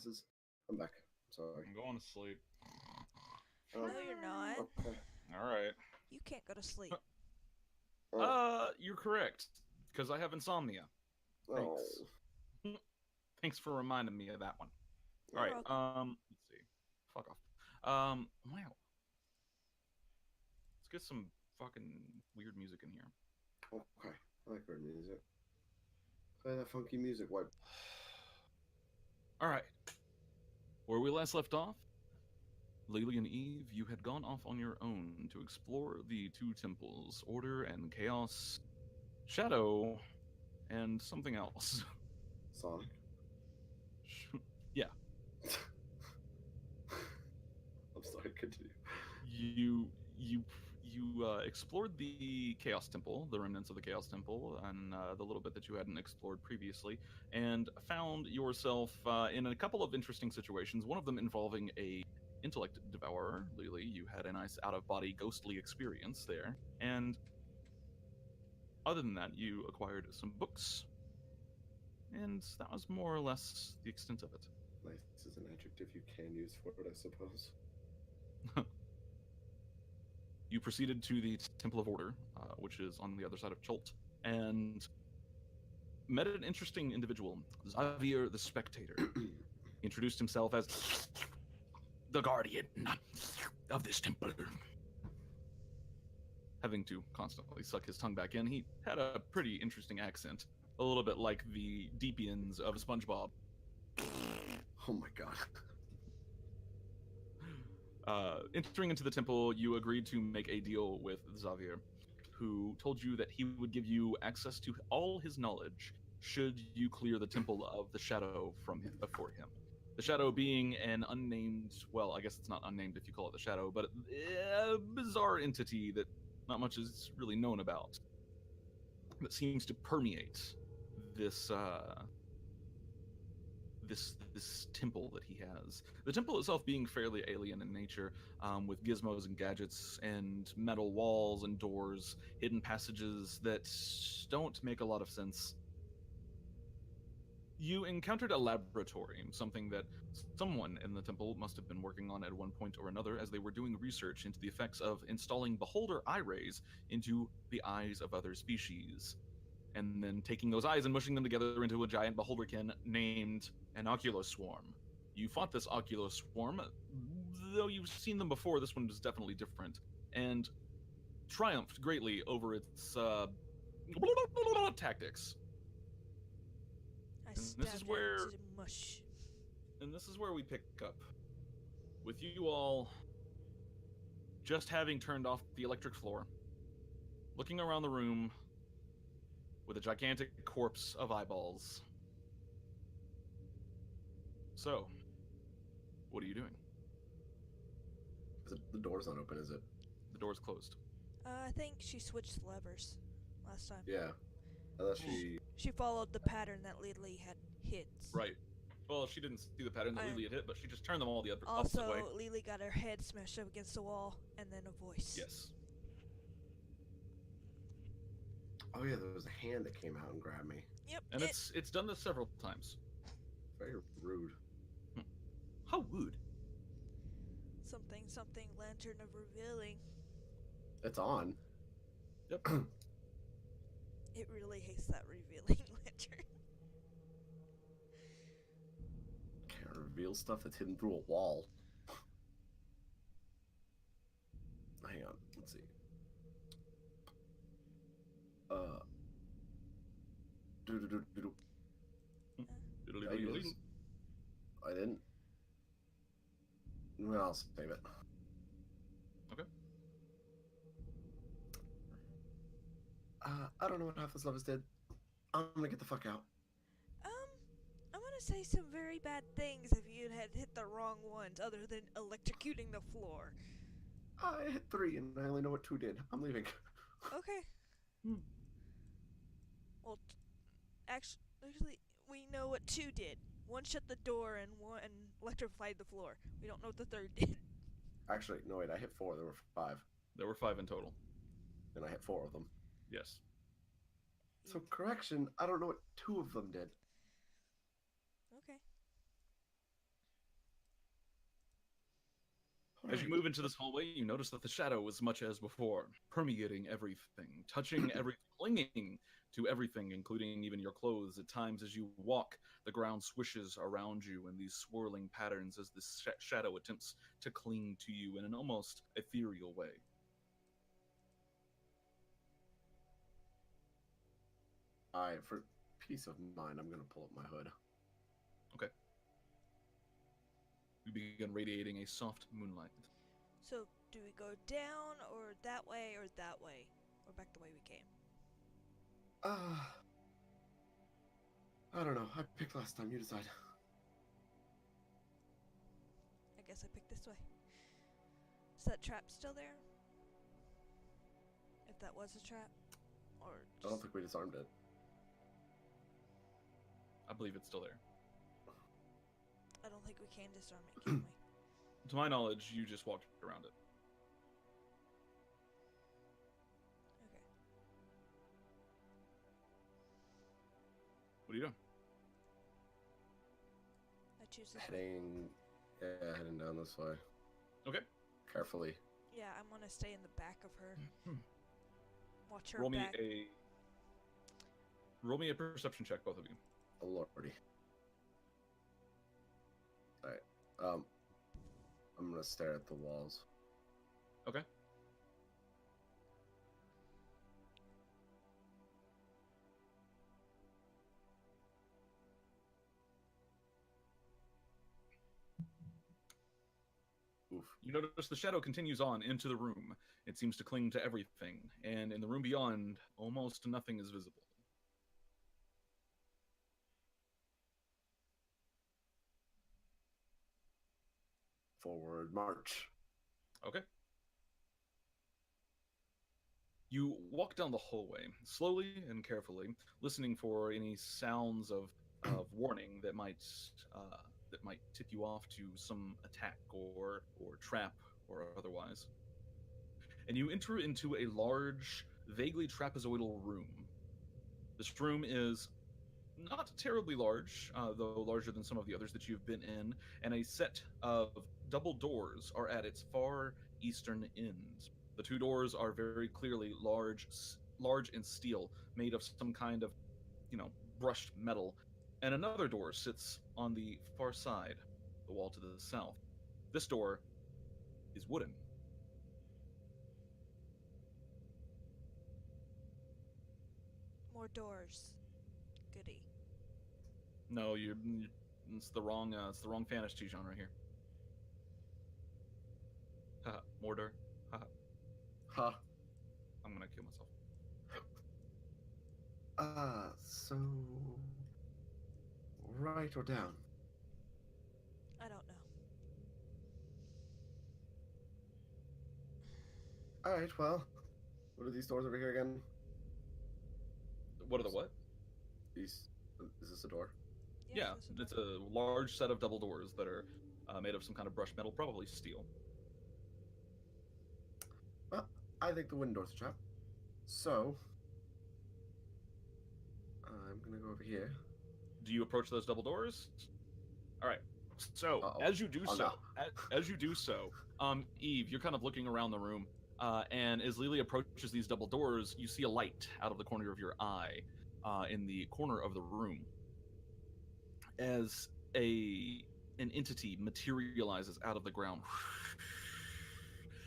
glasses. I'm back. Sorry. I'm going to sleep. Oh, No, you're not. okay. All right. You can't go to sleep. You're correct, because I have insomnia. Oh. Thanks. Thanks for reminding me of that one. You're All right. welcome. Let's see. Fuck off. Wow. Let's get some fucking weird music in here. Okay. I like weird music. Play that funky music. What? All right. Where we last left off, Lily and Eve, you had gone off on your own to explore the two temples, Order and Chaos, Shadow, and something else. Sonic? Yeah. I'm sorry, continue. You explored the Chaos Temple, the remnants of the Chaos Temple, and the little bit that you hadn't explored previously, and found yourself in a couple of interesting situations. One of them involving a intellect devourer. Lily, you had a nice out-of-body ghostly experience there, and other than that, you acquired some books, and that was more or less the extent of it. Nice is an adjective you can use for it, I suppose. You proceeded to the Temple of Order, which is on the other side of Cholt, and met an interesting individual, Xavier the Spectator. He introduced himself as the guardian of this temple. Having to constantly suck his tongue back in, he had a pretty interesting accent, a little bit like the Deepians of SpongeBob. Oh my god. Entering into the temple, you agreed to make a deal with Xavier, who told you that he would give you access to all his knowledge should you clear the Temple of the Shadow for him. The Shadow being an unnamed, well, I guess it's not unnamed if you call it the Shadow, but a bizarre entity that not much is really known about, that seems to permeate this this temple that he has. The temple itself being fairly alien in nature, with gizmos and gadgets and metal walls and doors, hidden passages that don't make a lot of sense. You encountered a laboratory, something that someone in the temple must have been working on at one point or another as they were doing research into the effects of installing beholder eye rays into the eyes of other species, and then taking those eyes and mushing them together into a giant beholderkin named an ocular swarm. You fought this ocular swarm, though you've seen them before, this one was definitely different, and triumphed greatly over its tactics. I this is stabbed where- it into mush. And this is where we pick up, with you all just having turned off the electric floor, looking around the room with a gigantic corpse of eyeballs. So, what are you doing? The door's not open, is it? The door's closed. I think she switched levers last time. Yeah. Unless she... She followed the pattern that Lily had hit. Right. Well, she didn't see the pattern that Lily had hit, but she just turned them all the other opposite way. Also, Lily got her head smashed up against the wall, and then a voice. Yes. Oh yeah, there was a hand that came out and grabbed me. Yep. And it's done this several times. Very rude. How rude. Something, lantern of revealing. It's on. Yep. It really hates that revealing lantern. Can't reveal stuff that's hidden through a wall. Hang on, let's see. Do-do-do-do-do. I didn't. No, I'll save it. Okay. I don't know what half this lovers did. I'm gonna get the fuck out. I want to say some very bad things if you had hit the wrong ones, other than electrocuting the floor. I hit 3 and I only know what 2 did. I'm leaving. Okay. Well, actually, we know what 2 did. 1 shut the door and 1 electrified the floor. We don't know what the 3rd did. Actually, no wait, I hit 4. There were 5. There were 5 in total. And I hit 4 of them. Yes. So correction, I don't know what 2 of them did. Okay. As you move into this hallway, you notice that the shadow is much as before, permeating everything, touching everything, clinging to everything, including even your clothes. At times, as you walk, the ground swishes around you in these swirling patterns as this shadow attempts to cling to you in an almost ethereal way. Alright, for peace of mind, I'm gonna pull up my hood. Okay. You begin radiating a soft moonlight. So, do we go down, or that way, or that way? Or back the way we came? I don't know. I picked last time. You decide. I guess I picked this way. Is that trap still there? If that was a trap? Or I don't think we disarmed it. I believe it's still there. I don't think we can disarm it, can we? To my knowledge, you just walked around it. Okay. What are you doing? I choose this way. Heading down this way. Okay. Carefully. Yeah, I'm gonna stay in the back of her. Watch her Roll back. me a perception check, both of you. Oh lordy. Alright. I'm gonna stare at the walls. Okay. Oof. You notice the shadow continues on into the room. It seems to cling to everything, and in the room beyond, almost nothing is visible. Forward march. Okay. You walk down the hallway, slowly and carefully, listening for any sounds of warning that might tip you off to some attack or trap or otherwise. And you enter into a large, vaguely trapezoidal room. This room is not terribly large, though larger than some of the others that you've been in, and a set of double doors are at its far eastern end. The two doors are very clearly large in steel, made of some kind of, brushed metal, and another door sits on the far side, the wall to the south. This door is wooden. More doors. Goody. No, it's the wrong fantasy genre here. Haha, Mordor. Haha. Huh. I'm gonna kill myself. So right or down? I don't know. Alright, well. What are these doors over here again? What are the what? Is this a door? Yeah, this is it's a large set of double doors that are made of some kind of brushed metal, probably steel. Well, I think the wooden door's a trap. So I'm gonna go over here. Do you approach those double doors? All right. So Uh-oh. as you do Oh, so, no. as you do so, Eve, you're kind of looking around the room, and as Lili approaches these double doors, you see a light out of the corner of your eye, in the corner of the room, as an entity materializes out of the ground.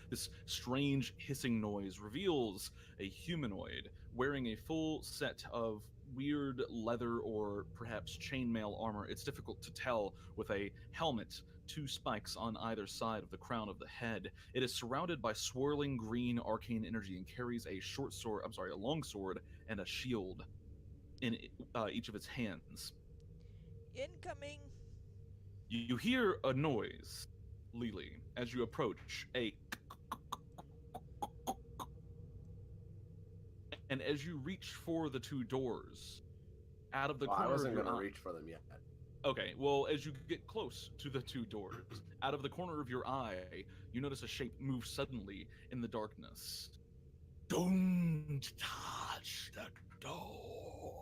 This strange hissing noise reveals a humanoid wearing a full set of weird leather or perhaps chainmail armor. It's difficult to tell, with a helmet, two spikes on either side of the crown of the head. It is surrounded by swirling green arcane energy and carries a long sword and a shield in each of its hands. Incoming. You hear a noise, Lili, as you approach, and as you reach for the two doors, out of the corner I wasn't of your gonna eye. reach for them yet. Okay, well, as you get close to the two doors, out of the corner of your eye, you notice a shape move suddenly in the darkness. Don't touch the door.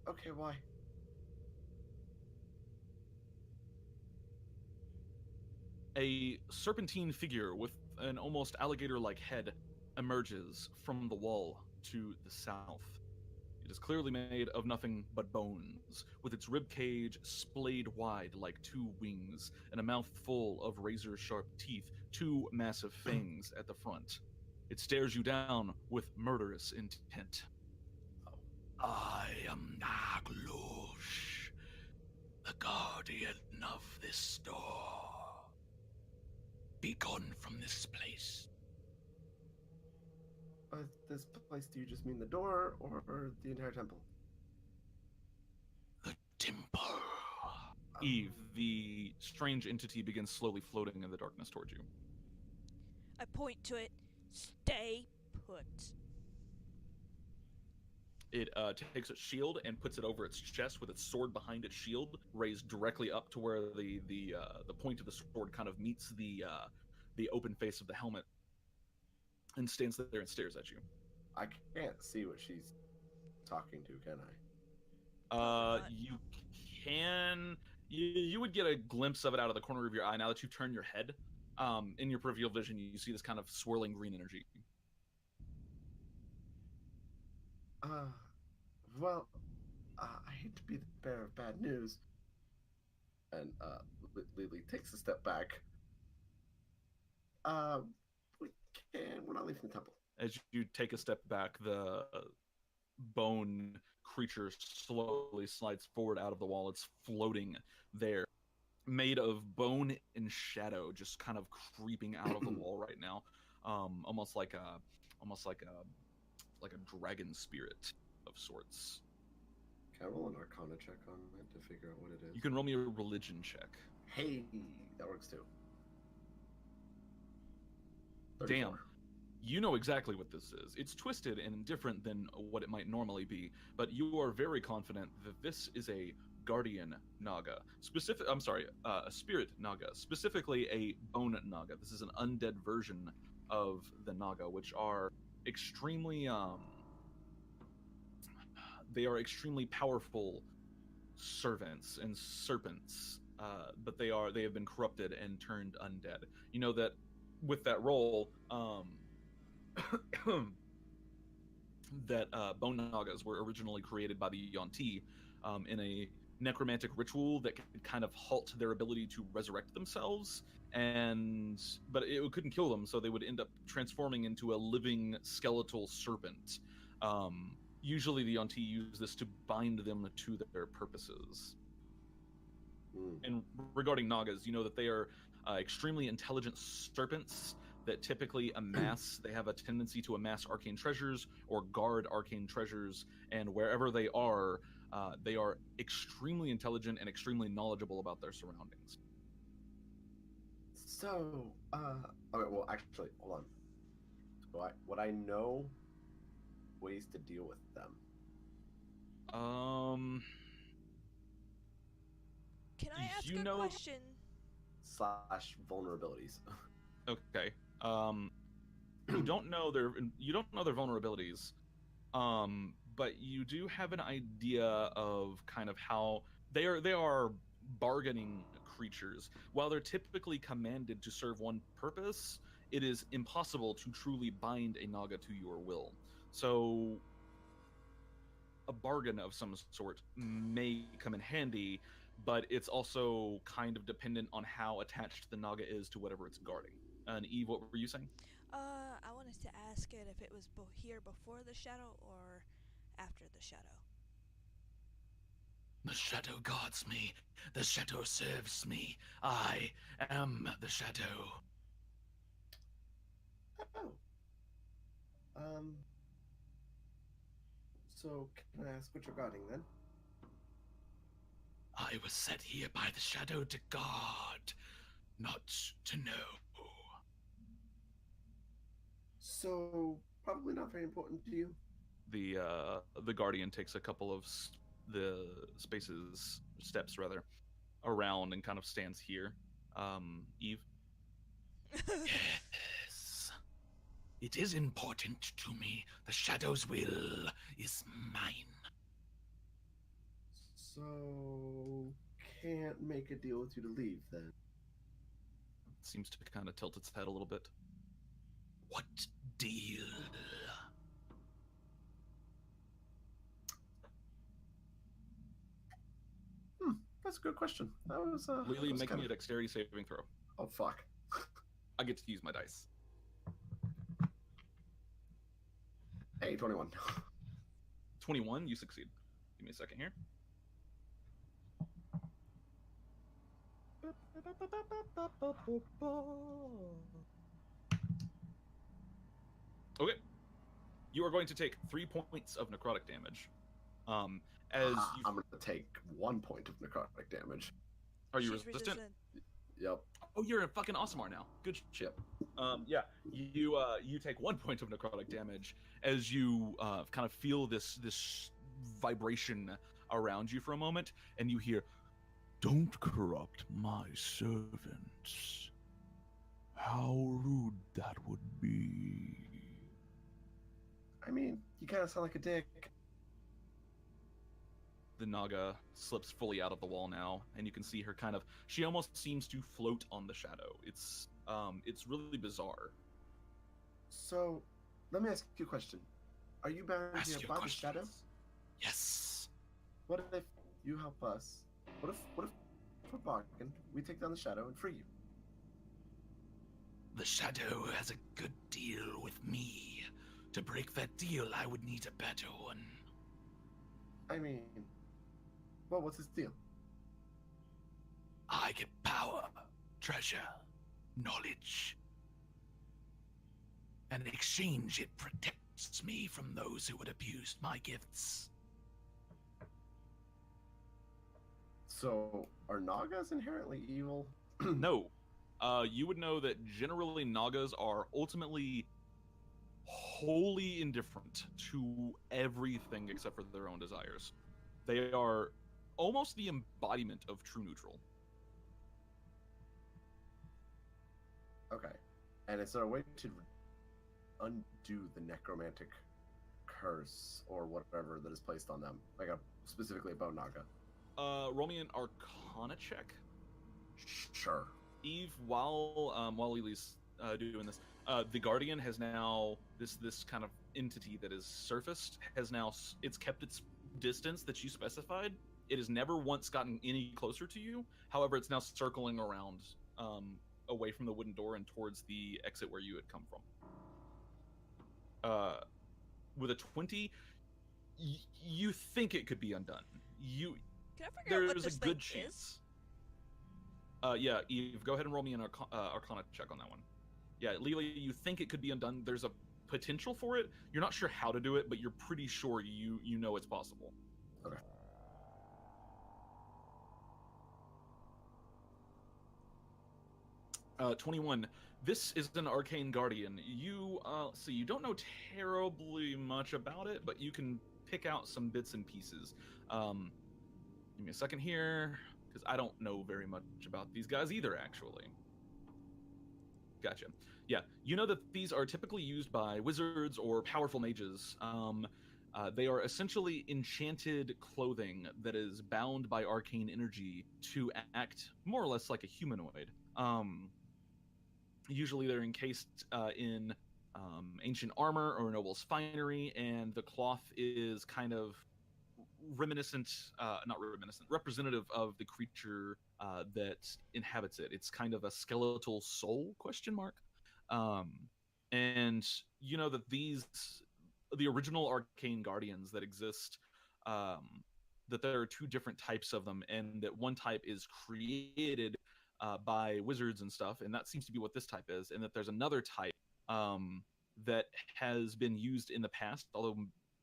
Okay, why? A serpentine figure with an almost alligator-like head emerges from the wall to the south. It is clearly made of nothing but bones, with its rib cage splayed wide like two wings, and a mouth full of razor-sharp teeth, two massive fangs at the front. It stares you down with murderous intent. I am Naglush, the guardian of this door. Be gone from this place. By this place, do you just mean the door or the entire temple? The temple. Eve, the strange entity begins slowly floating in the darkness towards you. I point to it. Stay put. It takes its shield and puts it over its chest with its sword behind its shield, raised directly up to where the point of the sword kind of meets the open face of the helmet, and stands there and stares at you. I can't see what she's talking to, can I? You can. You would get a glimpse of it out of the corner of your eye now that you turn your head. In your peripheral vision, you see this kind of swirling green energy. Well, I hate to be the bearer of bad news. And Lily takes a step back. We're not leaving the temple. As you take a step back, the bone creature slowly slides forward out of the wall. It's floating there, made of bone and shadow, just kind of creeping out of the wall right now, almost like a dragon spirit of sorts. Can I roll an Arcana check on it to figure out what it is? You can roll me a religion check. Hey, that works too. 34. Damn. You know exactly what this is. It's twisted and different than what it might normally be, but you are very confident that this is a guardian naga. A spirit naga, specifically a bone naga. This is an undead version of the naga, which are extremely they are extremely powerful servants and serpents, but they have been corrupted and turned undead. You know that with that roll, that bone nagas were originally created by the Yuan-Ti in a necromantic ritual that could kind of halt their ability to resurrect themselves, but it couldn't kill them, so they would end up transforming into a living skeletal serpent. Usually the Yuan-Ti use this to bind them to their purposes. And regarding nagas, you know that they are extremely intelligent serpents that typically they have a tendency to amass arcane treasures or guard arcane treasures, and wherever they are extremely intelligent and extremely knowledgeable about their surroundings. So, okay, well, actually, hold on. So would I know ways to deal with them? Can I ask a question? / vulnerabilities. Okay. You don't know their vulnerabilities, but you do have an idea of kind of how they are bargaining creatures. While they're typically commanded to serve one purpose, it is impossible to truly bind a naga to your will. So a bargain of some sort may come in handy, but it's also kind of dependent on how attached the naga is to whatever it's guarding. And Eve, what were you saying? I wanted to ask it if it was here before the shadow or after the shadow. The shadow guards me. The shadow serves me. I am the shadow. Oh. So, can I ask what you're guarding then? I was set here by the shadow to guard, not to know. So, probably not very important to you? The guardian takes a couple of steps around and kind of stands here. Eve? Yes. It is important to me. The shadow's will is mine. So, can't make a deal with you to leave then? seems to kind of tilt its head a little bit. What deal? That's a good question. That was Lily, that was make me a dexterity saving throw. Oh fuck. I get to use my dice. Hey, 21. 21, you succeed. Give me a second here. Okay. You are going to take 3 points of necrotic damage. As you... I'm gonna take 1 point of necrotic damage. Are you She's resistant? Yep. Oh, you're a fucking Aasimar now. Good shit. Yeah, you take 1 point of necrotic damage as you kind of feel this vibration around you for a moment, and you hear, "Don't corrupt my servants. How rude that would be." I mean, you kind of sound like a dick. The Naga slips fully out of the wall now, and you can see her kind of... She almost seems to float on the shadow. It's really bizarre. So, let me ask you a question. Are you bound here by the shadow? Yes. What if you help us? What if for bargain, we take down the shadow and free you? The shadow has a good deal with me. To break that deal, I would need a better one. I mean, well, what's his deal? I get power, treasure, knowledge. And in exchange, it protects me from those who would abuse my gifts. So, are Nagas inherently evil? No. You would know that generally Nagas are ultimately wholly indifferent to everything except for their own desires. They are almost the embodiment of true neutral. Okay. And is there a way to undo the necromantic curse or whatever that is placed on them? Like specifically a bone Naga? Roll me an Arcana check. Sure. Eve, while Lily's doing this, the Guardian has now this kind of entity that is surfaced has now it's kept its distance that you specified. It has never once gotten any closer to you. However, it's now circling around away from the wooden door and towards the exit where you had come from. With a 20, you think it could be undone. Can I figure out what There's this a good thing chance. is? Yeah, Eve, go ahead and roll me an Arcana check on that one. Yeah, Lily, you think it could be undone. There's a potential for it. You're not sure how to do it, but you're pretty sure you know it's possible. Okay. Uh, 21. This is an arcane guardian. You so you don't know terribly much about it, but you can pick out some bits and pieces. Give me a second here, because I don't know very much about these guys either, actually. Gotcha. Yeah, you know that these are typically used by wizards or powerful mages. They are essentially enchanted clothing that is bound by arcane energy to act more or less like a humanoid. Usually they're encased in ancient armor or noble's finery, and the cloth is kind of representative of the creature that inhabits it. It's kind of a skeletal soul, ? And you know that the original arcane guardians that exist, that there are two different types of them, and that one type is created by wizards and stuff, and that seems to be what this type is, and that there's another type that has been used in the past, although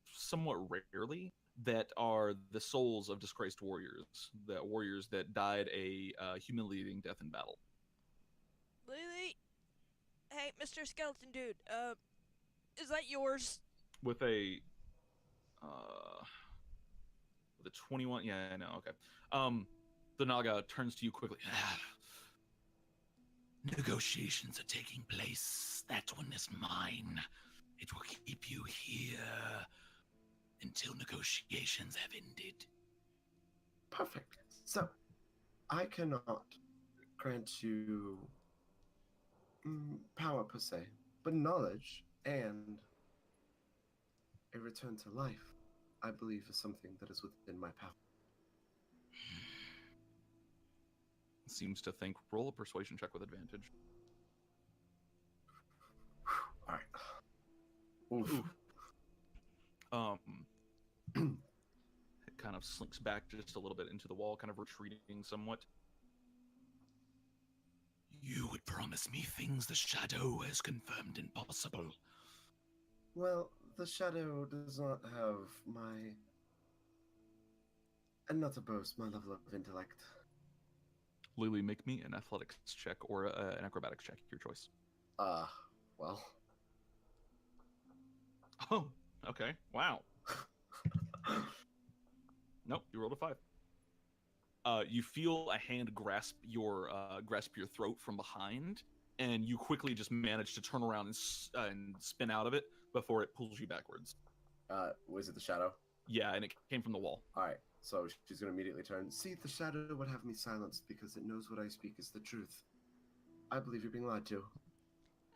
somewhat rarely, that are the souls of disgraced warriors, the warriors that died a humiliating death in battle. Lily? Hey, Mr. Skeleton Dude, is that yours? With a 21, yeah, I know, okay. The Naga turns to you quickly. Negotiations are taking place. That one is mine. It will keep you here until negotiations have ended. Perfect. So, I cannot grant you power per se, but knowledge and a return to life, I believe, is something that is within my power. Seems to think. Roll a persuasion check with advantage. All right. Oof. It kind of slinks back just a little bit into the wall, kind of retreating somewhat. You would promise me things the shadow has confirmed impossible. Well, the shadow does not have my, and not to boast, my level of intellect. Lily, make me an athletics check or an acrobatics check, your choice. Well. Oh, okay. Wow. Nope, you rolled a 5. You feel a hand grasp your throat from behind, and you quickly just manage to turn around and spin out of it before it pulls you backwards. Was it the shadow? Yeah, and it came from the wall. All right, so she's going to immediately turn. See, the shadow would have me silenced because it knows what I speak is the truth. I believe you're being lied to.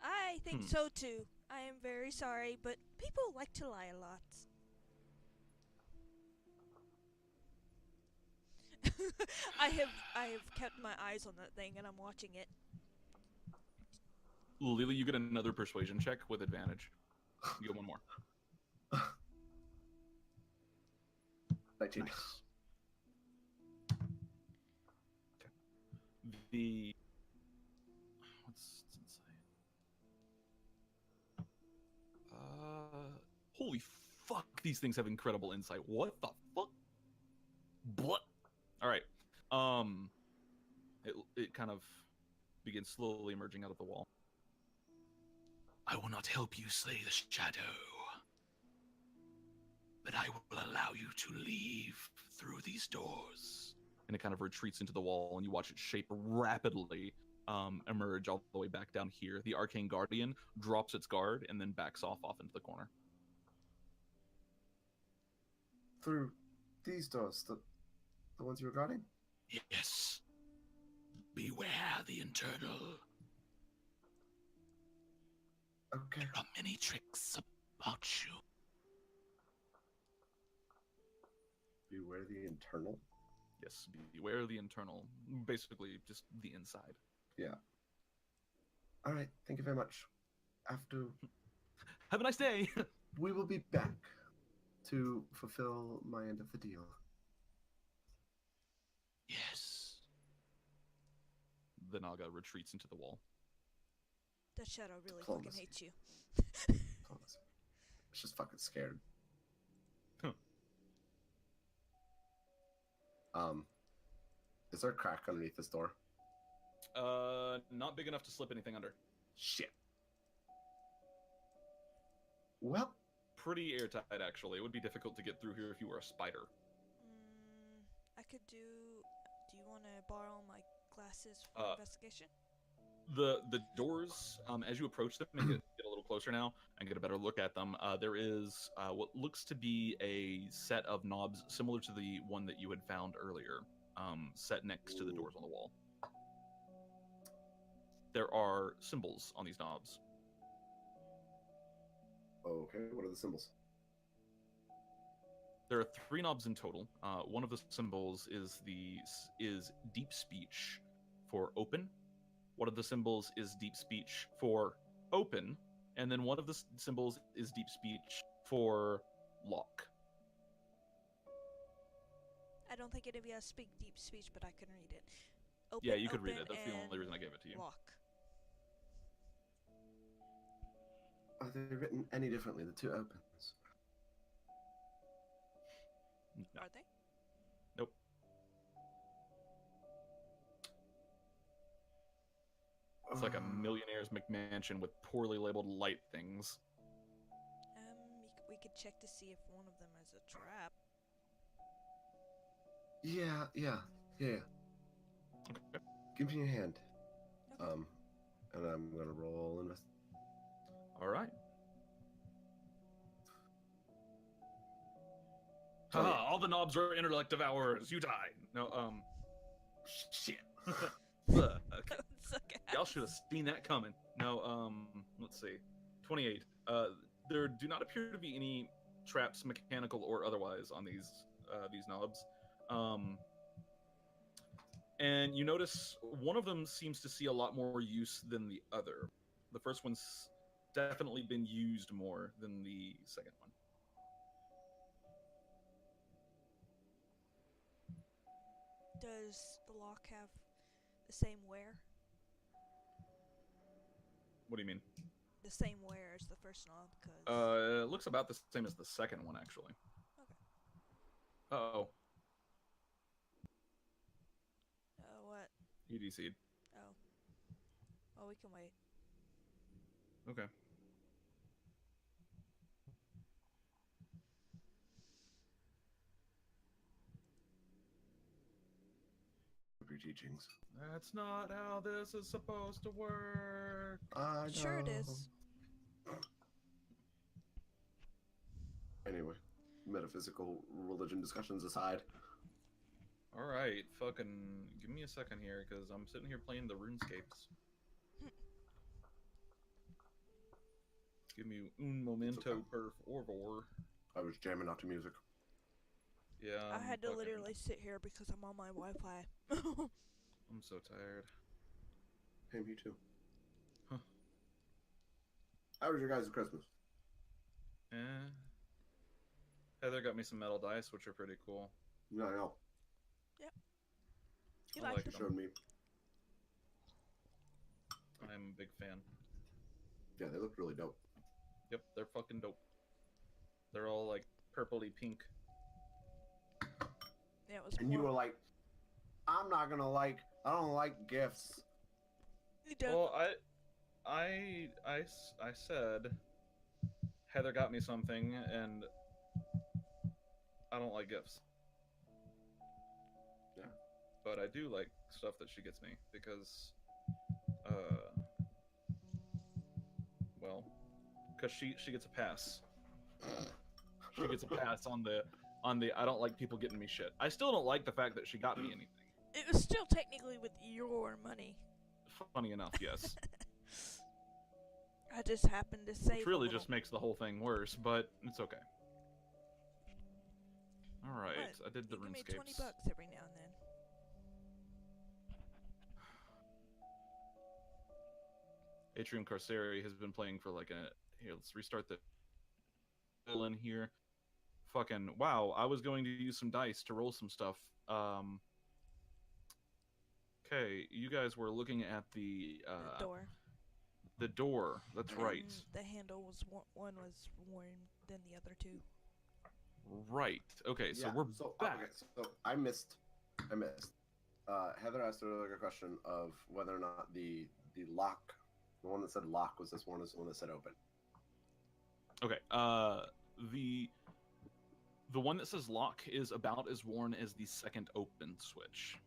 I think so too. I am very sorry, but people like to lie a lot. I have kept my eyes on that thing, and I'm watching it. Lily, you get another persuasion check with advantage. You get one more. 19. Nice. Okay. What's inside? Holy fuck! These things have incredible insight. What the fuck? What? All right. It kind of begins slowly emerging out of the wall. I will not help you slay the shadow, but I will allow you to leave through these doors. And it kind of retreats into the wall, and you watch it shape rapidly emerge all the way back down here. The Arcane Guardian drops its guard and then backs off into the corner. Through these doors, the ones you were guarding? Yes. Beware the internal. Okay. There are many tricks about you. Beware the internal? Yes, beware the internal. Basically, just the inside. Yeah. All right, thank you very much. After... Have a nice day! We will be back to fulfill my end of the deal. Yes. The Naga retreats into the wall. That shadow really Diplomacy. fucking hates you. It's just fucking scared. Huh. Is there a crack underneath this door? Not big enough to slip anything under. Shit. Well, Pretty airtight, actually. It would be difficult to get through here if you were a spider. I could do... Do you want to borrow my glasses for investigation? The doors, as you approach them and get a little closer now and get a better look at them, there is what looks to be a set of knobs similar to the one that you had found earlier, set next to the doors on the wall. There are symbols on these knobs. okay, what are the symbols? There are 3 knobs in total. One of the symbols is deep speech for open. One of the symbols is deep speech for open, and then one of the symbols is deep speech for lock. I don't think any of you speak deep speech, but I can read it. Open, Yeah, you could read open, it. That's the only and reason I gave it to you. Lock. Are they written any differently, the 2 opens? No. Are they? Nope. It's like a millionaire's McMansion with poorly labeled light things. We could check to see if one of them is a trap. Yeah. Okay. Give me your hand. Okay. And I'm gonna roll invest. All right. Oh, yeah. All the knobs are intellect of ours. You die. No, Shit. Fuck. Y'all should have seen that coming. No, let's see. 28. There do not appear to be any traps, mechanical or otherwise, on these knobs. And you notice one of them seems to see a lot more use than the other. The first one's definitely been used more than the second one. Does the lock have the same wear? What do you mean? The same wear as the first knob? Cause... It looks about the same as the second one, actually. Okay. Uh-oh. What? You DC'd. Oh. Well, we can wait. Okay. Your teachings. That's not how this is supposed to work. I Sure it know. is. Anyway, metaphysical religion discussions aside. Alright, fucking give me a second here, because I'm sitting here playing the RuneScapes. Give me un momento, Okay. per favor. I was jamming out to music. Yeah, I had to fucking- literally sit here because I'm on my Wi-Fi. I'm so tired. Hey, me too. Huh. How was your guys' Christmas? Eh. Heather got me some metal dice, which are pretty cool. Yeah, I know. You I like like them? She showed me. I'm a big fan. Yeah, they looked really dope. Yep, they're fucking dope. They're all like purpley pink. Yeah, it was. And you warm. were like, I don't like gifts. You don't. Well, I said Heather got me something, and I don't like gifts. Yeah. But I do like stuff that she gets me because, well, because she gets a pass. She gets a pass on the I don't like people getting me shit. I still don't like the fact that she got me anything. It was still technically with your money. Funny enough, yes. I just happened to save. Which a really little. just makes the whole thing worse, but it's okay. Alright, What? I did the You give me RuneScapes. $20 every now and then. Atrium Carceri has been playing for like a... Here, let's restart the... in here. Fucking... Wow, I was going to use some dice to roll some stuff. Okay, you guys were looking at the The door. The door, that's right. And the handle was one was worn than the other two. Right. Okay, so Yeah, we're back. Okay, so I missed. Heather asked earlier a question of whether or not the lock, the one that said lock, was this one, is the one that said open. Okay, the one that says lock is about as worn as the second open switch.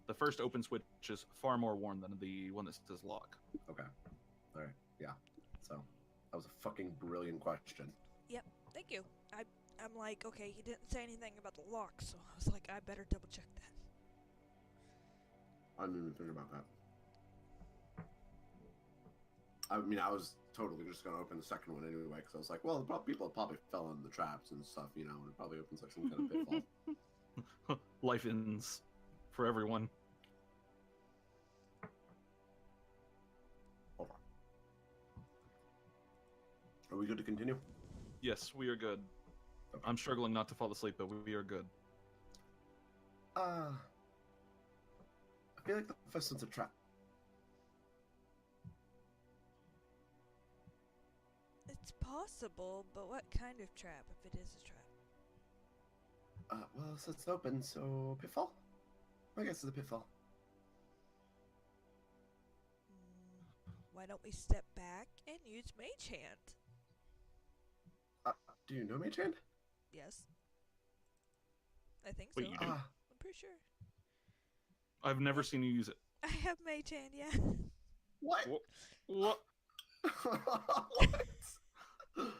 The first open switch is far more worn than the one that says lock. Okay. All right. Yeah. So that was a fucking brilliant question. Thank you. I'm like, okay, he didn't say anything about the lock, so I was like, I better double check that. I didn't even think about that. I mean, I was totally just gonna open the second one anyway, because I was like, well, people probably fell in the traps and stuff, you know, and it probably opens like some kind of pitfall. Life ends for everyone. Over. Are we good to continue? Yes, we are good. I'm struggling not to fall asleep, but we are good. I feel like the first one's a trap. It's possible, but what kind of trap if it is a trap? Well, so it's open, so pitfall? I guess it's a pitfall. Why don't we step back and use Mage Hand? Do you know Mage Hand? Yes. I think Wait, so. you do? I'm pretty sure. I've never seen you use it. I have Mage Hand, yeah. What? What? What?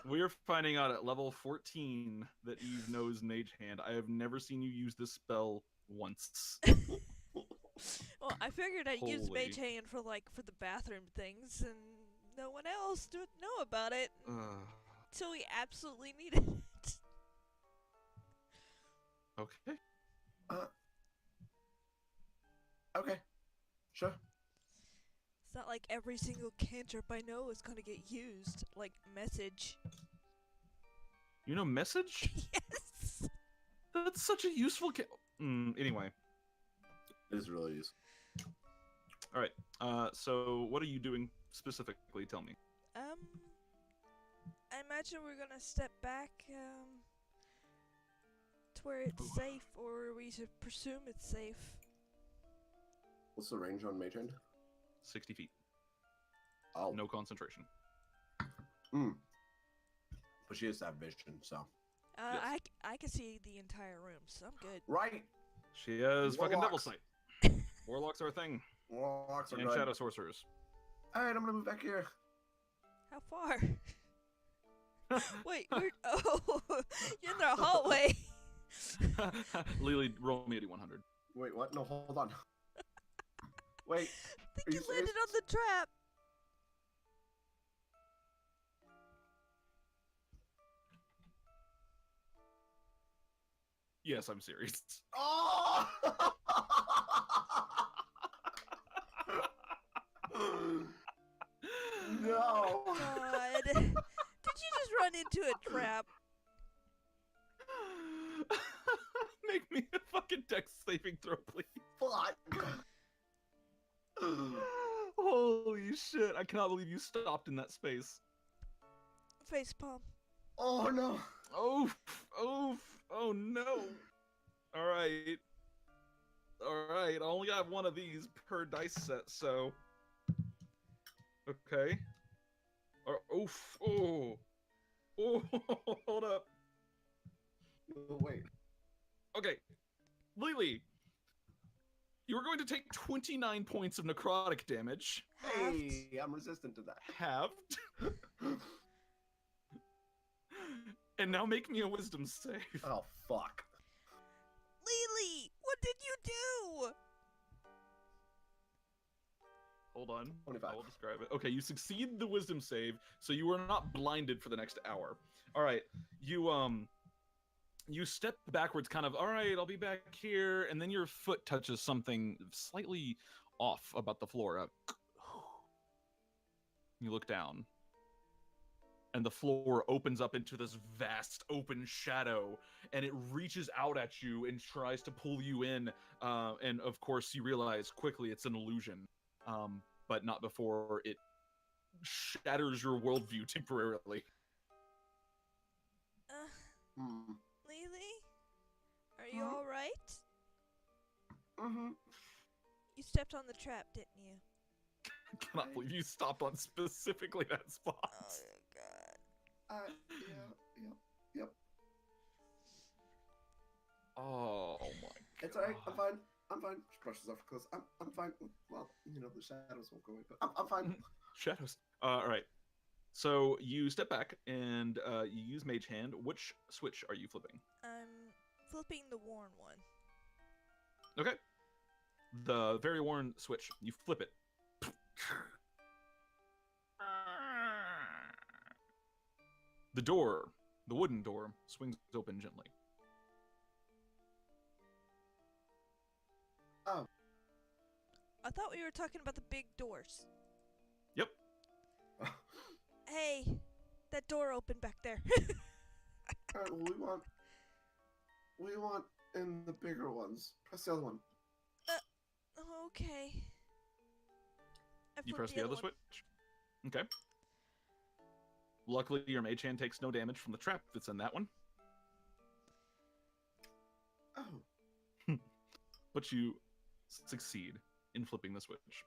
We are finding out at level 14 that Eve knows Mage Hand. I have never seen you use this spell once. Well, I figured I'd use Holy. Mage Hand for the bathroom things, and no one else would know about it until we absolutely needed it. Okay. Okay. Sure. It's not like every single cantrip I know is gonna get used, like message. You know message? Yes. That's such a useful anyway. It is really useful. All right. So what are you doing specifically? Tell me. I imagine we're gonna step back, to where it's safe, or we should presume it's safe. What's the range on Mage Hand? 60 feet. Oh. No concentration. But she has to have vision, so. Yes. I can see the entire room, so I'm good. Right. She has fucking devil Warlocks. sight. Warlocks are a thing. Warlocks are And good. shadow sorcerers. Alright, I'm gonna move back here. How far? Wait, you're in the hallway. Lily, roll me a d100. Wait, what? No, hold on. Wait. I think Are you you landed serious? on the trap. Yes, I'm serious. Oh! No. God. Did you just run into a trap? Make me a fucking dex saving throw, please. Fuck. Holy shit, I cannot believe you stopped in that space. Facepalm. Oh no. Oof, oof, oh no. Alright. Alright, I only got one of these per dice set, so. Okay. Oof, oh. Oh, hold up. Oh, wait. Okay. Lily, you are going to take 29 points of necrotic damage. Hey, I'm resistant to that. Halved. And now make me a wisdom save. Oh, fuck. Lily, what did you do? Hold on. 25. I will describe it. Okay, you succeed the wisdom save, so you are not blinded for the next hour. All right, you step backwards, kind of. All right, I'll be back here, and then your foot touches something slightly off about the floor. You look down, and the floor opens up into this vast open shadow, and it reaches out at you and tries to pull you in. And of course, you realize quickly it's an illusion. But not before it shatters your worldview temporarily. Lily? Are you alright? Mm-hmm. You stepped on the trap, didn't you? I cannot believe you stopped on specifically that spot. Oh, God. Yep. Oh my god. It's alright, I'm fine. I'm fine. She brushes off her clothes. I'm fine. Well, you know, the shadows won't go away, but I'm fine. Shadows. Alright. So you step back and you use Mage Hand. Which switch are you flipping? I'm flipping the worn one. Okay. The very worn switch. You flip it. The door, the wooden door, swings open gently. Oh. I thought we were talking about the big doors. Yep. Hey, that door opened back there. Alright, well, we want in the bigger ones. Press the other one. Okay. You press the other switch? Okay. Luckily, your Mage Hand takes no damage from the trap that's in that one. Oh. But you succeed in flipping the switch.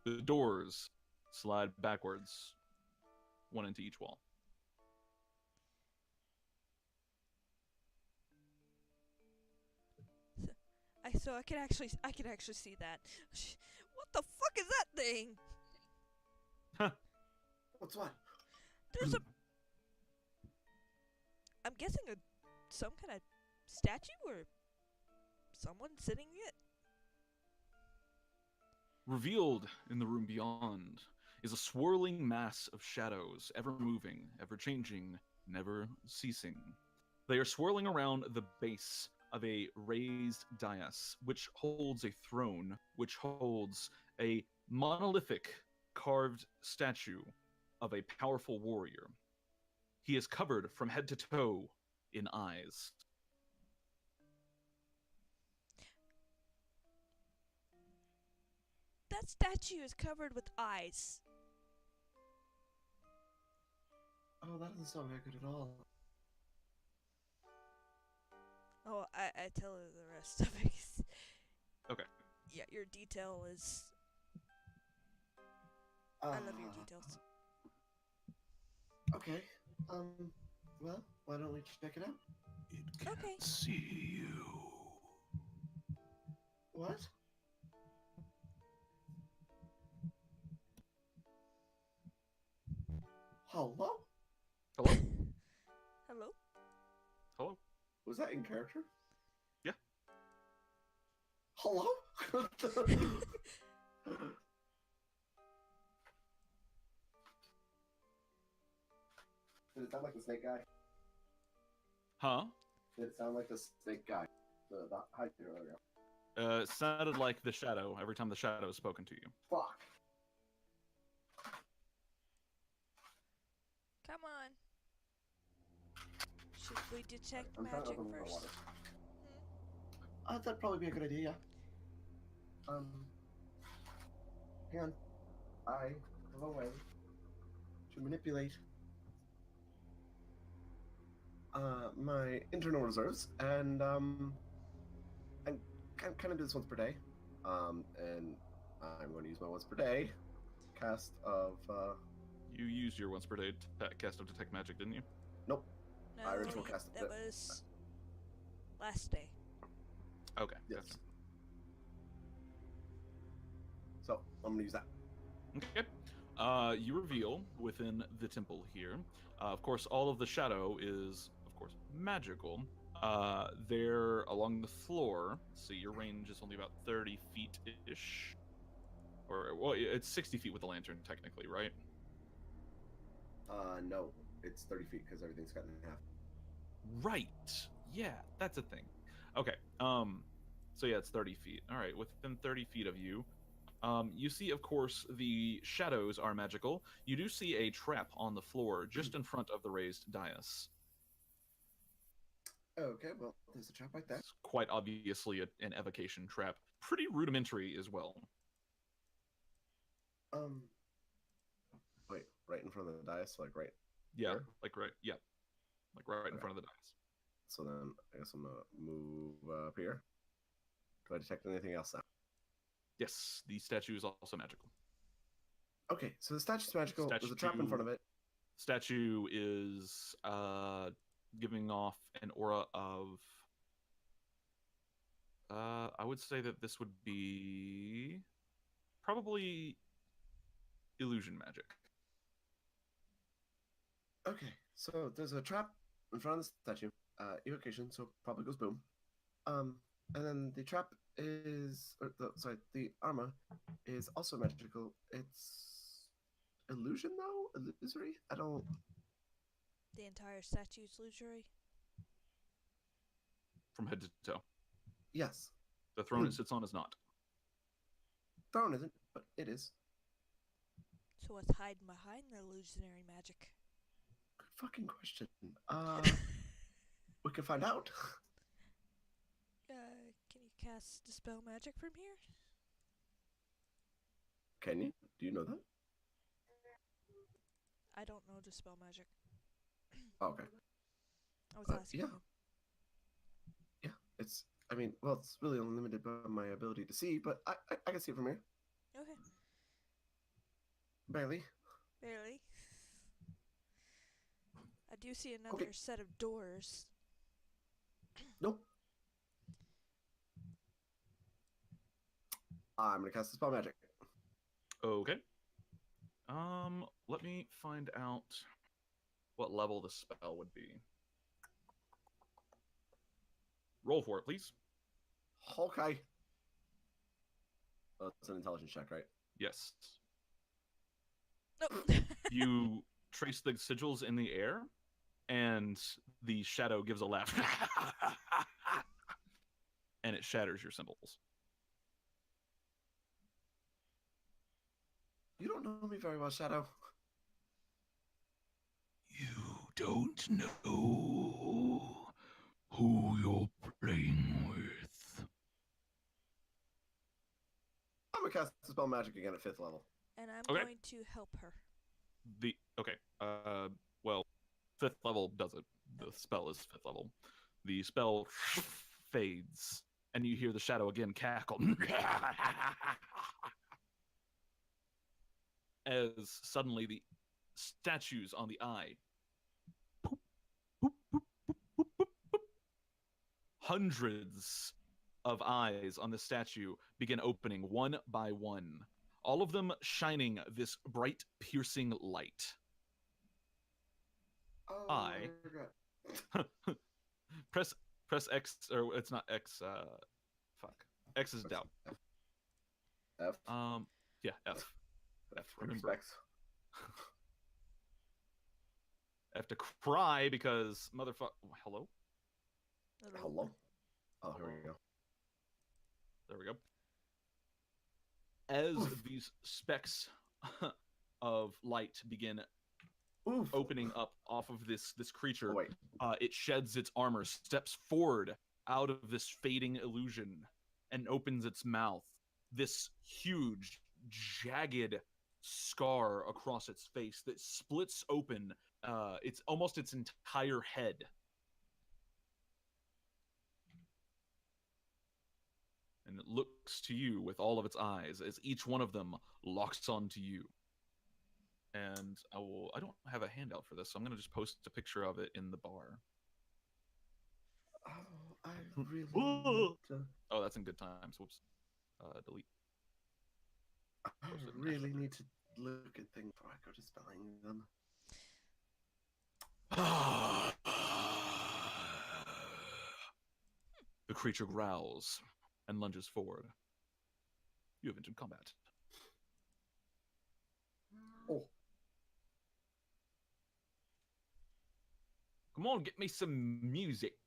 The doors slide backwards, one into each wall. So I can actually see that. What the fuck is that thing? Huh. What's what? There's a I'm guessing some kind of statue or someone sitting it. Revealed in the room beyond is a swirling mass of shadows, ever moving, ever changing, never ceasing. They are swirling around the base of a raised dais, which holds a throne, which holds a monolithic carved statue of a powerful warrior. He is covered from head to toe in eyes. That statue is covered with eyes. Oh, that doesn't sound very good at all. Oh, I tell her the rest of it. Okay. Yeah, your detail is... I love your details. Okay. Well, why don't we check it out? It can't Okay. see you. What? Hello? Hello? Hello? Hello? Was that in character? Yeah. Hello? Did it sound like the snake guy? Huh? Did it sound like the snake guy? The high earlier. It sounded like the shadow every time the shadow has spoken to you. Fuck. Come on. Should we detect I'm trying to magic open the first? water. That'd probably be a good idea, yeah. Hang on. I have a way to manipulate my internal reserves and kind of do this once per day. And I'm going to use my once per day cast of You used your once per day cast of detect magic, didn't you? nope. No, I ritual cast that it. was last day. Okay. Yes. Gotcha. So I'm gonna use that. Okay. You reveal within the temple here. Of course, all of the shadow is, of course, magical. There along the floor. So your range is only about 30 feet-ish. Or, well, it's 60 feet with the lantern, technically, right? No, it's 30 feet because everything's cut in half. Right. Yeah, that's a thing. Okay. So yeah, it's 30 feet. All right. Within 30 feet of you, you see, of course, the shadows are magical. You do see a trap on the floor just in front of the raised dais. Okay, well, there's a trap right there. It's quite obviously an evocation trap. Pretty rudimentary as well. Wait, right in front of the dais, like right. Yeah, Here? like right. Yeah, like right in Okay. front of the dais. So then I guess I'm gonna move up here. Do I detect anything else now? Yes, the statue is also magical. Okay, so the statue's magical. There's a trap in front of it. Statue is giving off an aura of. I would say that this would be probably illusion magic. Okay, so there's a trap in front of the statue. Evocation, so probably goes boom. And then the trap is, the armor is also magical. It's illusion though, illusory. I don't. The entire statue's illusory. From head to toe. Yes, The throne it sits on is not. throne isn't, but it is. So what's hiding behind the illusionary magic? Good fucking question. We can find out. Can you cast dispel magic from here? Can you? Do you know that? I don't know dispel magic. Oh, okay. I was asking yeah. you. Yeah, it's. I mean, well, it's really only limited by my ability to see, but I can see it from here. Okay. Barely. Barely. I do see another set of doors. Nope. I'm gonna cast the spell magic. Okay. Let me find out what level the spell would be. Roll for it, please. Okay. Oh, it's an intelligence check, right? Yes. No. You trace the sigils in the air, and the shadow gives a laugh. And it shatters your symbols. You don't know me very well, Shadow. You don't know who you're playing with. I'm gonna cast Dispel Magic again at 5th level. And I'm Okay. going to help her. Okay. Well, 5th level does it. The spell is 5th level. The spell fades, and you hear the shadow again cackle. As suddenly the statues on the eye, hundreds of eyes on the statue begin opening one by one, all of them shining this bright, piercing light. Oh, I press X, or it's not X. Fuck. X is doubt. F. Yeah, F. Remember. Respects. I have to cry because motherfucker. Hello. Hello. Oh, here we go. There we go. As these specks of light begin Oof. opening up off of this creature, Oh, wait. it sheds its armor, steps forward out of this fading illusion, and opens its mouth. This huge, jagged scar across its face that splits open. It's almost its entire head. And it looks to you with all of its eyes as each one of them locks onto you. And I don't have a handout for this, so I'm going to just post a picture of it in the bar. Oh, I really need to... Oh, that's in good times. Whoops. Delete. I really need to look at things before I go to spelling them. The creature growls and lunges forward. You have entered combat. Oh. Come on, get me some music.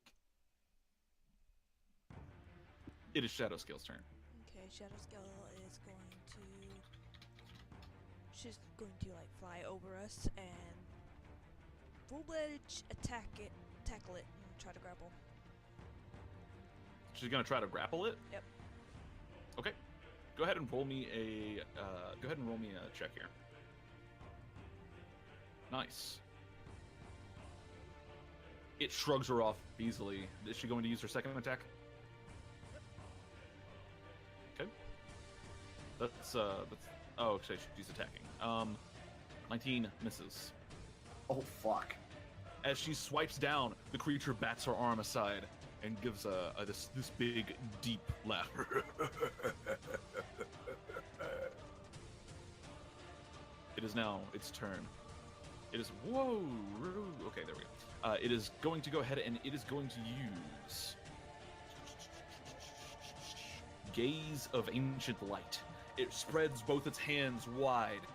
It is Shadow Scale's turn. Okay, Shadow Scale is going to... She's going to, like, fly over us and full-edge tackle it, and try to grapple. She's gonna try to grapple it? Yep. Okay. Go ahead and roll me a check here. Nice. It shrugs her off easily. Is she going to use her second attack? Okay. That's oh, okay, she's attacking. 19 misses. Oh, fuck. As she swipes down, the creature bats her arm aside and gives this big, deep laugh. It is now its turn. It is whoa. Okay, there we go. It is going to go ahead and it is going to use Gaze of Ancient Light. It spreads both its hands wide,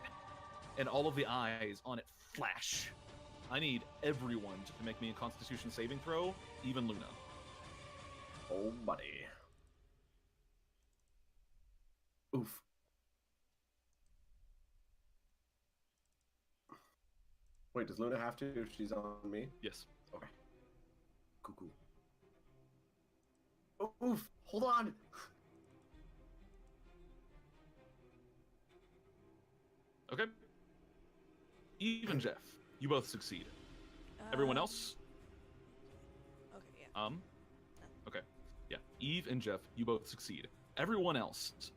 and all of the eyes on it flash. I need everyone to make me a Constitution saving throw, even Luna. Oh, buddy. Oof. Wait, does Luna have to if she's on me? Yes. Okay. Cool. Oh, oof. Hold on. Okay. Eve and Jeff, you both succeed. Everyone else? Okay, yeah. Okay. Yeah. Eve and Jeff, you both succeed. Everyone else,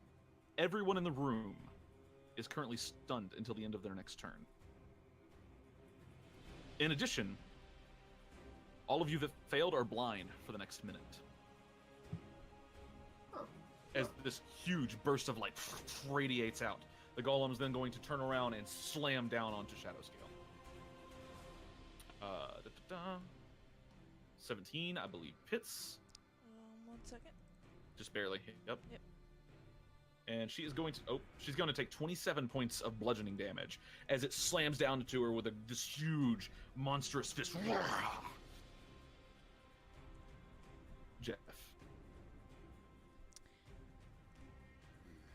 everyone in the room is currently stunned until the end of their next turn. In addition, all of you that failed are blind for the next minute. As this huge burst of light radiates out, the golem's then going to turn around and slam down onto Shadowscale. 17, I believe, hits. second. Just barely. Yep. Yep. And she is going to. Oh, she's going to take 27 points of bludgeoning damage as it slams down to her with this huge, monstrous fist. Jeff.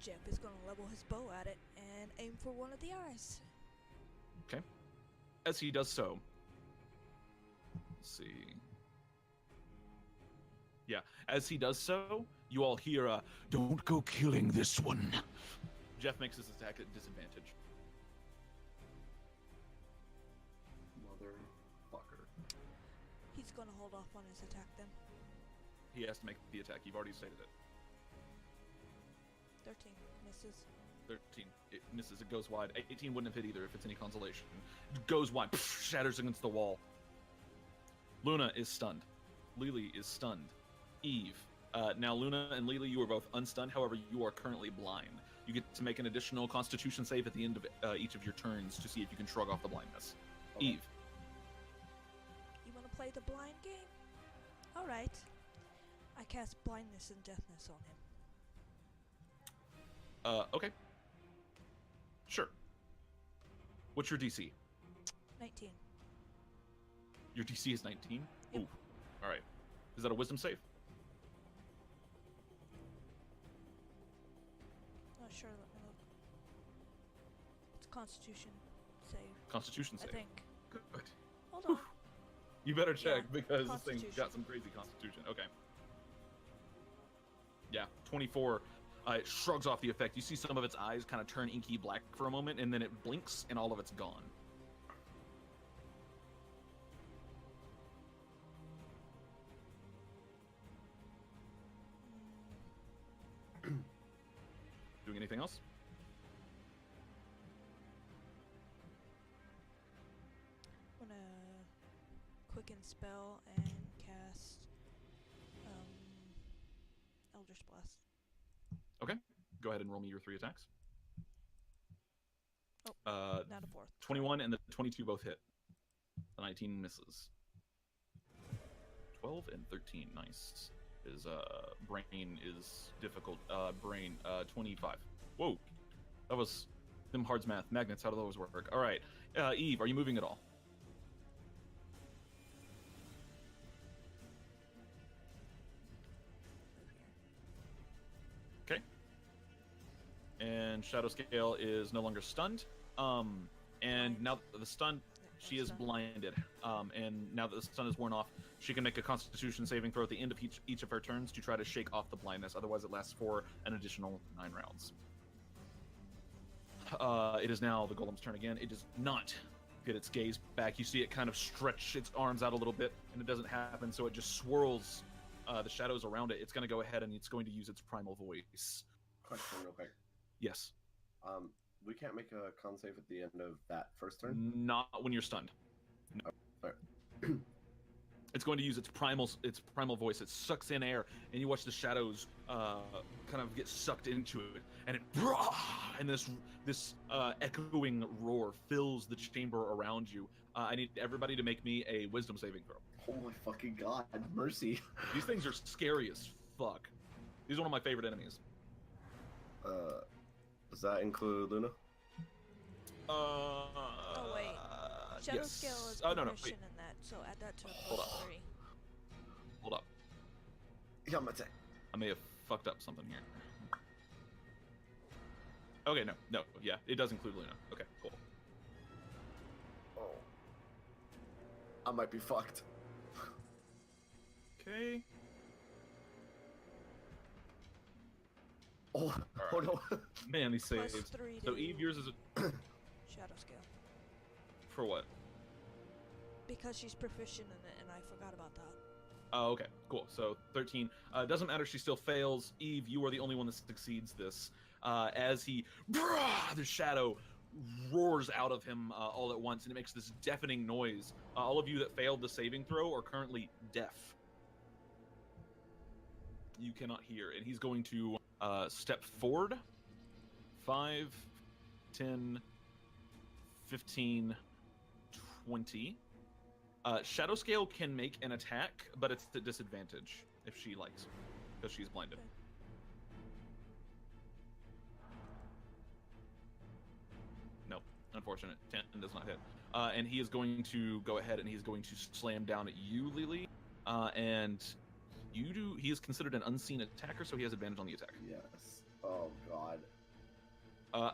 Jeff is going to level his bow at it and aim for one of the eyes. Okay. As he does so. Let's see. Yeah, as he does so, you all hear a, Don't go killing this one. Jeff makes his attack at disadvantage. Motherfucker. He's going to hold off on his attack then. He has to make the attack. You've already stated it. 13 misses. 13. It misses. It goes wide. 18 wouldn't have hit either if it's any consolation. It goes wide. Shatters against the wall. Luna is stunned. Lili is stunned. Eve. Now, Luna and Lili, you are both unstunned. However, you are currently blind. You get to make an additional Constitution save at the end of each of your turns to see if you can shrug off the blindness. Okay. Eve. You want to play the blind game? Alright. I cast blindness and deafness on him. Okay. Sure. What's your DC? 19. Your DC is 19? Yep. Ooh. Alright. Is that a wisdom save? Not sure, let me look. It's a constitution save, Constitution I save. think. Good. Hold on. You better check Yeah, because this thing's Constitution. got some crazy constitution. Okay. Yeah, 24. It shrugs off the effect. You see some of its eyes kind of turn inky black for a moment, and then it blinks, and all of it's gone. Doing anything else? I'm gonna quicken spell and cast Eldritch Blast. Okay. Go ahead and roll me your 3 attacks. Oh, not a fourth. 21 and the 22 both hit. The 19 misses. 12 and 13, nice. His brain is difficult. Brain 25. Whoa, that was them hard's math. Magnets, how do those work? All right, Eve, are you moving at all? Okay. And Shadow Scale is no longer stunned. And now the stun, she is blinded. And now that the stun is worn off, she can make a Constitution saving throw at the end of each of her turns to try to shake off the blindness. Otherwise, it lasts for an additional 9 rounds. It is now the Golem's turn again. It does not get its gaze back. You see it kind of stretch its arms out a little bit, and it doesn't happen, so it just swirls the shadows around it. It's going to go ahead and it's going to use its primal voice. Question real quick. Yes. We can't make a con save at the end of that first turn? Not when you're stunned. No. Sorry. It's going to use its primal voice. It sucks in air, and you watch the shadows kind of get sucked into it, and this echoing roar fills the chamber around you. I need everybody to make me a wisdom saving throw. Oh my fucking god, mercy. These things are scary as fuck. These are one of my favorite enemies. Does that include Luna? Oh wait. Shadow yes. Scale is No, proficient wait. in that, so add that to Hold plus up. 3. Hold up. Yamate. I may have fucked up something here. Okay, no, yeah, it does include Luna. Okay, cool. Oh. I might be fucked. Okay. Oh, oh no. Man, these Plus saves. 3 So to Eve, yours is Shadow Scale. for what? Because she's proficient in it, and I forgot about that. Oh, okay, cool. So 13. Doesn't matter. She still fails. Eve, you are the only one that succeeds this. As he, the shadow roars out of him all at once, and it makes this deafening noise. All of you that failed the saving throw are currently deaf. You cannot hear, and he's going to step forward. 5, 10, 15, 20. Shadow Scale can make an attack, but it's at disadvantage. if she likes, because she's blinded. Okay. Nope, unfortunate. 10 does not hit. And he is going to go ahead and he's going to slam down at you, Lili. And you do. He is considered an unseen attacker, so he has advantage on the attack. Yes. Oh god.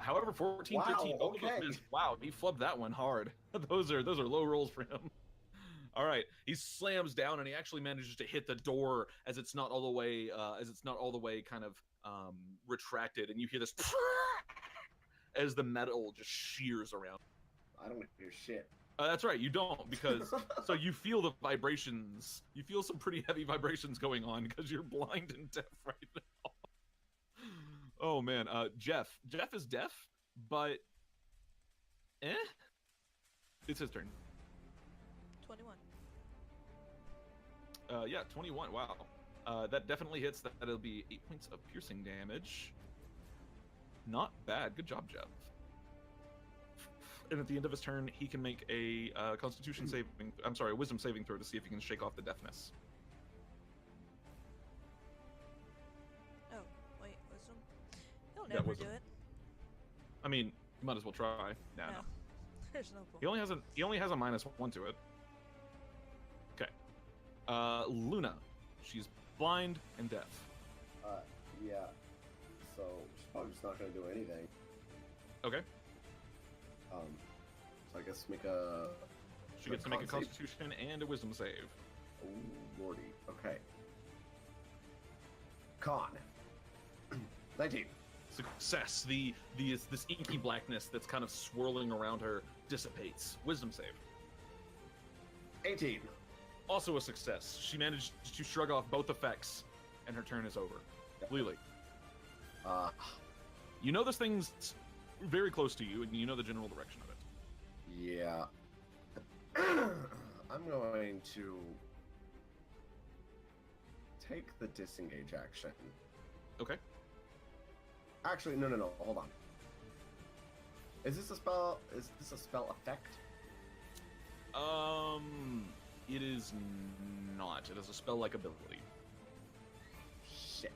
However, 14, Wow, 13, both of those okay. missed. Wow, he flubbed that one hard. those are low rolls for him. All right, he slams down and he actually manages to hit the door as it's not all the way kind of retracted, and you hear this as the metal just shears around. I don't hear shit. That's right, you don't, because so you feel the vibrations. You feel some pretty heavy vibrations going on because you're blind and deaf right now. Oh man, Jeff is deaf, but it's his turn. 21. Yeah, 21. Wow, that definitely hits. That'll be 8 points of piercing damage. Not bad. Good job, Jeff. And at the end of his turn, he can make a wisdom saving throw to see if he can shake off the deafness. Oh, wait, wisdom? He'll Yeah, never wisdom. do it. I mean, you might as well try. Nah, no. There's no point. He only has a -1 to it. Okay. Luna, she's blind and deaf. Yeah. So she's probably just not gonna do anything. Okay. So I guess make a. She gets to make a con save. Constitution and a Wisdom save. Oh lordy. Okay. Con. 19. Success. This inky blackness that's kind of swirling around her dissipates. Wisdom save. 18. Also a success. She managed to shrug off both effects, and her turn is over. Yep. Lili, You know this thing's very close to you, and you know the general direction of it. Yeah. I'm going to take the disengage action. Okay. Actually, no. Hold on. Is this a spell? Is this a spell effect? It is not. It is a spell-like ability. Shit.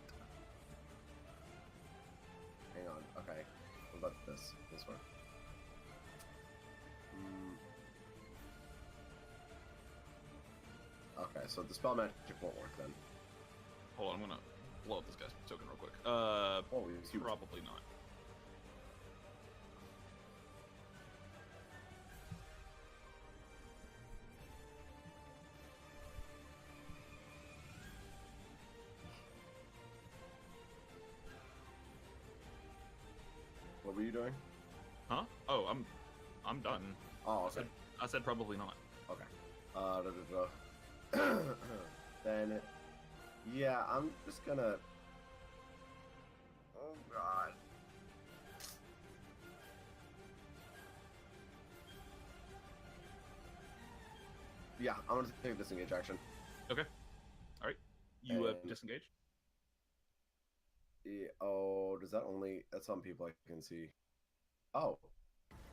Hang on. Okay. What about this? This one. Okay, so the spell magic won't work then. Hold on, I'm gonna blow up this guy's token real quick. Oh, he's huge. Probably not. What were you doing? Huh? Oh, I'm done. Oh, okay. I said probably not. Okay. Then, yeah, I'm just gonna. Oh God. Yeah, I'm gonna take disengage action. Okay. All right. You And- disengage. Yeah, oh, does that only? That's on people I can see. Oh.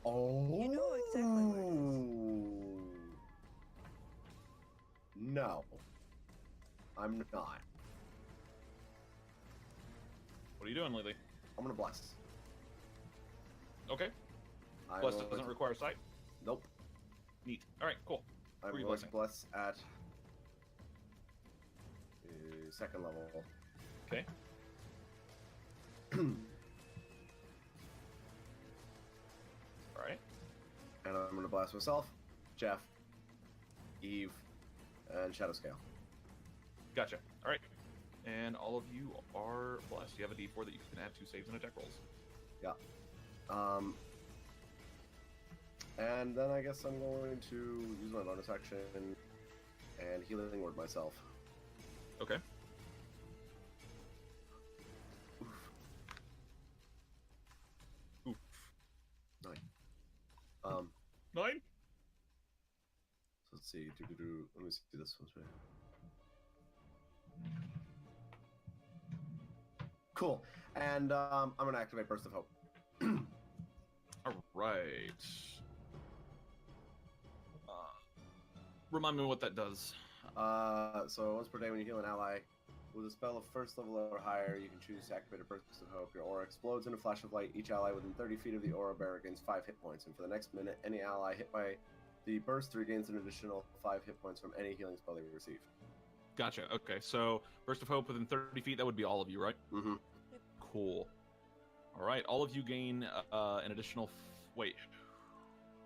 Oh. You know exactly where it is. No. I'm not. What are you doing, Lily? I'm gonna bless. Okay. I'm Bless going doesn't to- require sight. Nope. Neat. All right. Cool. I'm Who are you going to blessing? bless at second level. Okay. All right. And I'm gonna blast myself, Jeff, Eve, and Shadow Scale. Gotcha. All right. And all of you are blessed. You have a D4 that you can add to saves and attack rolls. Yeah. And then I guess I'm going to use my bonus action and healing word myself. Okay. Oof. 9. 9. So let's see. Let me see this one. Cool. And I'm gonna activate Burst of Hope. All right. Remind me what that does. So once per day when you heal an ally, With a spell of first level or higher, you can choose to activate a burst of hope. Your aura explodes in a flash of light. Each ally within 30 feet of the aura bearer gains 5 hit points, and for the next minute, any ally hit by the burst regains an additional 5 hit points from any healing spell they receive. Gotcha. Okay, so burst of hope within 30 feet. That would be all of you, right? Mm-hmm. Cool. All right, all of you gain an additional. Wait.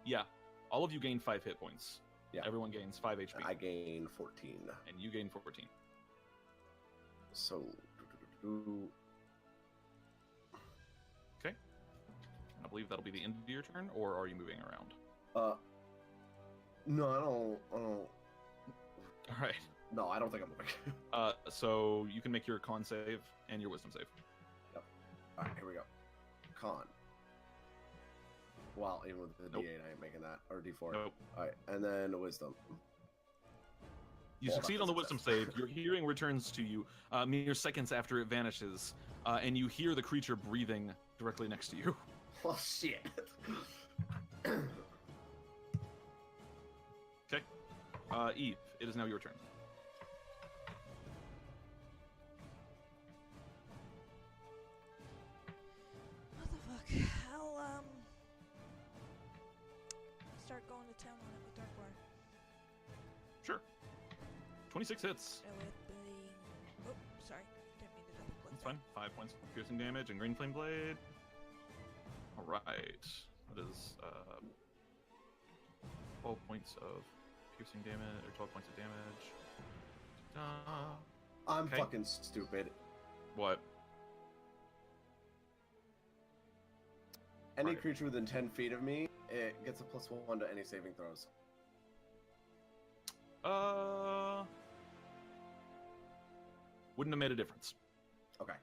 Yeah, all of you gain 5 hit points. Yeah. Everyone gains 5 HP. I gain 14. And you gain 14. So. Okay. I believe that'll be the end of your turn, or are you moving around? No, I don't. All right. No, I don't think I'm moving. So you can make your con save and your wisdom save. Yep. All right, here we go. Con. Well, even with the Nope. D8, I ain't making that, or D4. Nope. All right, and then wisdom. You succeed on the wisdom save. Your hearing returns to you mere seconds after it vanishes, and you hear the creature breathing directly next to you. Well, shit. Okay. Eve, it is now your turn. What the fuck? I'll start going to town on it with Dark Wire. Sure. 26 hits. With the... Oh, sorry. Didn't mean to double click. That's fine. 5 points of piercing damage and green flame blade. All right. That is 12 points of piercing damage, or 12 points of damage. I'm Okay. fucking stupid. What? Any Right. creature within 10 feet of me, it gets a +1 to any saving throws. Wouldn't have made a difference. Okay.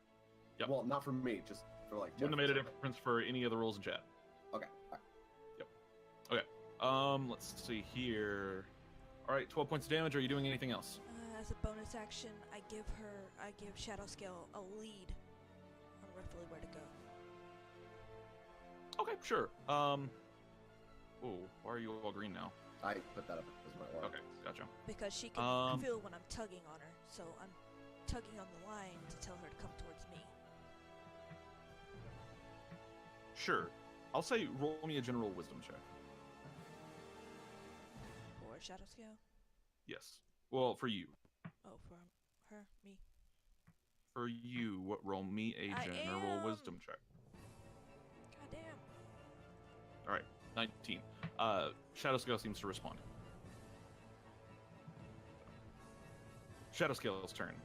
Yep. Well, not for me, just for like. Wouldn't have made a Jeff. difference for any of the rolls in chat. Okay. All Let's see here. All right, 12 points of damage. Are you doing anything else? As a bonus action, I give Shadow Scale a lead on roughly where to go. Okay, sure. Oh, why are you all green now? I put that up as my aura. Okay, gotcha. Because she can feel when I'm tugging on her, so I'm tugging on the line to tell her to come towards me. Sure. I'll say roll me a general wisdom check. For Shadow Scale? Yes. Well, for you. Oh, for her? Me? For you, roll me a I general am. wisdom check. Goddamn. All right, 19. Shadow Scale seems to respond. Shadow Scale's turn.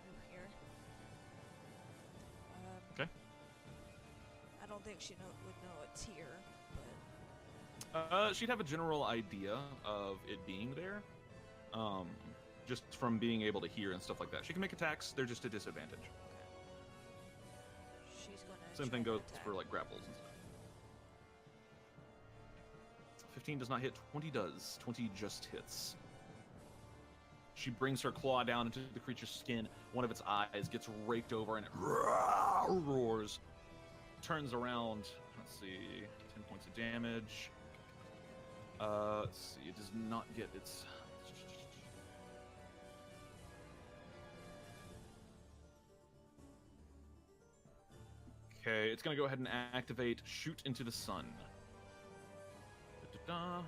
Over here. Okay. I don't think she would know it's here, but... She'd have a general idea of it being there, just from being able to hear and stuff like that. She can make attacks; they're just a disadvantage. She's gonna... Same try thing to goes attack. for like grapples and stuff. 15 does not hit. 20 does. 20 just hits. She brings her claw down into the creature's skin. One of its eyes gets raked over and it roars. Turns around. Let's see. 10 points of damage. Let's see. It does not get its... Okay, it's going to go ahead and activate Shoot into the Sun. Da-da-da.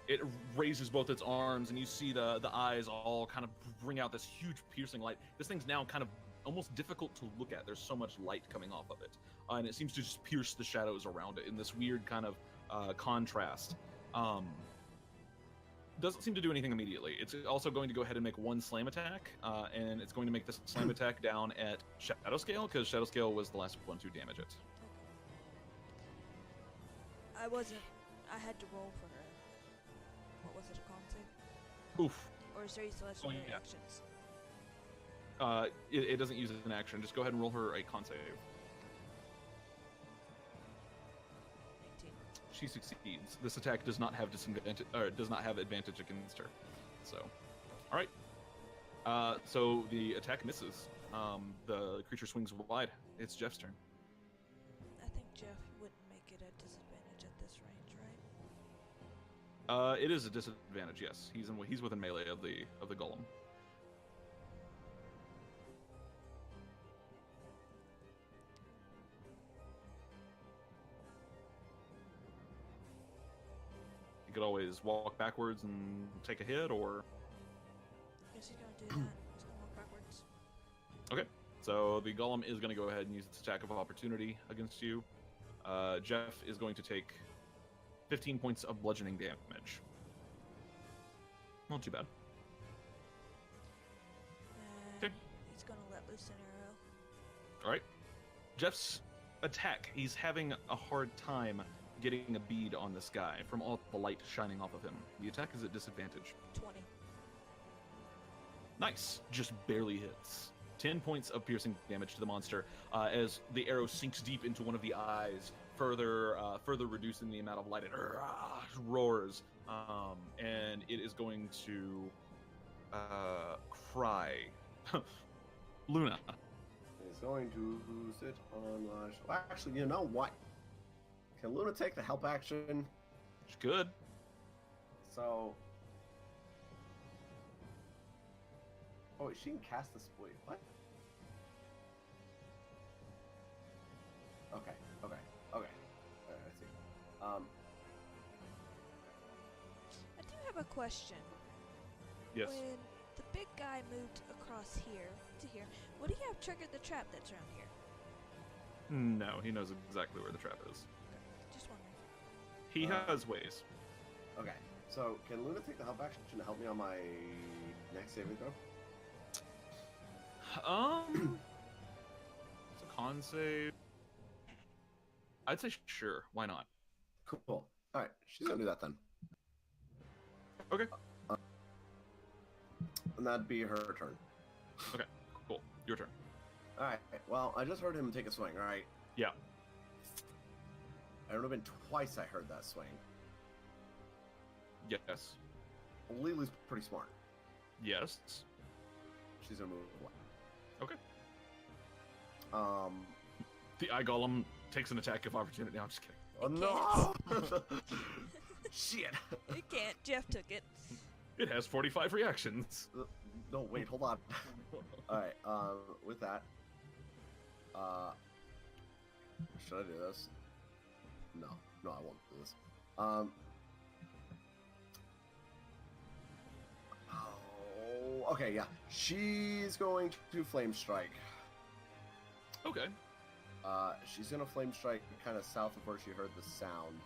It raises both its arms, and you see the eyes all kind of bring out this huge piercing light. This thing's now kind of almost difficult to look at. There's so much light coming off of it. And it seems to just pierce the shadows around it in this weird kind of contrast. Doesn't seem to do anything immediately. It's also going to go ahead and make one slam attack, and it's going to make this slam attack down at Shadow Scale, because Shadow Scale was the last one to damage it. I had to roll for her. What was it, a con save? Oof. Or is there legendary yeah. actions? It doesn't use an action. Just go ahead and roll her a con save. 19. She succeeds. This attack does not have disadvantage, or does not have advantage against her. So, all right. So the attack misses. The creature swings wide. It's Jeff's turn. I think Jeff wouldn't make it a disadvantage at this range, right? It is a disadvantage. Yes, he's within melee of the golem. You could always walk backwards and take a hit, or Guess he's gonna do that. He's gonna walk backwards. okay. So the golem is going to go ahead and use its attack of opportunity against you. Jeff is going to take 15 points of bludgeoning damage. Not too bad. And he's gonna let loose an arrow. All right. Jeff's attack, he's having a hard time getting a bead on this guy from all the light shining off of him. The attack is at disadvantage. 20. Nice. Just barely hits. 10 points of piercing damage to the monster as the arrow sinks deep into one of the eyes, further reducing the amount of light. It roars, and it is going to cry. Luna. He's going to sit on Lash. Well, actually, you know what? Can Luna take the help action? It's good. So. Oh, wait, she can cast the split. What? Okay. Alright, I see. I do have a question. Yes. When the big guy moved across here to here, would he have triggered the trap that's around here? No, he knows exactly where the trap is. Just wondering. He has ways. Okay, so can Luna take the help action to help me on my next saving throw? It's a con save. I'd say sure. Why not? Cool. Alright, she's gonna do that then. Okay. And that'd be her turn. Okay. Cool. Your turn. Alright, well, I just heard him take a swing, alright? Yeah. It would have been twice I heard that swing. Yes. Lily's pretty smart. Yes. She's gonna move away. Okay. Um. The eye golem takes an attack of opportunity. No, I'm just kidding. Oh no! Shit! It can't. Jeff took it. It has 45 reactions. No, wait, hold on. Alright, with that, should I do this? No, I won't do this. Oh, okay, yeah. She's going to flame strike. Okay. She's gonna flame strike kind of south of where she heard the sound,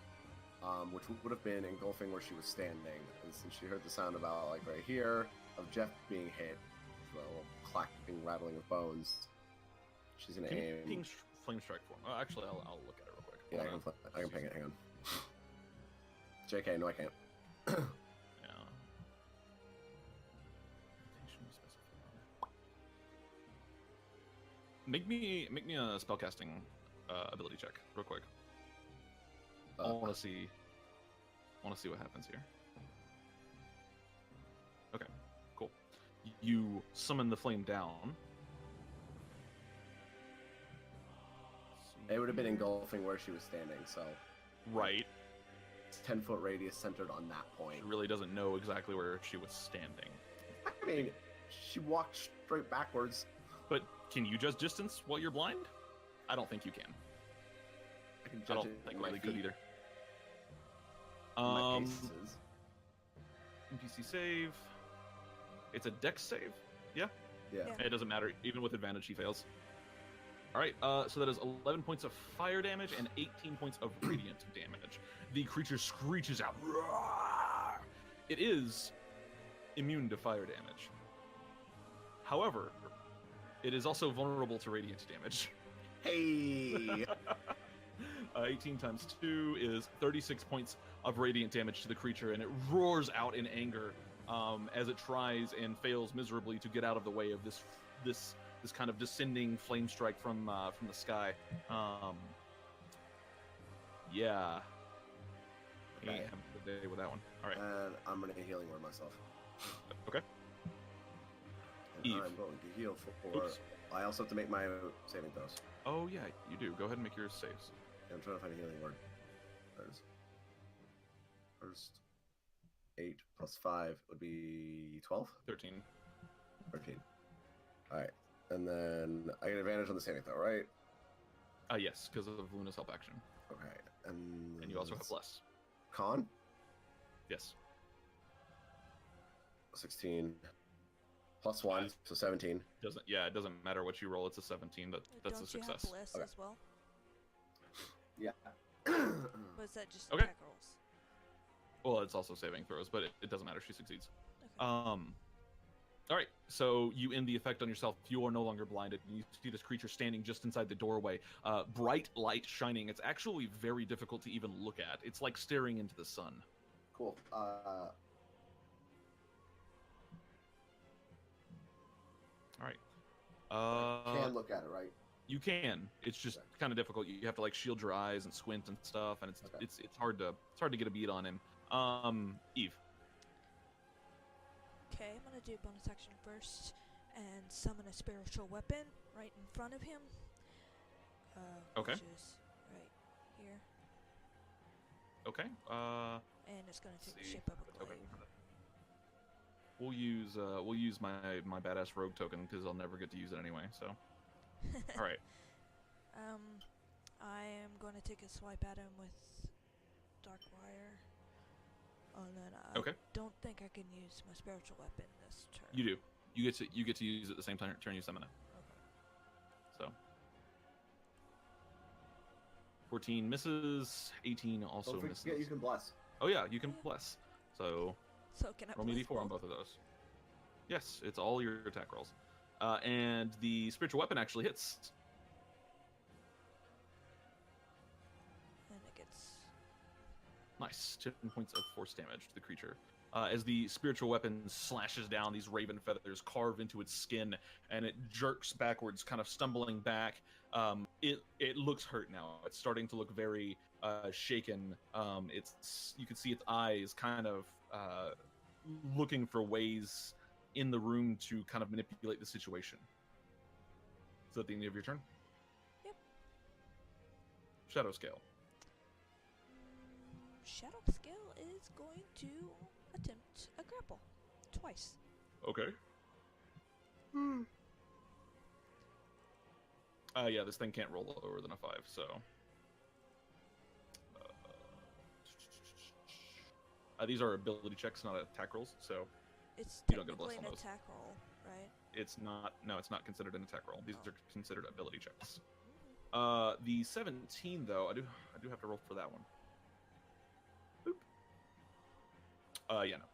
which would have been engulfing where she was standing. And since she heard the sound about like right here of Jeff being hit, the little clacking, rattling of bones, she's gonna Can you aim. ping flame strike for him? Actually, I'll look at it real quick. Yeah, I can ping it. Hang on. JK, no, I can't. Yeah. Make me a spellcasting ability check real quick. I want to see what happens here. Okay, cool. You summon the flame down. It would have been engulfing where she was standing, so Right. it's 10-foot radius centered on that point. She really doesn't know exactly where she was standing. I mean, she walked straight backwards. But can you judge distance while you're blind? I don't think you can. I can I judge don't it think in my Riley could feet, either. my paces. NPC save. It's a dex save. Yeah. Yeah. Yeah. It doesn't matter. Even with advantage, he fails. All right. So that is 11 points of fire damage and 18 points of radiant damage. The creature screeches out. Roar! It is immune to fire damage. However, it is also vulnerable to radiant damage. Hey! 18 times 2 is 36 points of radiant damage to the creature, and it roars out in anger as it tries and fails miserably to get out of the way of this kind of descending flame strike from the sky. Yeah. Okay. Ain't having a good day with that one. All right. And I'm gonna healing word myself. Okay. And Eve. I'm going to heal for. Oops. I also have to make my saving throws. Oh yeah, you do. Go ahead and make your saves. I'm trying to find a healing word. There's first 8 plus 5 would be 12? 13. 13. Alright. And then I get advantage on the saving throw, right? Yes, because of Luna's help action. Okay. And And you also have bless. Con? Yes. 16. Plus 1, so 17. It doesn't matter what you roll. It's a 17. That's Don't a success. You have bliss Okay. as well? Yeah. Or is that just Okay. attack rolls? Well, it's also saving throws, but it doesn't matter. She succeeds. Okay. All right, so you end the effect on yourself. You are no longer blinded. You see this creature standing just inside the doorway, bright light shining. It's actually very difficult to even look at. It's like staring into the sun. Cool. All right. Can look at it, right? You can. It's just kind of difficult. You have to like shield your eyes and squint and stuff, and it's hard to get a beat on him. Eve. Okay, I'm gonna do bonus action first and summon a spiritual weapon right in front of him. Okay. Which is right here. Okay. And it's gonna take the see. shape of a Okay. glaive. We'll use my badass rogue token because I'll never get to use it anyway. So. All right. I am going to take a swipe at him with Dark Wire. And then I don't think I can use my spiritual weapon this turn. You do. You get to use it the same turn you summon it. Okay. So. 14 misses. 18 also Don't misses. forget you can bless. Oh yeah, you can bless. So can I roll me bless d4 on both of those. Yes, it's all your attack rolls. And the spiritual weapon actually hits. And it gets... Nice. 10 points of force damage to the creature. As the spiritual weapon slashes down, these raven feathers carve into its skin, and it jerks backwards, kind of stumbling back. It looks hurt now. It's starting to look very shaken. You can see its eyes kind of looking for ways in the room to kind of manipulate the situation. Is that the end of your turn? Yep. Shadow scale. Shadow Scale is going to attempt a grapple. Twice. Okay. Yeah, this thing can't roll lower than a 5, so... these are ability checks, not attack rolls, so... It's You don't get a bless technically on an those. attack roll, right? It's not considered an attack roll. These are considered ability checks. Mm-hmm. The 17, though, I do have to roll for that one. Boop. Yeah, no.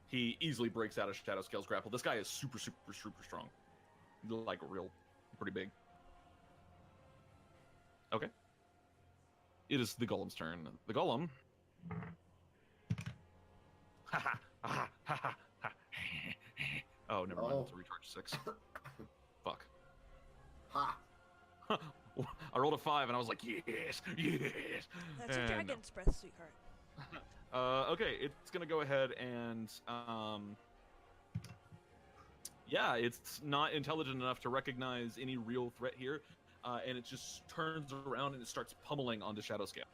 He easily breaks out of Shadow Scale's grapple. This guy is super, super, super strong. Like, pretty big. Okay. It is the Golem's turn. The Golem... Oh, never mind. It's a recharge 6. Fuck. Ha! I rolled a 5 and I was like, yes, yes. That's your And dragon's breath, sweetheart. okay, it's gonna go ahead and yeah, it's not intelligent enough to recognize any real threat here, and it just turns around and it starts pummeling onto Shadow Scale.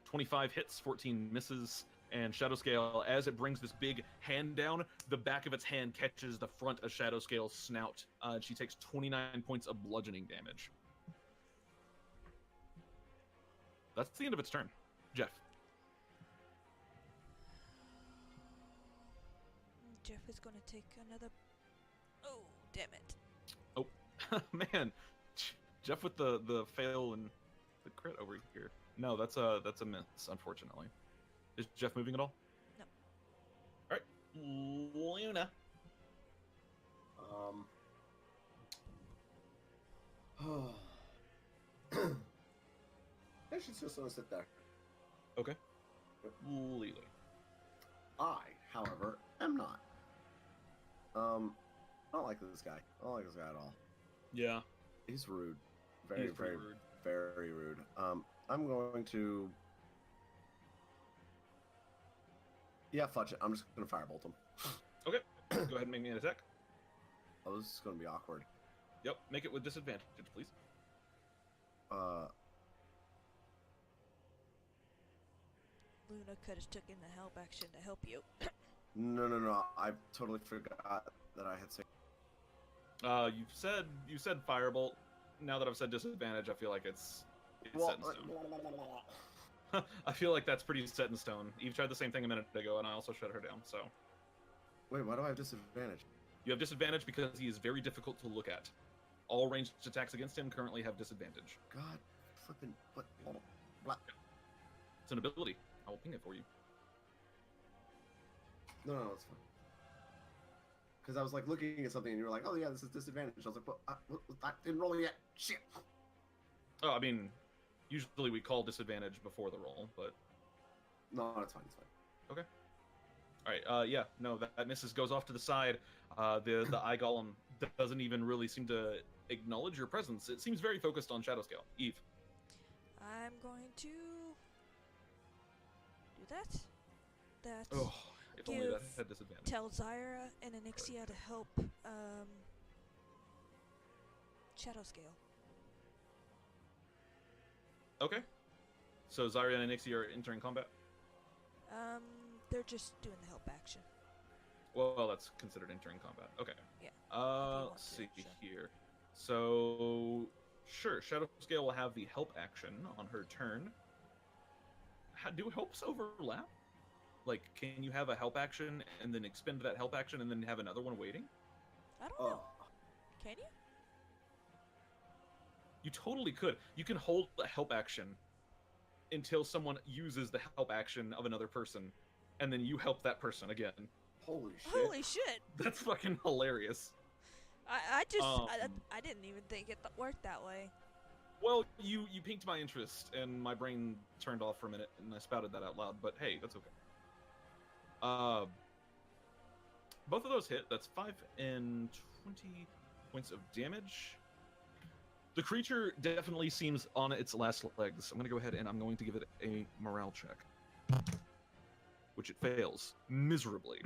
25 hits, 14 misses, and Shadow Scale, as it brings this big hand down, the back of its hand catches the front of Shadow Scale's snout. She takes 29 points of bludgeoning damage. That's the end of its turn. Jeff. Jeff is going to take another... Oh, damn it. Oh, man. Jeff with the fail and the crit over here. No, that's a miss, unfortunately. Is Jeff moving at all? No. All right, Luna. I should just want to sit there. Okay. Lili. I, however, am not. I don't like this guy. I don't like this guy at all. Yeah. He's rude. He's Very, pretty very, rude. very rude. I'm going to... Yeah, fudge it. I'm just going to firebolt him. Okay. Go ahead and make me an attack. Oh, this is going to be awkward. Yep. Make it with disadvantage, please. Luna could have taken the help action to help you. No. I totally forgot that I had said. You said firebolt. Now that I've said disadvantage, I feel like it's set in stone. I feel like that's pretty set in stone. Eve tried the same thing a minute ago, and I also shut her down. So. Wait, why do I have disadvantage? You have disadvantage because he is very difficult to look at. All ranged attacks against him currently have disadvantage. God, flipping what? Blah. It's an ability. I will ping it for you. No, it's fine. Because I was like looking at something and you were like, "Oh yeah, this is disadvantage." I was like, "Well, I didn't roll yet." Shit. Oh, I mean, usually we call disadvantage before the roll, but No, it's fine. It's fine. okay. All right. Yeah. No, that misses. Goes off to the side. The eye golem doesn't even really seem to acknowledge your presence. It seems very focused on Shadow Scale. Eve. I'm going to do that. Oh, if only Give- that had disadvantage. Tell Zyra and Anixia to help Shadow Scale. Okay. So Zarya and Anixia are entering combat. They're just doing the help action. Well, that's considered entering combat. Okay. Yeah. Let's see here. So, sure, Shadow Scale will have the help action on her turn. Do helps overlap? Like, can you have a help action and then expend that help action and then have another one waiting? I don't Oh, know. Can you? You totally could. You can hold a help action until someone uses the help action of another person, and then you help that person again. holy shit! Holy shit! That's fucking hilarious. I didn't even think it worked that way. Well, you piqued my interest, and my brain turned off for a minute, and I spouted that out loud, but hey, that's okay. Both of those hit. That's 5 and 20 points of damage. The creature definitely seems on its last legs. I'm going to go ahead and I'm going to give it a morale check, which it fails miserably.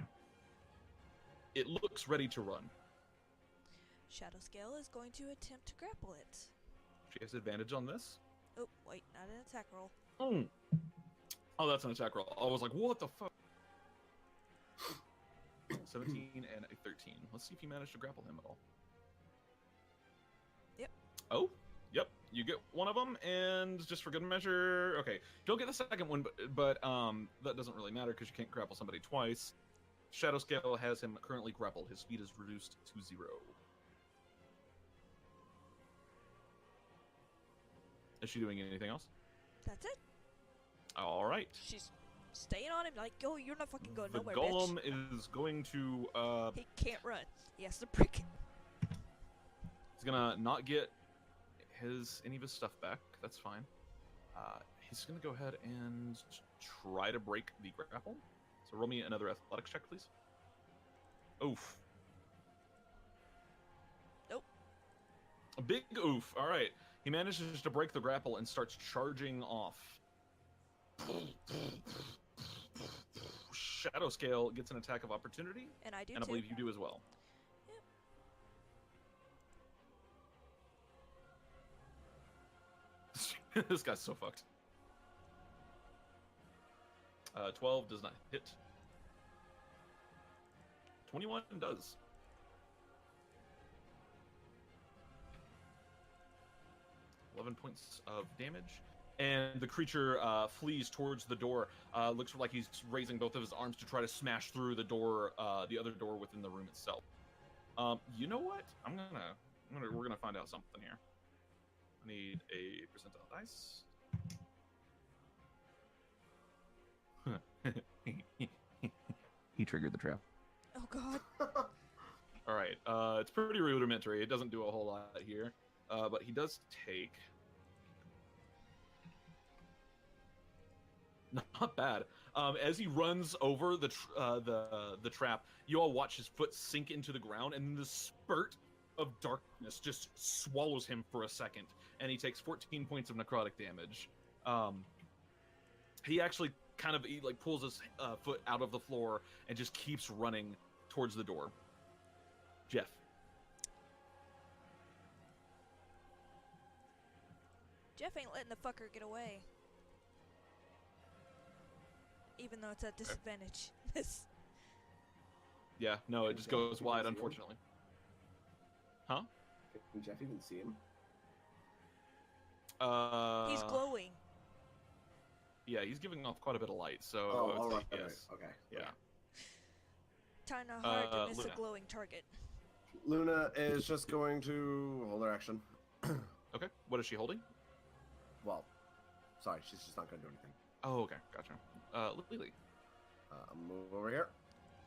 It looks ready to run. Shadow Scale is going to attempt to grapple it. She has advantage on this. Oh, wait, not an attack roll. Oh, that's an attack roll. I was like, what the fuck? 17 and a 13. Let's see if you manage to grapple him at all. Yep. Oh, yep. You get one of them, and just for good measure, okay. Don't get the second one, but that doesn't really matter because you can't grapple somebody twice. Shadow Scale has him currently grappled. His speed is reduced to 0. Is she doing anything else? That's it. All right. She's staying on him like, yo, you're not fucking going The nowhere, golem bitch. is going to He can't run. He has to break it. he's gonna not get any of his stuff back. That's fine. He's gonna go ahead and try to break the grapple. So roll me another athletics check, please. Oof. Nope. A big oof. All right. He manages to break the grapple and starts charging off. Shadow Scale gets an attack of opportunity, And I do and I too. believe you do as well. This guy's so fucked. 12 does not hit. 21 does. 11 points of damage. And the creature flees towards the door. Looks like he's raising both of his arms to try to smash through the door, the other door within the room itself. You know what? We're gonna find out something here. I need a percentile dice. He triggered the trap. Oh, God. All right. It's pretty rudimentary. It doesn't do a whole lot here, but he does take. Not bad. As he runs over the trap, you all watch his foot sink into the ground, and the spurt of darkness just swallows him for a second, and he takes 14 points of necrotic damage. He actually he pulls his foot out of the floor and just keeps running towards the door. Jeff. Jeff ain't letting the fucker get away. even though it's at disadvantage. This. Yeah, no, it just goes wide, unfortunately. Huh? Can Jeff even see him? He's glowing. Yeah, he's giving off quite a bit of light, so Oh, I would all say right. yes. Okay. Yeah. Kinda hard to miss Luna. a glowing target. Luna is just going to hold her action. Okay, what is she holding? Well, sorry, she's just not going to do anything. Oh, okay, gotcha. Lily. Move over here.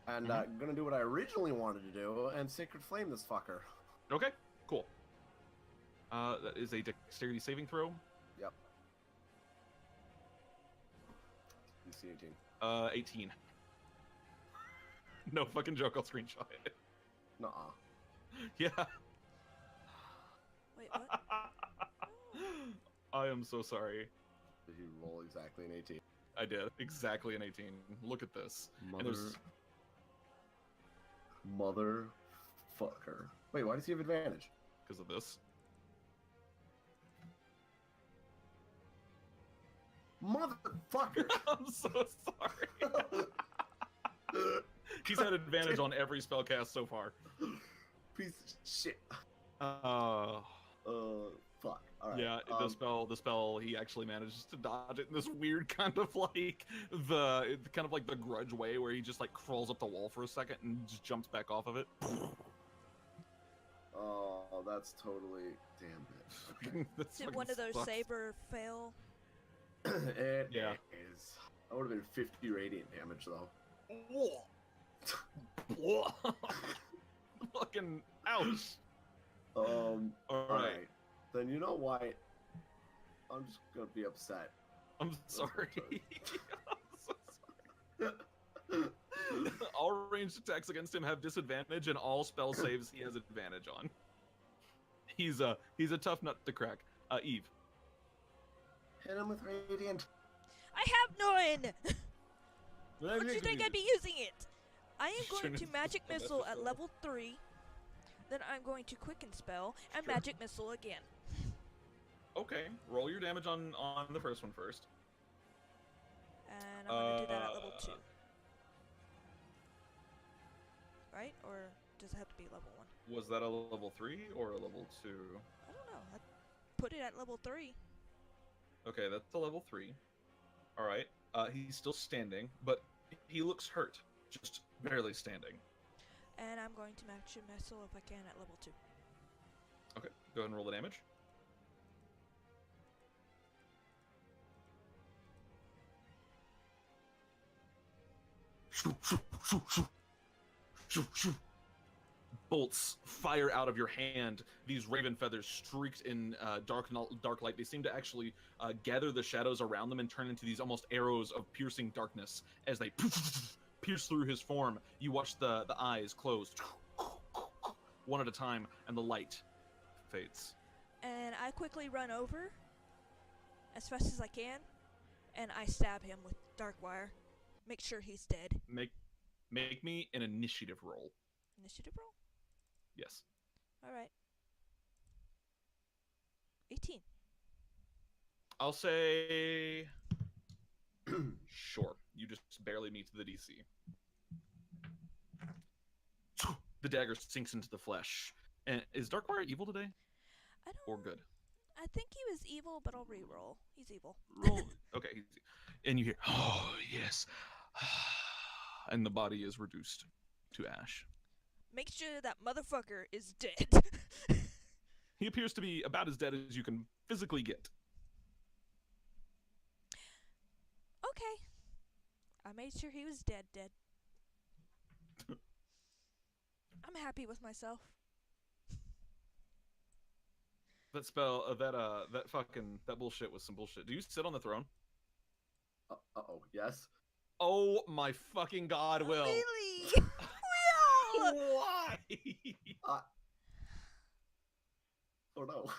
And gonna do what I originally wanted to do and Sacred Flame this fucker. Okay, cool. That is a dexterity saving throw. Yep. DC 18. 18. No fucking joke, I'll screenshot it. Nuh-uh. Yeah. Wait, what? I am so sorry. Did you roll exactly an 18? I did. Exactly an 18. Look at this. And there's... Motherfucker. Wait, why does he have advantage? Because of this. Motherfucker! I'm so sorry. He's had advantage on every spell cast so far. Piece of shit. Fuck. All right. Yeah, the spell, he actually manages to dodge it in this weird kind of like the grudge way where he just like crawls up the wall for a second and just jumps back off of it. Oh, that's totally... Damn it. Okay. Is it one of those saber fail? It Yeah. is. That would have been 50 radiant damage, though. Fucking ouch. All Alright. right. Then you know why? I'm just gonna be upset. I'm sorry. I'm so sorry. All ranged attacks against him have disadvantage, and all spell saves he has advantage on. He's a tough nut to crack. Eve. Hit him with radiant. I have none! What do you think I'd be using it? I am going to magic missile at level 3. Then I'm going to quicken spell and Sure. magic missile again. Okay, roll your damage on the first one first. And I'm going to do that at level 2. Right? Or does it have to be level 1? Was that a level 3 or a level 2? I don't know. I put it at level 3. Okay, that's a level 3. Alright, he's still standing, but he looks hurt. Just barely standing. And I'm going to magic missile if I can at level 2. Okay, go ahead and roll the damage. Bolts fire out of your hand. These raven feathers streaked in dark light. They seem to actually gather the shadows around them and turn into these almost arrows of piercing darkness as they pierce through his form. You watch the eyes close one at a time, and the light fades. And I quickly run over as fast as I can, and I stab him with dark wire. Make sure he's dead. Make me an initiative roll. Initiative roll? Yes. Alright. 18. I'll say... Sure. You just barely meet the DC. The dagger sinks into the flesh. And is Darkwire evil today? I don't... Or good? I think he was evil, but I'll re-roll. He's evil. Roll. Okay. And you hear, oh, yes. And the body is reduced to ash. Make sure that motherfucker is dead. He appears to be about as dead as you can physically get. Okay. I made sure he was dead. I'm happy with myself. That spell, that bullshit was some bullshit. Do you sit on the throne? Uh-oh, yes. Oh my fucking god, Will. Really? Will! Why? Oh no.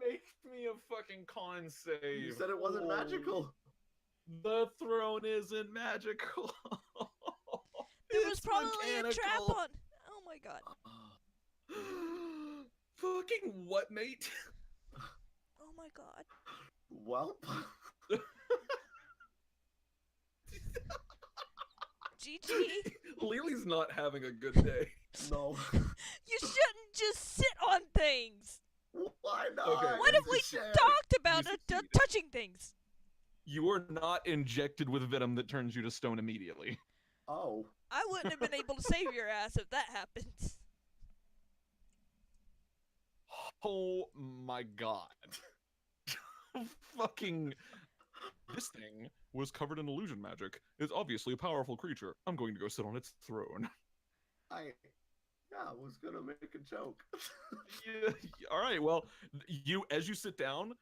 Make me a fucking con save. You said it wasn't magical. The throne isn't magical. There was It's probably a trap mechanical. on. Oh my god. Fucking what, mate? Oh my god. Well. Gee, Lily's not having a good day. No. you shouldn't just sit on things. Why not? Okay. What if we talked about You succeed. touching things? You are not injected with venom that turns you to stone immediately. Oh. I wouldn't have been able to save your ass if that happens. Oh my god. Fucking... This thing was covered in illusion magic. It's obviously a powerful creature. I'm going to go sit on its throne. I was gonna make a joke. Yeah, alright, well, as you sit down,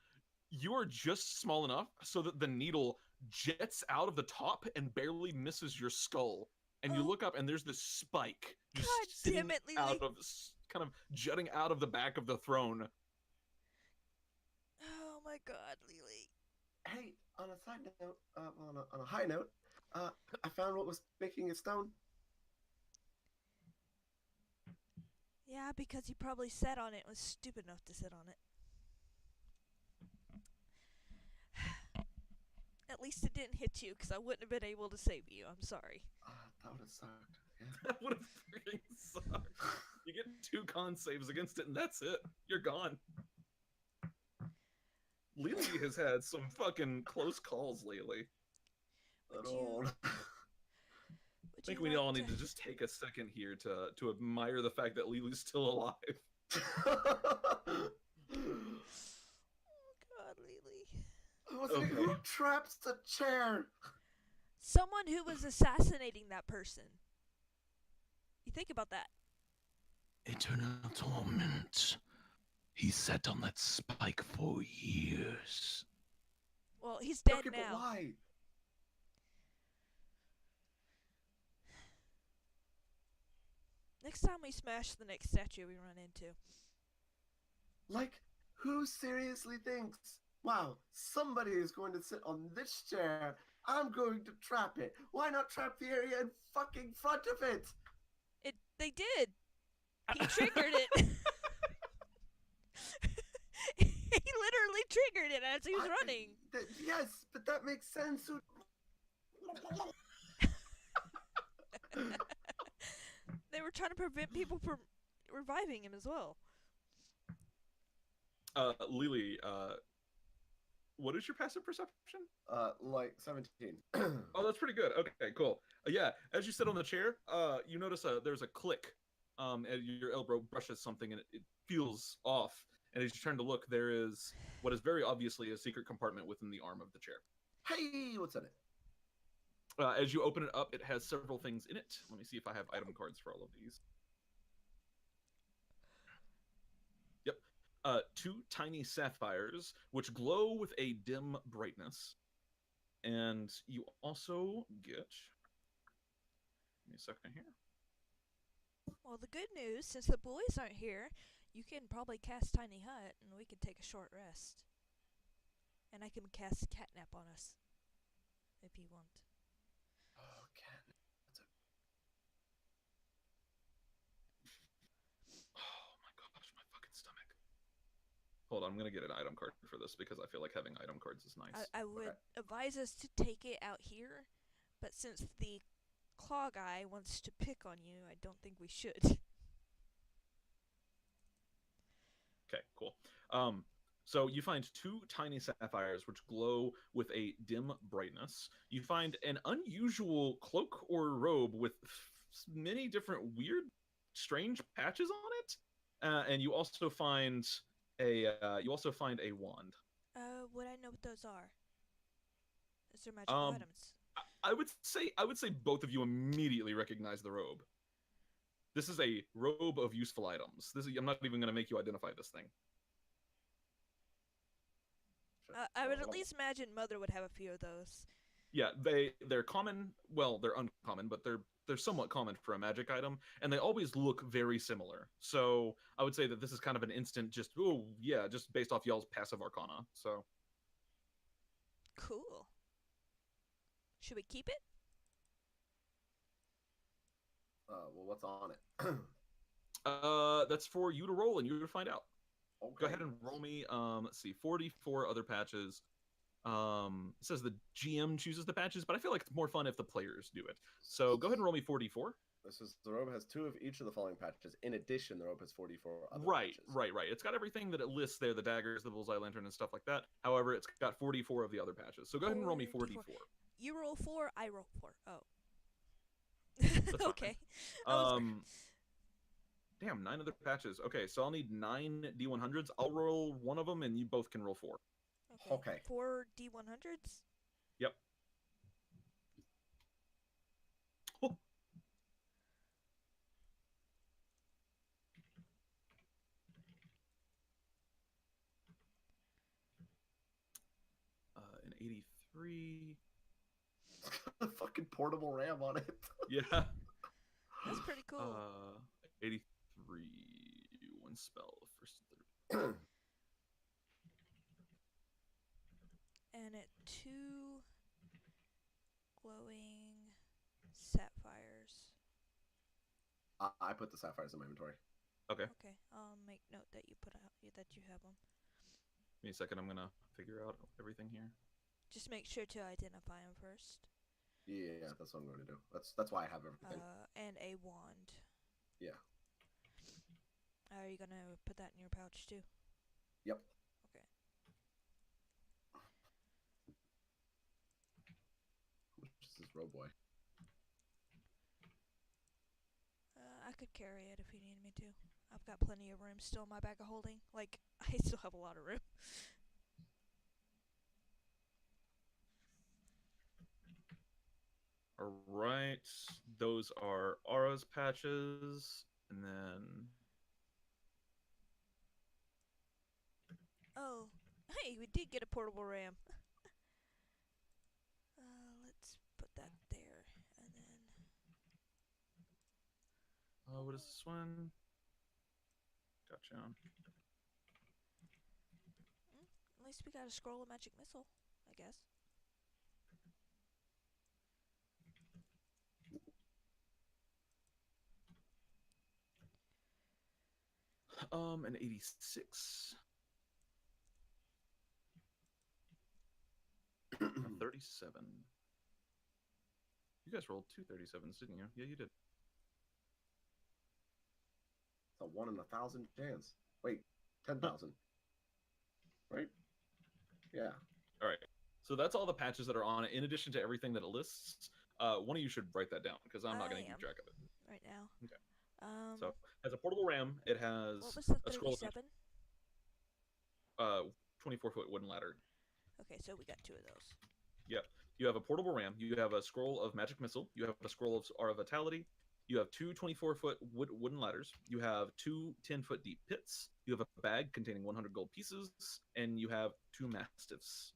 you are just small enough so that the needle jets out of the top and barely misses your skull. And you look up and there's this spike just God sitting damn it, Lily. out of, kind of jutting out of the back of the throne. Oh my god, Lily. Hey, on a side note, on a high note, I found what was making it stone. Yeah, because you probably sat on it and was stupid enough to sit on it. At least it didn't hit you, because I wouldn't have been able to save you. I'm sorry. That would have sucked. Yeah. That would have freaking sucked. You get 2 con saves against it and that's it. You're gone. Lily has had some fucking close calls lately. Would At you- all. I think we all need to just take a second here to admire the fact that Lily's still alive. Oh god, Lily. Who traps the chair? Someone who was assassinating that person. You think about that. Eternal torment. He sat on that spike for years. Well, he's dead Okay, but now. why? Next time we smash the next statue we run into. Like, who seriously thinks, wow, somebody is going to sit on this chair, I'm going to trap it. Why not trap the area in fucking front of it? They did. He triggered it. He literally triggered it as he was running. Yes, but that makes sense. They were trying to prevent people from reviving him as well. Lily, what is your passive perception? Like 17. Oh, that's pretty good. Okay, cool. Yeah, as you sit on the chair, you notice there's a click as your elbow brushes something and it feels off. And as you turn to look, there is what is very obviously a secret compartment within the arm of the chair. Hey, what's in it? As you open it up, it has several things in it. Let me see if I have item cards for all of these. Yep. 2 tiny sapphires, which glow with a dim brightness. And you also get... Give me a second here. Well, the good news, since the boys aren't here, you can probably cast Tiny Hut, and we can take a short rest. And I can cast Catnap on us, if you want. Oh, catnip. Oh my gosh, my fucking stomach. Hold on, I'm gonna get an item card for this because I feel like having item cards is nice. I would advise us to take it out here, but since the claw guy wants to pick on you, I don't think we should. Okay, cool. So you find 2 tiny sapphires which glow with a dim brightness. You find an unusual cloak or robe with many different weird, strange patches on it, and you also find a wand. Would I know what those are? Is there magical items? I would say both of you immediately recognize the robe. This is a robe of useful items. I'm not even going to make you identify this thing. I would at least imagine Mother would have a few of those. Yeah, they're common. Well, they're uncommon, but they're somewhat common for a magic item, and they always look very similar. So I would say that this is kind of an instant, just based off y'all's passive arcana. So Cool. Should we keep it? Well, what's on it? that's for you to roll, and you to find out. Okay. Go ahead and roll me. Let's see, 44 other patches. It says the GM chooses the patches, but I feel like it's more fun if the players do it. So go ahead and roll me 4d4. This is the robe has 2 of each of the following patches. In addition, the robe has 44 other Right, patches. right. It's got everything that it lists there, the daggers, the bullseye lantern, and stuff like that. However, it's got 44 of the other patches. So go ahead and roll me 4d4. You roll 4, I roll 4. Oh. That's fine. Okay. That was Damn, 9 other patches. Okay, so I'll need 9 D100s. I'll roll one of them, and you both can roll 4. Okay. 4 D100s? Yep. Oh. An 83. A fucking portable ram on it. Yeah. That's pretty cool. 83. One spell. First and third. And at 2 glowing sapphires. I put the sapphires in my inventory. Okay. Okay, I'll make note that you put out that you have them. Give me a second. I'm gonna figure out everything here. Just make sure to identify them first. Yeah, that's what I'm going to do. That's why I have everything. And a wand. Yeah. Are you gonna put that in your pouch too? Yep. Okay. How much is this robe boy? I could carry it if you need me to. I've got plenty of room still in my bag of holding. Like, I still have a lot of room. All right. Those are Ara's patches, and then. Oh, hey, we did get a portable ram. Let's put that there, and then... What is this one? Gotcha. At least we got a scroll of magic missile, I guess. An 86. A 37. You guys rolled 2 37s, didn't you? Yeah, you did. It's a 1 in 1,000 chance. Wait, 10,000. Right? Yeah. All right. So that's all the patches that are on it, in addition to everything that it lists. One of you should write that down, because I'm not going to keep track of it. Right now. Okay. So, as a portable ram, it has what was the a scroll of 37? 24-foot wooden ladder. Okay, so we got 2 of those. Yep. You have a portable ram. You have a scroll of magic missile. You have a scroll of Aura Vitality. You have 2 24-foot wooden ladders. You have 2 10-foot deep pits. You have a bag containing 100 gold pieces, and you have 2 mastiffs.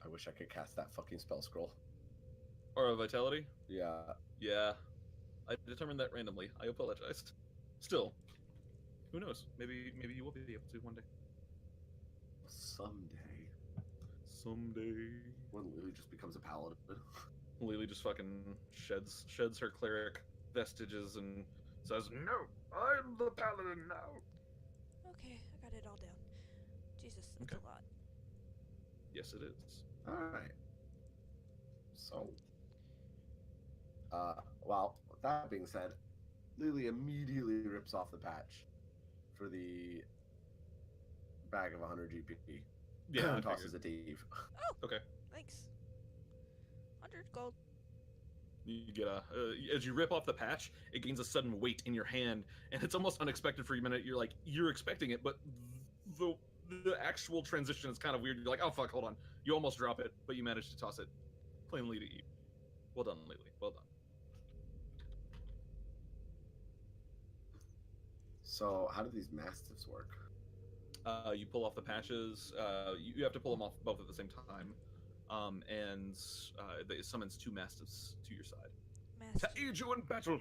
I wish I could cast that fucking spell scroll. Aura Vitality? Yeah. Yeah. I determined that randomly. I apologize. Still, who knows? Maybe you will be able to one day. Someday. Someday. When Lily just becomes a paladin. Lily just fucking sheds her cleric vestiges and says, "No, I'm the paladin now." Okay, I got it all down. Jesus, that's Okay. a lot. Yes, it is. Alright. So. Well, with that being said, Lily immediately rips off the patch for the bag of 100 GP. Yeah, and tosses it to Eve. Oh! Okay. Thanks. 100 gold. You get a as you rip off the patch, it gains a sudden weight in your hand, and it's almost unexpected for a minute. You're expecting it, but the actual transition is kind of weird. You're like, oh fuck, hold on. You almost drop it, but you manage to toss it plainly to Eve. Well done, Lily. Well done. So, how do these mastiffs work? You pull off the patches. You have to pull them off both at the same time, and it summons 2 mastiffs to your side Master. to aid you in battle.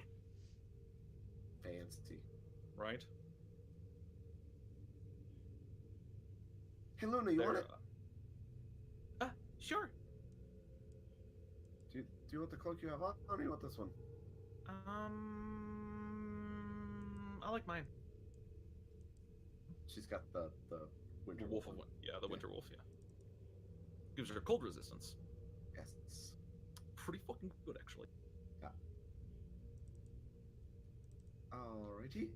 Fancy. Right. Hey, Luna, you want it? Sure. Do you want the cloak you have on, or do you want this one? I like mine. She's got the winter Wolf one. of yeah, the winter wolf. Yeah, gives her cold resistance. Yes. Pretty fucking good, actually. Yeah. Alrighty.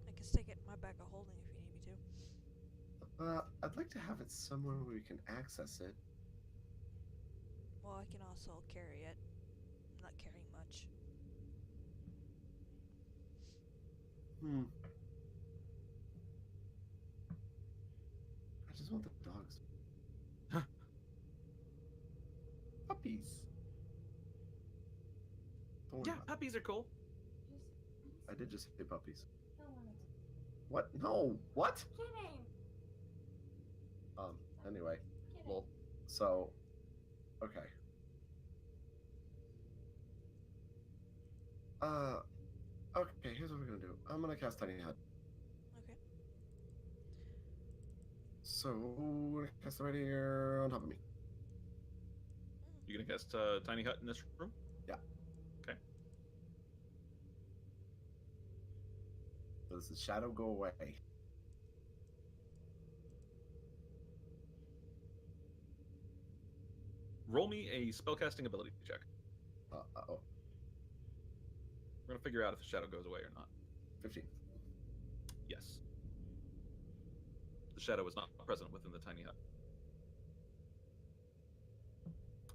I can stick it in my bag of holding if you need me to. I'd like to have it somewhere where we can access it. Well, I can also carry it. I'm not carrying much. I just want the dogs. Huh. Puppies. Don't worry Yeah, about it. puppies are cool. I did just say puppies. What? No. What? Kidding. Anyway. Kidding. Well, so, okay. Okay, here's what we're gonna do. I'm gonna cast Tiny Hut. Okay. So, we're gonna cast it right here on top of me. You gonna cast Tiny Hut in this room? Yeah. Okay. Does the shadow go away? Roll me a spellcasting ability check. Uh-oh. We're gonna figure out if the shadow goes away or not. 15. Yes. The shadow is not present within the tiny hut.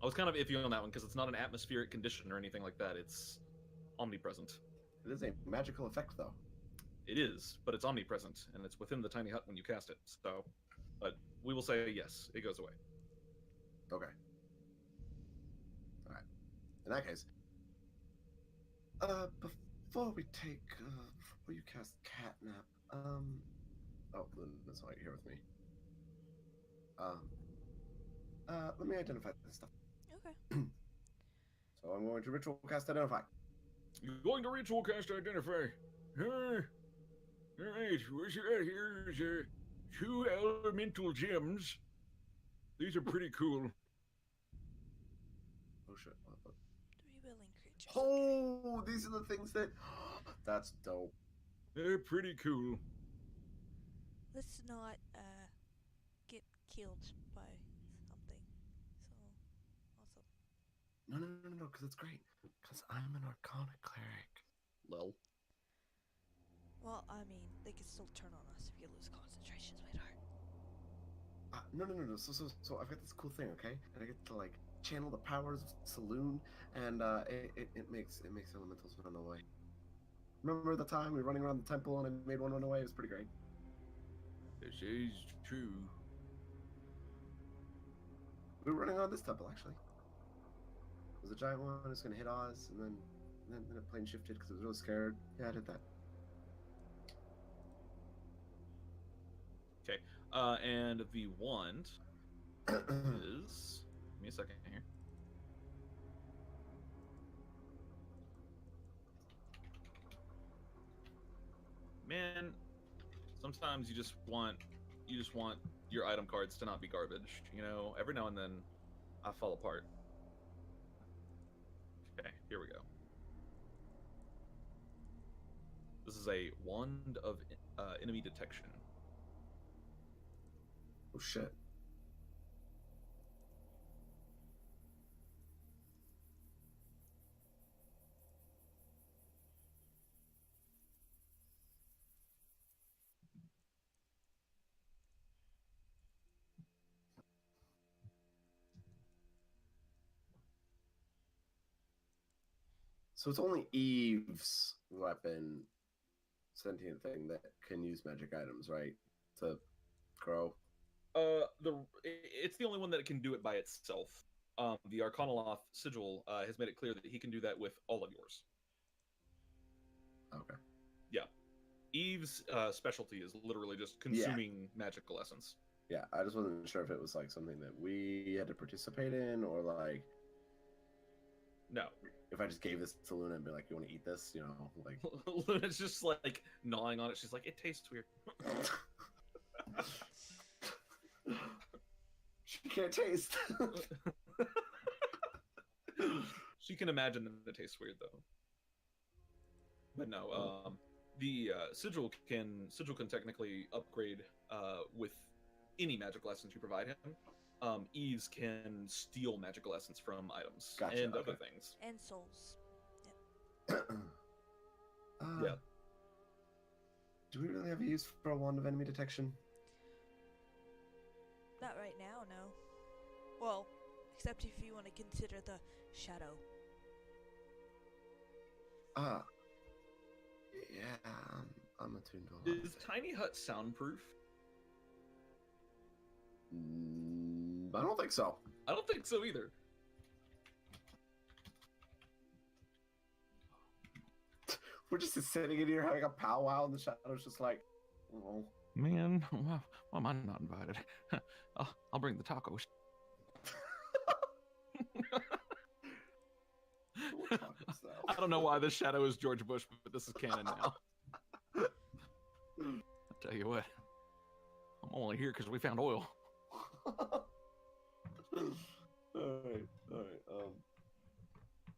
I was kind of iffy on that one because it's not an atmospheric condition or anything like that. It's omnipresent. It is a magical effect, though. It is, but it's omnipresent, and it's within the tiny hut when you cast it. So, but we will say yes, it goes away. Okay. Alright. In that case, before you cast Catnap, oh, Luna's not here with me. Let me identify this stuff. Okay. So I'm going to ritual cast Identify. You're going to ritual cast Identify. Alright, what you got here is 2 elemental gems. These are pretty cool. Oh shit. 3 willing creatures. Oh, these are the things that... That's dope. They're pretty cool. Let's not get killed by something. So awesome. No, because it's great. Because I'm an Arcana Cleric. Lol. Well, I mean, they can still turn on us if you lose concentration, sweetheart. No. So I've got this cool thing, okay? And I get to, like, channel the powers of Saloon, and it makes elementals run away. Remember the time we were running around the temple and I made one run away? It was pretty great. This is true. We were running around this temple, actually. It was a giant one. It was going to hit Oz, and then it plane shifted because it was really scared. Yeah, I did that. Okay. And the wand is... Give me a second here. Man, sometimes you just want your item cards to not be garbage. You know, every now and then I fall apart. Okay, here we go. This is a wand of enemy detection. Oh, shit. So it's only Eve's weapon sentient thing that can use magic items, right? To grow. It's the only one that can do it by itself. The Arcanoloth sigil has made it clear that he can do that with all of yours. Okay. Yeah. Eve's specialty is literally just consuming magical essence. Yeah, I just wasn't sure if it was like something that we had to participate in, or like No. if I just gave this to Luna and be like, "You want to eat this?" You know, like Luna's just like gnawing on it. She's like, "It tastes weird." She can't taste. She can imagine that it tastes weird though. But no, the sigil can technically upgrade with any magical essence you provide him. Eves can steal magical essence from items and other things. And souls. Yeah. Do we really have a use for a wand of enemy detection? Not right now, no. Well, except if you want to consider the shadow. Yeah, I'm attuned to a lot. Is Tiny Hut soundproof? I don't think so. I don't think so either. We're just sitting in here having a powwow, and the shadow's just like, oh. Man, why am I not invited? I'll bring the tacos. What tacos, though? I don't know why this shadow is George Bush, but this is canon now. I'll tell you what, I'm only here because we found oil. Alright.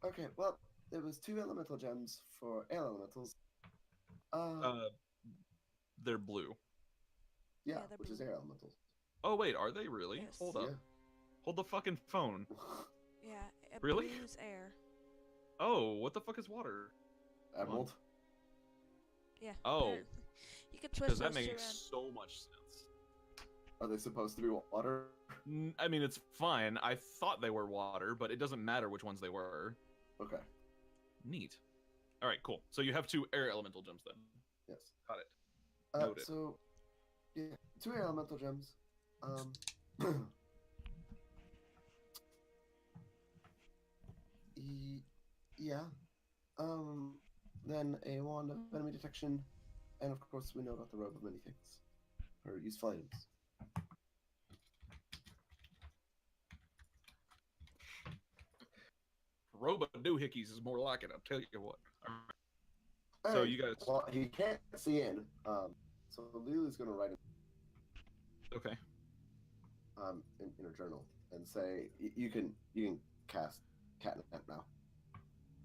Okay, well, there was 2 elemental gems for air elementals. They're blue. Yeah, Yeah, they're which is blue. air elementals. Oh wait, are they really? Yes. Hold up. Yeah. Hold the fucking phone. Yeah, Really? blue's air. Oh, what the fuck is water? Emerald. Yeah. Oh. they're- You can Because twist that those two makes around. so much sense. Are they supposed to be water? I mean, it's fine. I thought they were water, but it doesn't matter which ones they were. Okay. Neat. All right, cool. So you have 2 air elemental gems then. Yes. Got it. Noted. So, yeah, 2 air elemental gems. Yeah. Then a wand of enemy detection, and of course we know about the robe of many things, or useful items. Robo doohickeys is more like it, I'll tell you what. All right. So you guys... Well, he can't see in. So Lily's gonna write Okay. in her journal and say you can cast catnap now.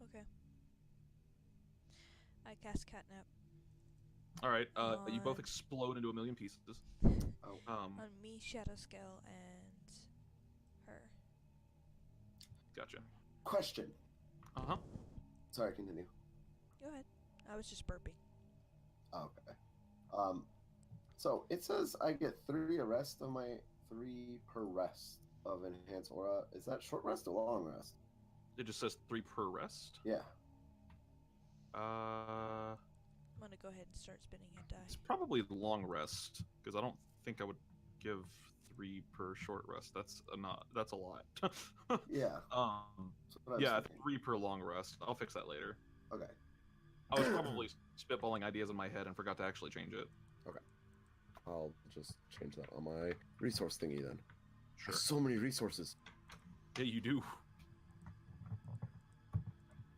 Okay. I cast catnap All right. You both On- explode into a million pieces. Oh. on me, Shadow Scale, and her. Gotcha. Question. Uh-huh. Sorry, continue. Go ahead. I was just burping. Oh, okay. So it says I get 3 arrest of my 3 per rest of enhance aura. Is that short rest or long rest? It just says 3 per rest. Yeah. Uh, I'm gonna go ahead and start spinning hit die. it's probably long rest because I don't think I would give 3 per short rest. That's a lot. Yeah. So what I was Yeah, thinking. 3 per long rest. I'll fix that later. Okay. I was probably spitballing ideas in my head and forgot to actually change it. I'll just change that on my resource thingy then. Sure. So many resources. Yeah, you do.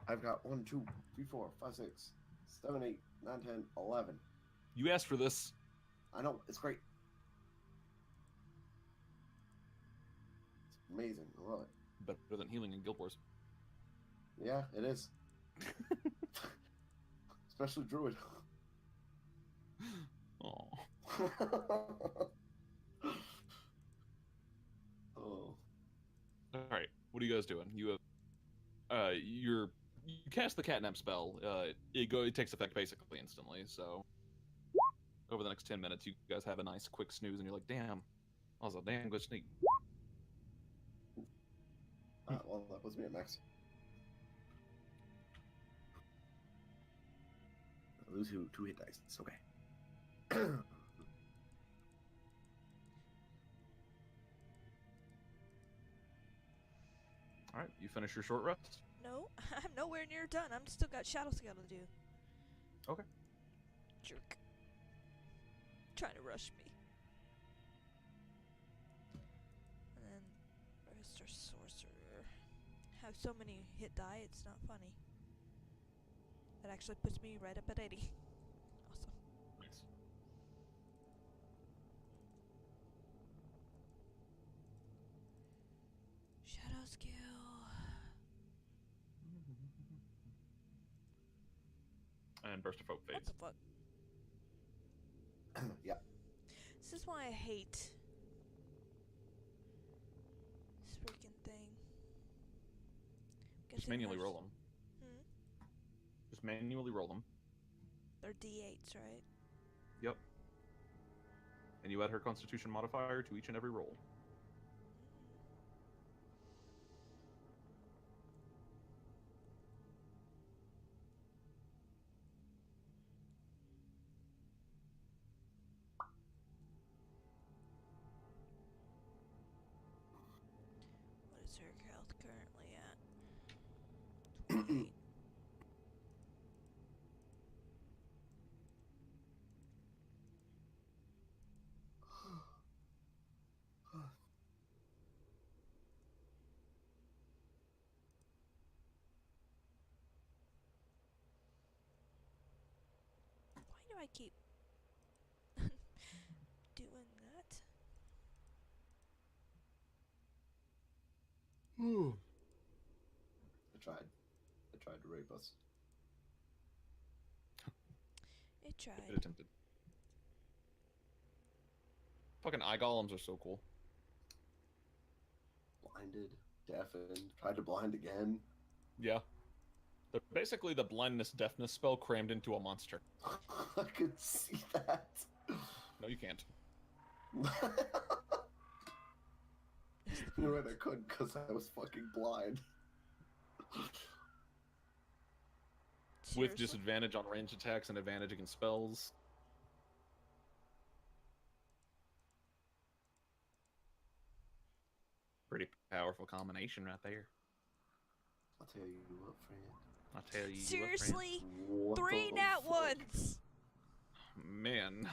I've got 1, 2, 3, 4, 5, 6, 7, 8, 9, 10, 11. You asked for this. I know, it's great. It's amazing. I love it. Better than healing in Guild Wars. Yeah, it is. Especially Druid. Oh. Oh. All right. What are you guys doing? You have, you cast the catnap spell. It takes effect basically instantly. So over the next 10 minutes, you guys have a nice quick snooze, and you're like, "Damn, that was a damn good sneak." Well, that was me at max. I lose 2 hit dice. It's okay. All right. You finish your short rest. No, I'm nowhere near done. I'm still got Shadow Scale to do. Okay. Jerk. Trying to rush me. And then Mr. Sorcerer. Have so many hit die, it's not funny. That actually puts me right up at 80. Awesome. Nice. skill. And Burst of Hope What fades. the fuck? Yeah. This is why I hate this freaking thing. Just Guessing manually hers- roll them. Hmm? Just manually roll them. They're D8s, right? Yep. And you add her Constitution modifier to each and every roll. What is her health currently at? 28. Why do I keep doing that? I tried to rape us. It It tried. attempted. Fucking eye golems are so cool. Blinded, deafened, tried to blind again. Yeah. They're basically the blindness deafness spell crammed into a monster. I could see that. No, you can't. You're right, I couldn't because I was fucking blind. With Seriously? disadvantage on range attacks and advantage against spells. Pretty powerful combination right there. I'll tell you what, friend. I'll tell you Seriously? What 3 the nat fuck? ones! what, friend. Man,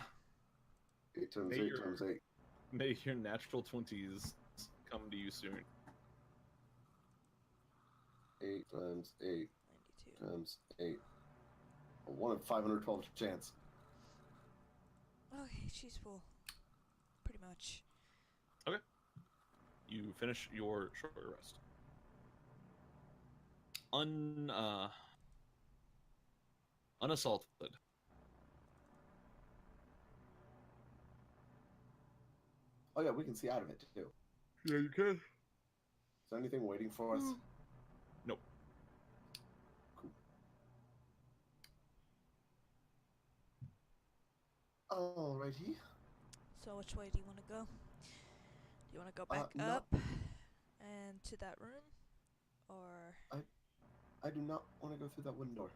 8 times Hey, 8 you're- times 8. may your natural 20s come to you soon. 8 times 8 92. times 8. A 1 in 512 chance. Okay, she's full. Pretty much. You finish your short rest. Unassaulted. Oh yeah, we can see out of it too. Yeah, you can. Is there anything waiting for us? Nope. Cool. Alrighty. So which way do you want to go? Do you want to go back No. up and to that room? Or I do not want to go through that wooden door.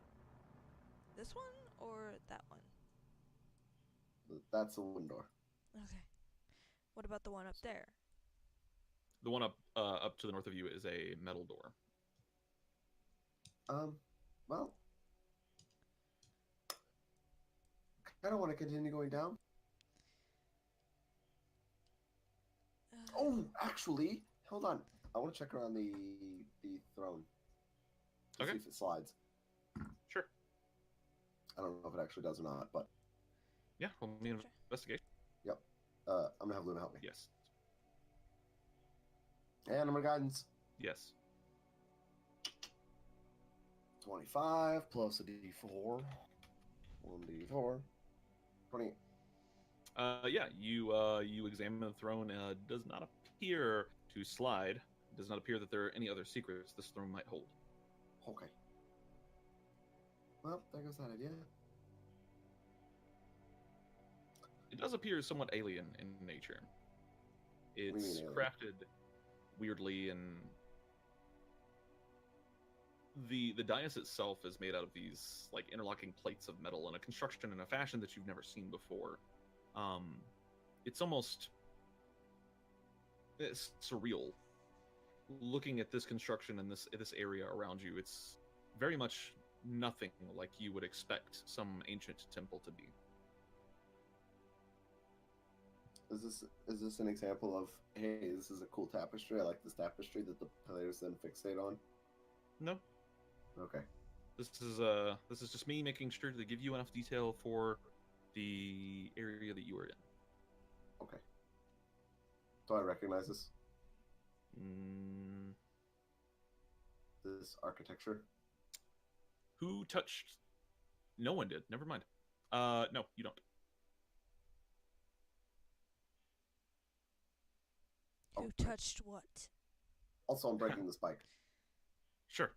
this one or that one? That's a wooden door. Okay. What about the one up there? The one up to the north of you is a metal door. Well, I don't want to continue going down. Oh, actually, hold on. I want to check around the throne. To Okay. see if it slides. Sure. I don't know if it actually does or not, but Yeah, roll me an Sure. investigation. I'm gonna have Luna help me. Yes. And I'm gonna guidance. Yes. 25 plus a D4. 1D4. 20. Yeah, you examine the throne. Does not appear to slide. Does not appear that there are any other secrets this throne might hold. Okay. Well, there goes that idea. It does appear somewhat alien in nature. do you It's mean alien? crafted weirdly, and the dais itself is made out of these like interlocking plates of metal in a construction in a fashion that you've never seen before. It's almost surreal looking at this construction and this area around you. It's very much nothing like you would expect some ancient temple to be. Is this an example of, hey, this is a cool tapestry? I like this tapestry that the players then fixate on. No, Okay. this is just me making sure to give you enough detail for the area that you are in. Okay. Do I recognize this? this architecture? Who touched? No one did. Never mind. No, you don't. Who touched what? Also, I'm breaking the spike. Sure.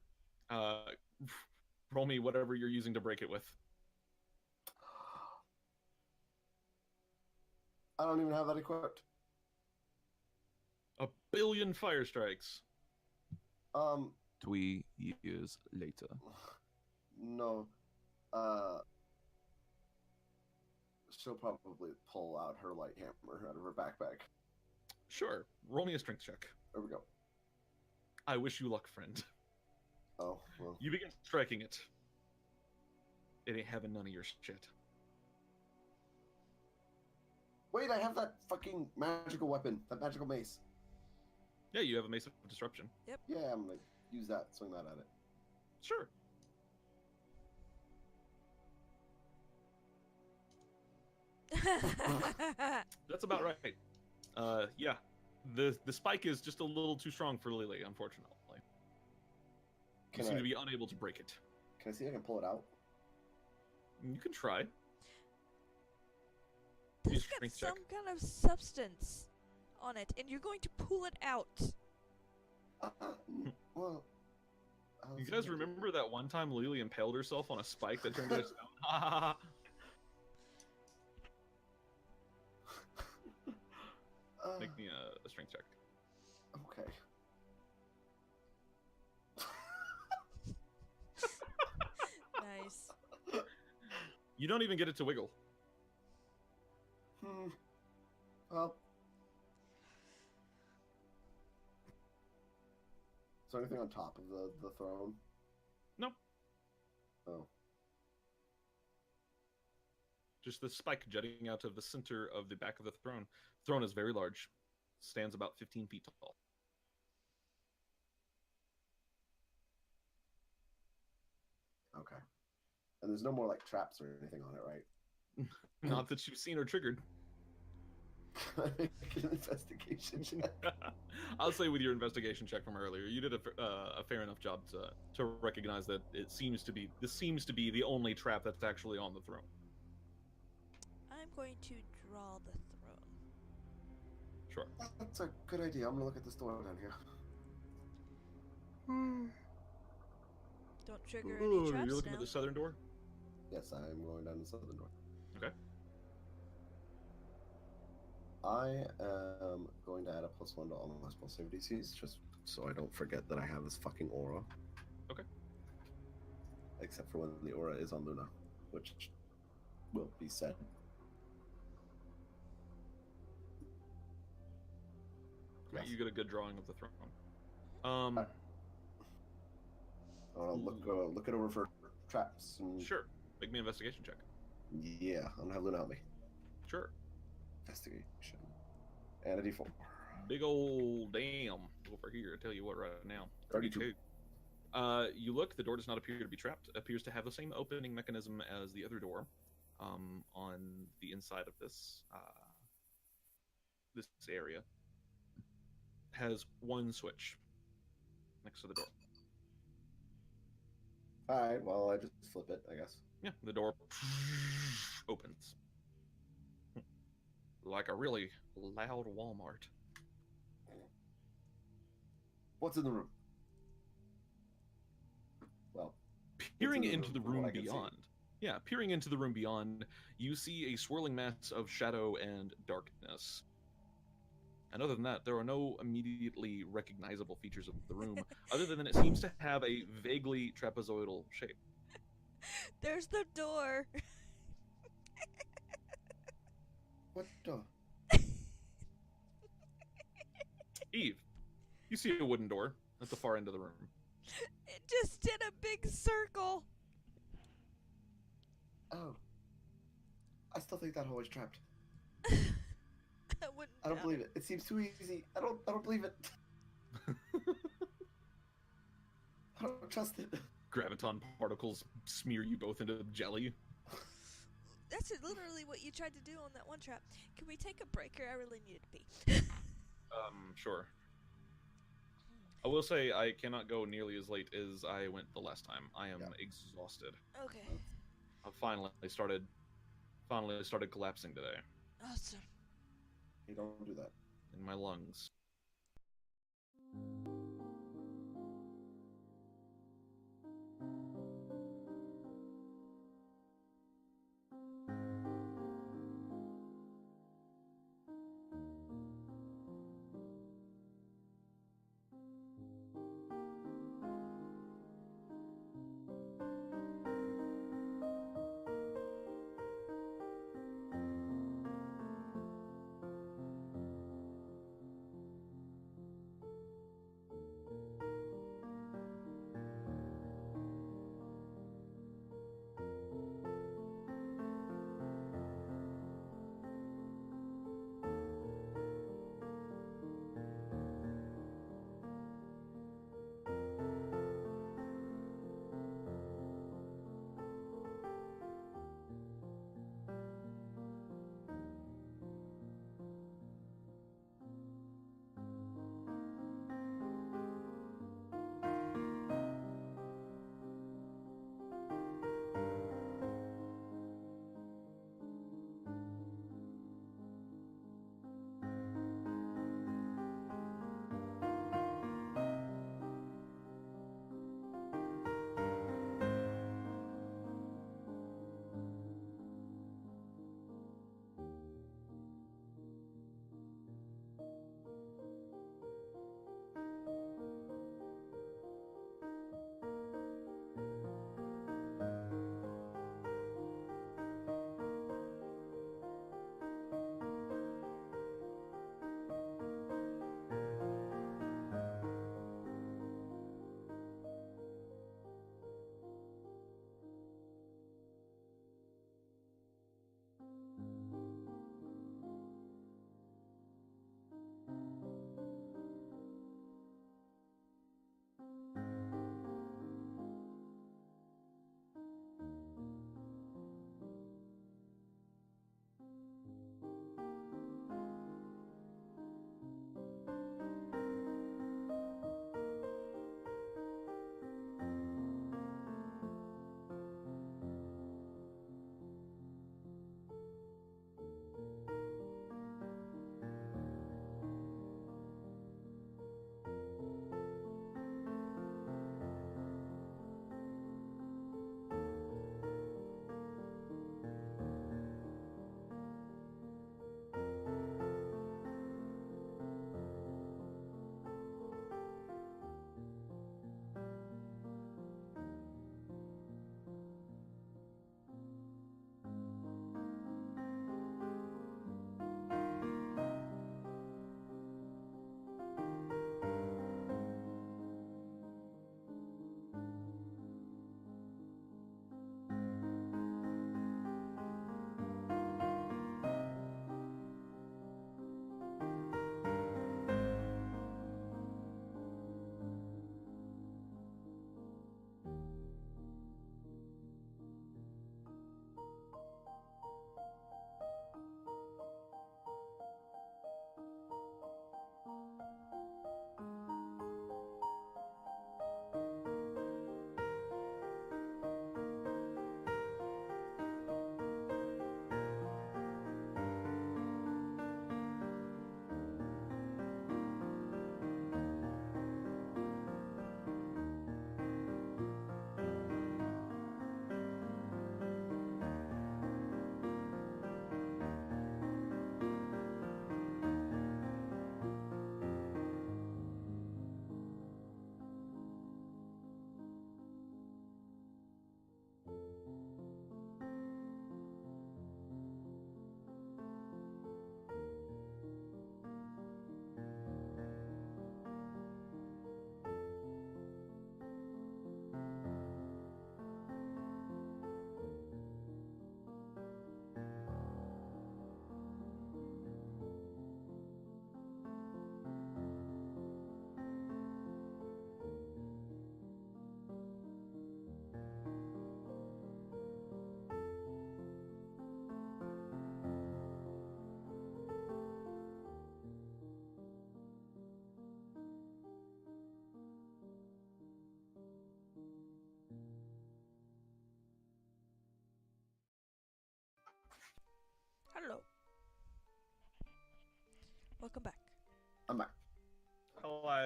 Roll me whatever you're using to break it with. I don't even have that equipped. 1 billion fire strikes. 3 years later. No. She'll probably pull out her light hammer out of her backpack. Sure. Roll me a strength check. There we go. I wish you luck, friend. Oh, well. You begin striking it. It ain't having none of your shit. Wait, I have that fucking magical weapon. That magical mace. Yeah, you have a Mace of Disruption. Yeah, I'm gonna use that, swing that at it. Sure. That's about right. Yeah. The spike is just a little too strong for Lily, unfortunately. You seem to be unable to break it. Can I see if I can pull it out? You can try. This Use got strength some check. kind of substance on it, and you're going to pull it out. Well... You guys remember that one time Lily impaled herself on a spike that turned into stone? Ha ha ha! Make me a strength check. Okay. Nice. You don't even get it to wiggle. Well... Is there anything on top of the throne? No. Oh. Just the spike jutting out of the center of the back of the throne. The throne is very large. Stands about 15 feet tall. Okay. And there's no more, like, traps or anything on it, right? Not that you've seen or triggered. Can I make an investigation check? I'll say with your investigation check from earlier, you did a fair enough job to recognize that this seems to be the only trap that's actually on the throne. I'm going to draw the throne. Sure. That's a good idea. I'm gonna look at this door down here. Don't trigger Ooh, any traps you're looking now. at the southern door? Yes, I am going down the southern door. Okay. I am going to add a +1 to all my spell save DCs, just so I don't forget that I have this fucking aura. Okay. Except for when the aura is on Luna, which will be said. Right, Yes. you get a good drawing of the throne. I'll look it over for traps. And... Sure. Make me an investigation check. Yeah, I'm gonna have Luna help me. Sure. Investigation. And a D4. Big old damn over here. I tell you what, right now. 32. You look. The door does not appear to be trapped. It appears to have the same opening mechanism as the other door, on the inside of this this area. Has one switch next to the door. Alright, well, I just flip it, I guess. Yeah, the door opens. Like a really loud Walmart. What's in the room? Well, Peering in the into the room, from what room I can see. beyond. Yeah, peering into the room beyond, you see a swirling mass of shadow and darkness. And other than that, there are no immediately recognizable features of the room, other than it seems to have a vaguely trapezoidal shape. There's the door. What the? Eve, you see a wooden door at the far end of the room. It just did a big circle. Oh. I still think that hole is trapped. I wouldn't. I don't doubt believe it. It seems too easy. I don't believe it. I don't trust it. Graviton particles smear you both into jelly. That's literally what you tried to do on that one trap. Can we take a break, or I really need to pee? Sure. I will say I cannot go nearly as late as I went the last time. I am Yeah. exhausted. Okay. I finally started collapsing today Awesome. You don't do that. in my lungs.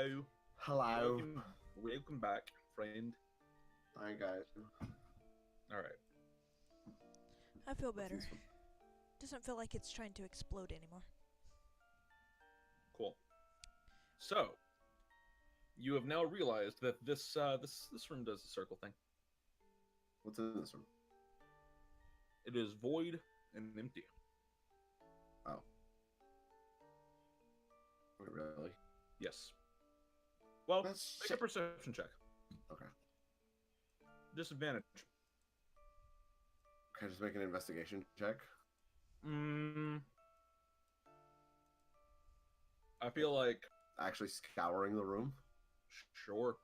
Hello. Hello. Welcome back, friend. Hi, guys. All right. I feel better. Doesn't feel like it's trying to explode anymore. Cool. So, you have now realized that this room does the circle thing. What's in this room? It is void and empty. Oh. Wait, really? Yes. Well, That's make shit. a perception check. Okay. Disadvantage. Can I just make an investigation check? I feel like Actually scouring the room? sure.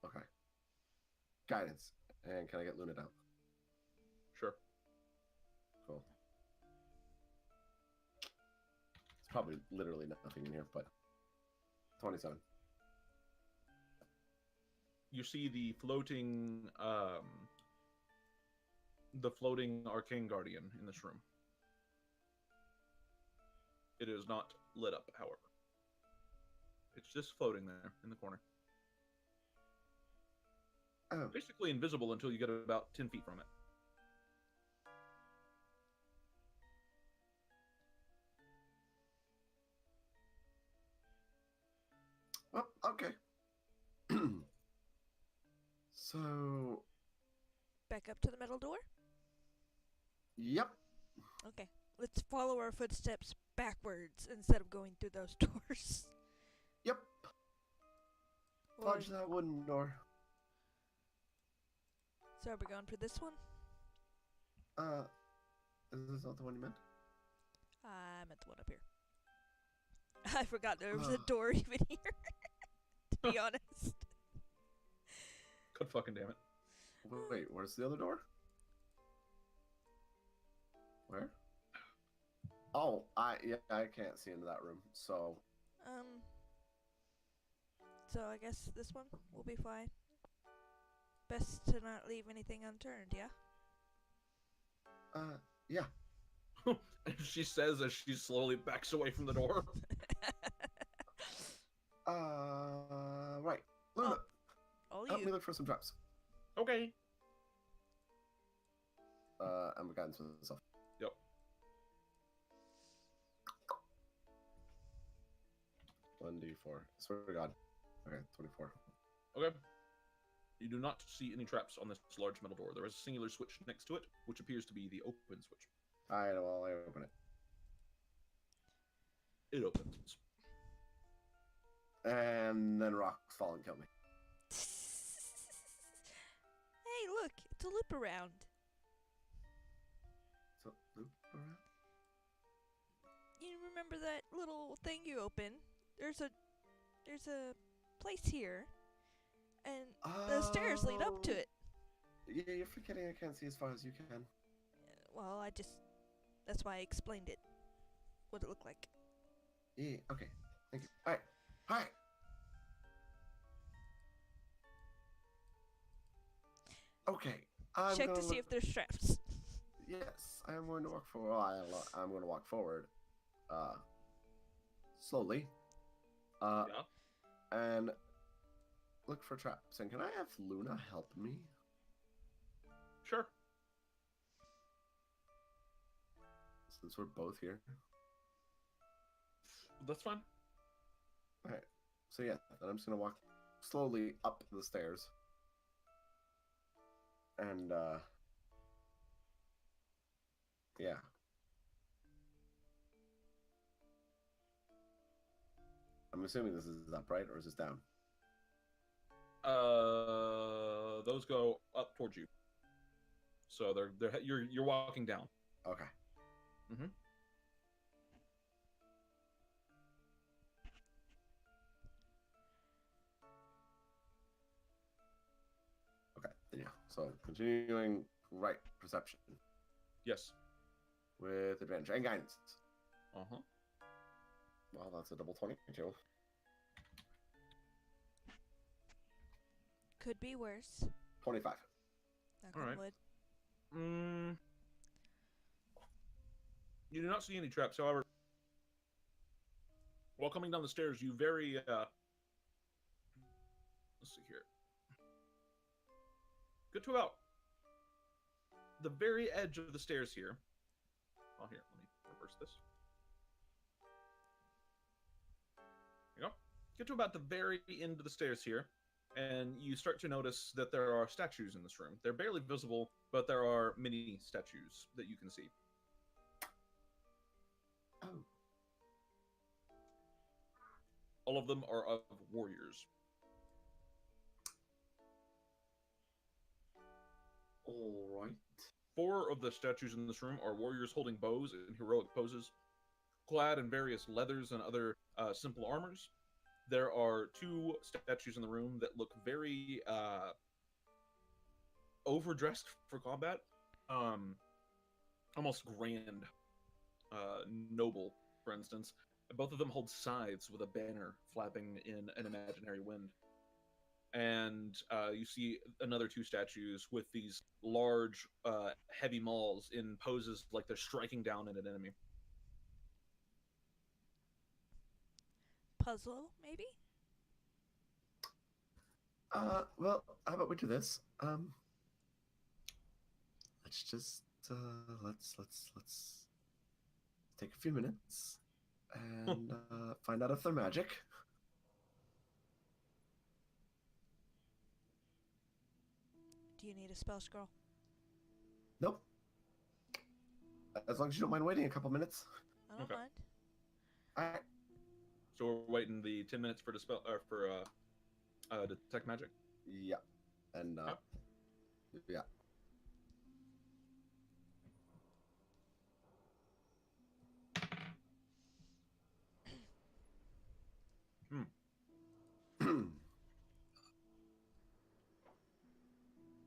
Okay. Guidance. And can I get Luna down? Sure. Cool. It's probably literally nothing in here, but 27. You see the floating arcane guardian in this room. It is not lit up, however. It's just floating there in the corner. Oh. Basically invisible until you get about 10 feet from it. Well, okay. So, Back up to the metal door? yep. Okay. Let's follow our footsteps backwards instead of going through those doors. Yep. Or- Fudge that wooden door. So are we going for this one? Is this not the one you meant? I meant the one up here. I forgot there was a Ah. door even here. To be honest. God fucking damn it. Wait, where's the other door? Where? Oh, I can't see into that room. So, So I guess this one will be fine. Best to not leave anything unturned, yeah? yeah. She says as she slowly backs away from the door. Right. Luna, All help me you. look for some traps. Okay. And we guidance with stuff. Yep. One D4. Swear to God. Okay, 24. Okay. You do not see any traps on this large metal door. There is a singular switch next to it, which appears to be the open switch. Alright, well, I open it. It opens. And then rocks fall and kill me. Hey, look, it's a loop around. So, loop around? You remember that little thing you opened? There's a place here, and the stairs lead up to it. Yeah, you're forgetting I can't see as far as you can. Well, that's why I explained it. What it looked like. Yeah, okay. Thank you. Alright. Hi! Okay. Check to see if there's traps. Yes, I am going to walk forward. I'm going to walk forward. Slowly. Yeah. And look for traps. And can I have Luna help me? Sure. Since we're both here. That's fine. Alright. So yeah, then I'm just going to walk slowly up the stairs. And, yeah. I'm assuming this is up, right? Or is this down? Those go up towards you. So you're walking down. Okay. Mm-hmm. Okay. Yeah. So continuing right perception Yes. with advantage and guidance. Uh-huh. Well, that's a double 22. Could be worse. 25. Knock All on right. wood. You do not see any traps, however. While coming down the stairs, you very let's see here. Get to about the very edge of the stairs here. Oh, here, let me reverse this. There you go. Get to about the very end of the stairs here, and you start to notice that there are statues in this room. They're barely visible, but there are many statues that you can see. Oh. All of them are of warriors. All right. 4 of the statues in this room are warriors holding bows in heroic poses, clad in various leathers and other simple armors. There are 2 statues in the room that look very overdressed for combat, almost grand, noble, for instance. Both of them hold scythes with a banner flapping in an imaginary wind. And you see another 2 statues with these large, heavy mauls in poses like they're striking down at an enemy. Puzzle, maybe? Well, how about we do this? Let's just let's take a few minutes and find out if they're magic. Do you need a spell scroll? Nope. As long as you don't mind waiting a couple minutes. I don't Okay. mind. Alright. So we're waiting the 10 minutes for dispel or for detect magic. Yeah. And yeah.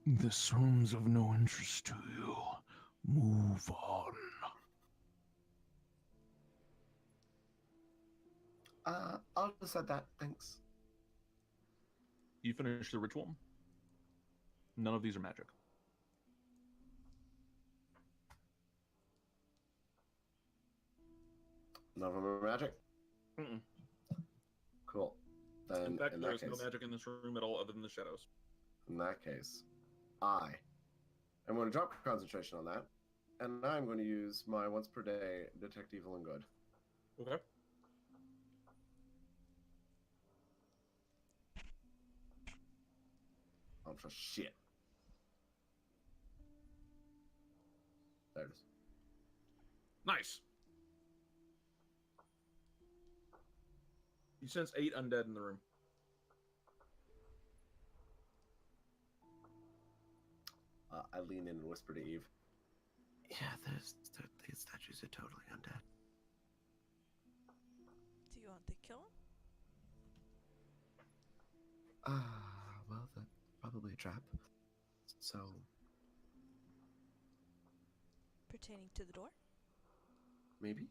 This room's of no interest to you. Move on. I'll decide that. Thanks. You finish the ritual. None of these are magic. None of them are magic? Mm-mm. Cool. Then, In fact, in there that is case, no magic in this room at all other than the shadows. in that case, I am going to drop concentration on that, and I'm going to use my once per day detect evil and good. Okay. Oh, for shit. There it is. Nice. You sense 8 undead in the room. I lean in and whisper to Eve. Yeah, these statues are totally undead. Do you want to kill him? Well, that's probably a trap. So, Pertaining to the door? maybe?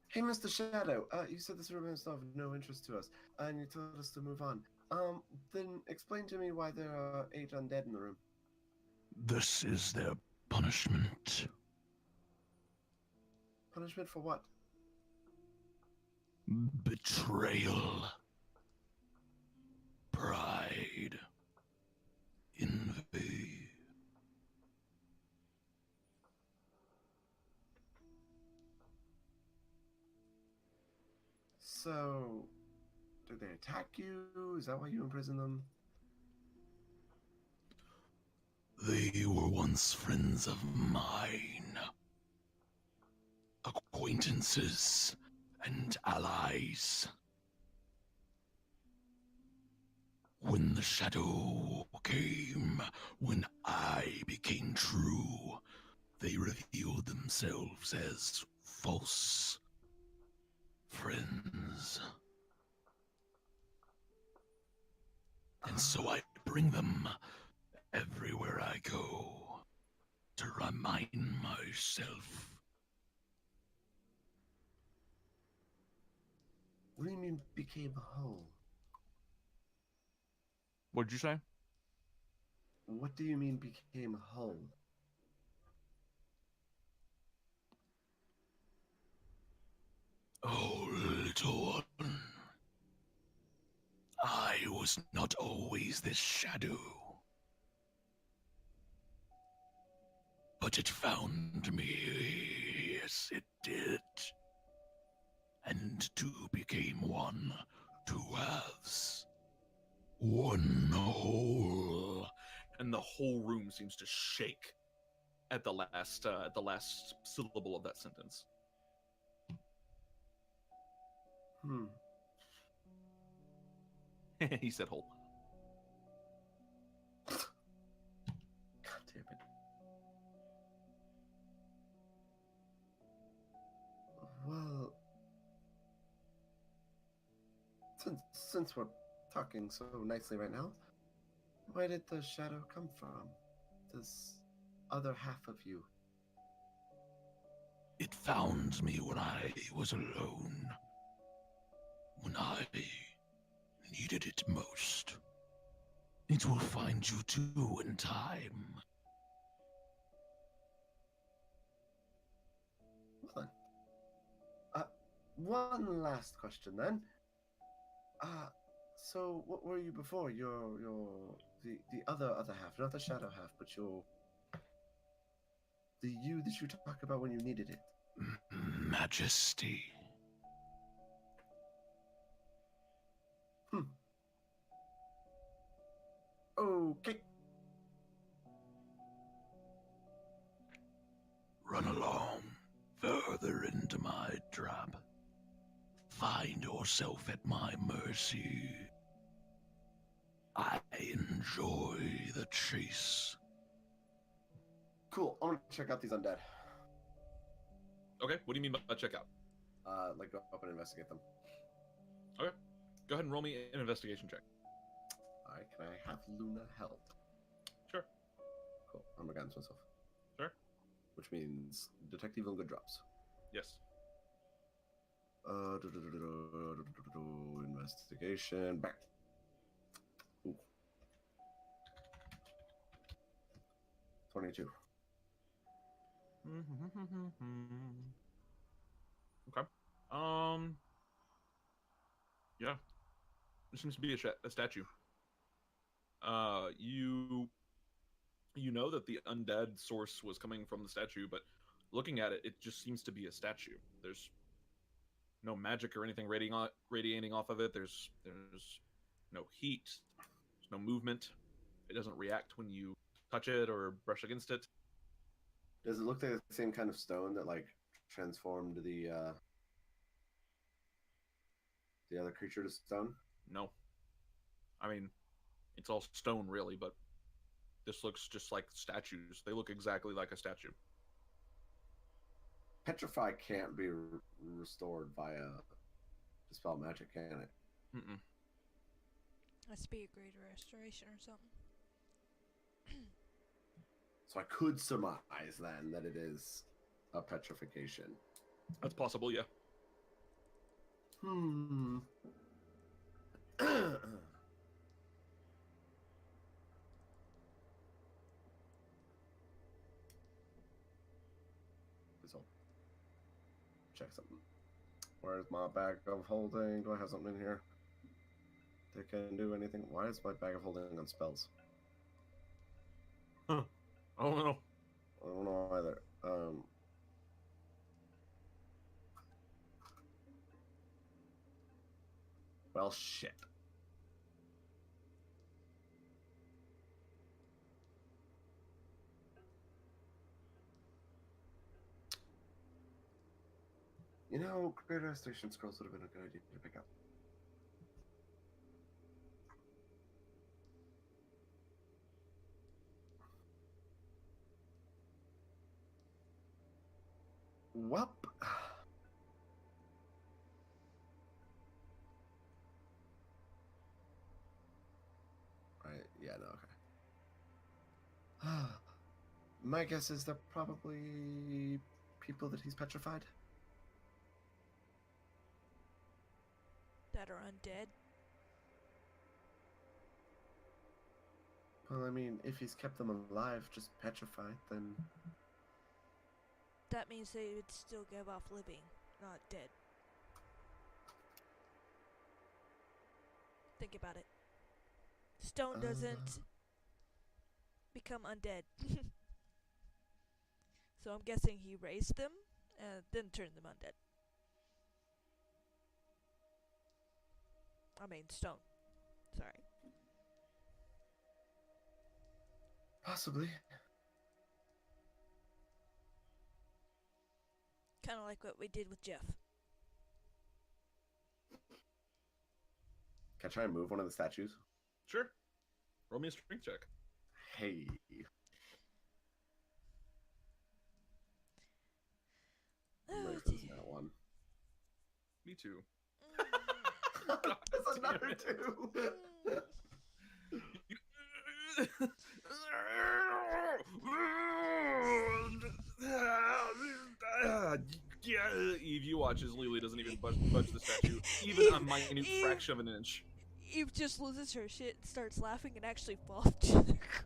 Hey, Mr. Shadow, you said this room is of no interest to us, and you told us to move on. Then explain to me why there are 8 undead in the room. This is their punishment. Punishment for what? Betrayal. Pride. Envy. So, did they attack you? Is that why you imprison them? They were once friends of mine. Acquaintances and allies. When the shadow came, when I became true, they revealed themselves as false friends. And so I bring them everywhere I go to remind myself. What do you mean became whole? What did you say? What do you mean became whole? Oh, little one. I was not always this shadow. But it found me, yes it did. And two became one, two halves. One whole. And the whole room seems to shake at the last syllable of that sentence. He said whole. God damn it. Well, since we're talking so nicely right now, where did the shadow come from? This other half of you? It found me when I was alone. When I needed it most. It will find you too in time. Well then. One last question then. So what were you before? The other half, not the shadow half, but the you that you talk about when you needed it. Majesty. Okay. Run along, further into my trap. Find yourself at my mercy. I enjoy the chase. Cool. I want to check out these undead. Okay, what do you mean by check out? Like go up and investigate them. Okay, go ahead and roll me an investigation check. Alright, can I have Luna help? Sure. Cool. I'm against myself. Sure. Which means detect evil and good drops. Yes. Investigation. Back. Ooh. 22. Okay. Yeah. There seems to be a statue. You know that the undead source was coming from the statue, but looking at it, it just seems to be a statue. There's no magic or anything radiating off of it. There's no heat. There's no movement. It doesn't react when you touch it or brush against it. Does it look like the same kind of stone that like transformed the other creature to stone? No. I mean, it's all stone really, but this looks just like statues. They look exactly like a statue. Petrify can't be restored via dispel magic, can it? Mm-mm. Must be a greater restoration or something. So I could surmise then that it is a petrification. That's possible, yeah. So, check something. Where's my bag of holding? Do I have something in here that can do anything? Why is my bag of holding on spells? Huh. I don't know. I don't know either. Well, shit. You know, Greater Restoration Scrolls would have been a good idea to pick up. Welp. Right, yeah, no, okay. My guess is they're probably people that he's petrified. That are undead. Well, I mean, if he's kept them alive, just petrified, then... That means they would still give off living, not dead. Think about it. Stone doesn't become undead. So I'm guessing he raised them and then turned them undead. I mean, stone. Sorry. Possibly. Kind of like what we did with Jeff. Can I try and move one of the statues? Sure. Roll me a strength check. Hey. I'm ready for this now one. Me too. It's another two. Eve, you watch as Lily doesn't even budge the statue, even a minute fraction of an inch. Eve just loses her shit and starts laughing and actually falls to the ground.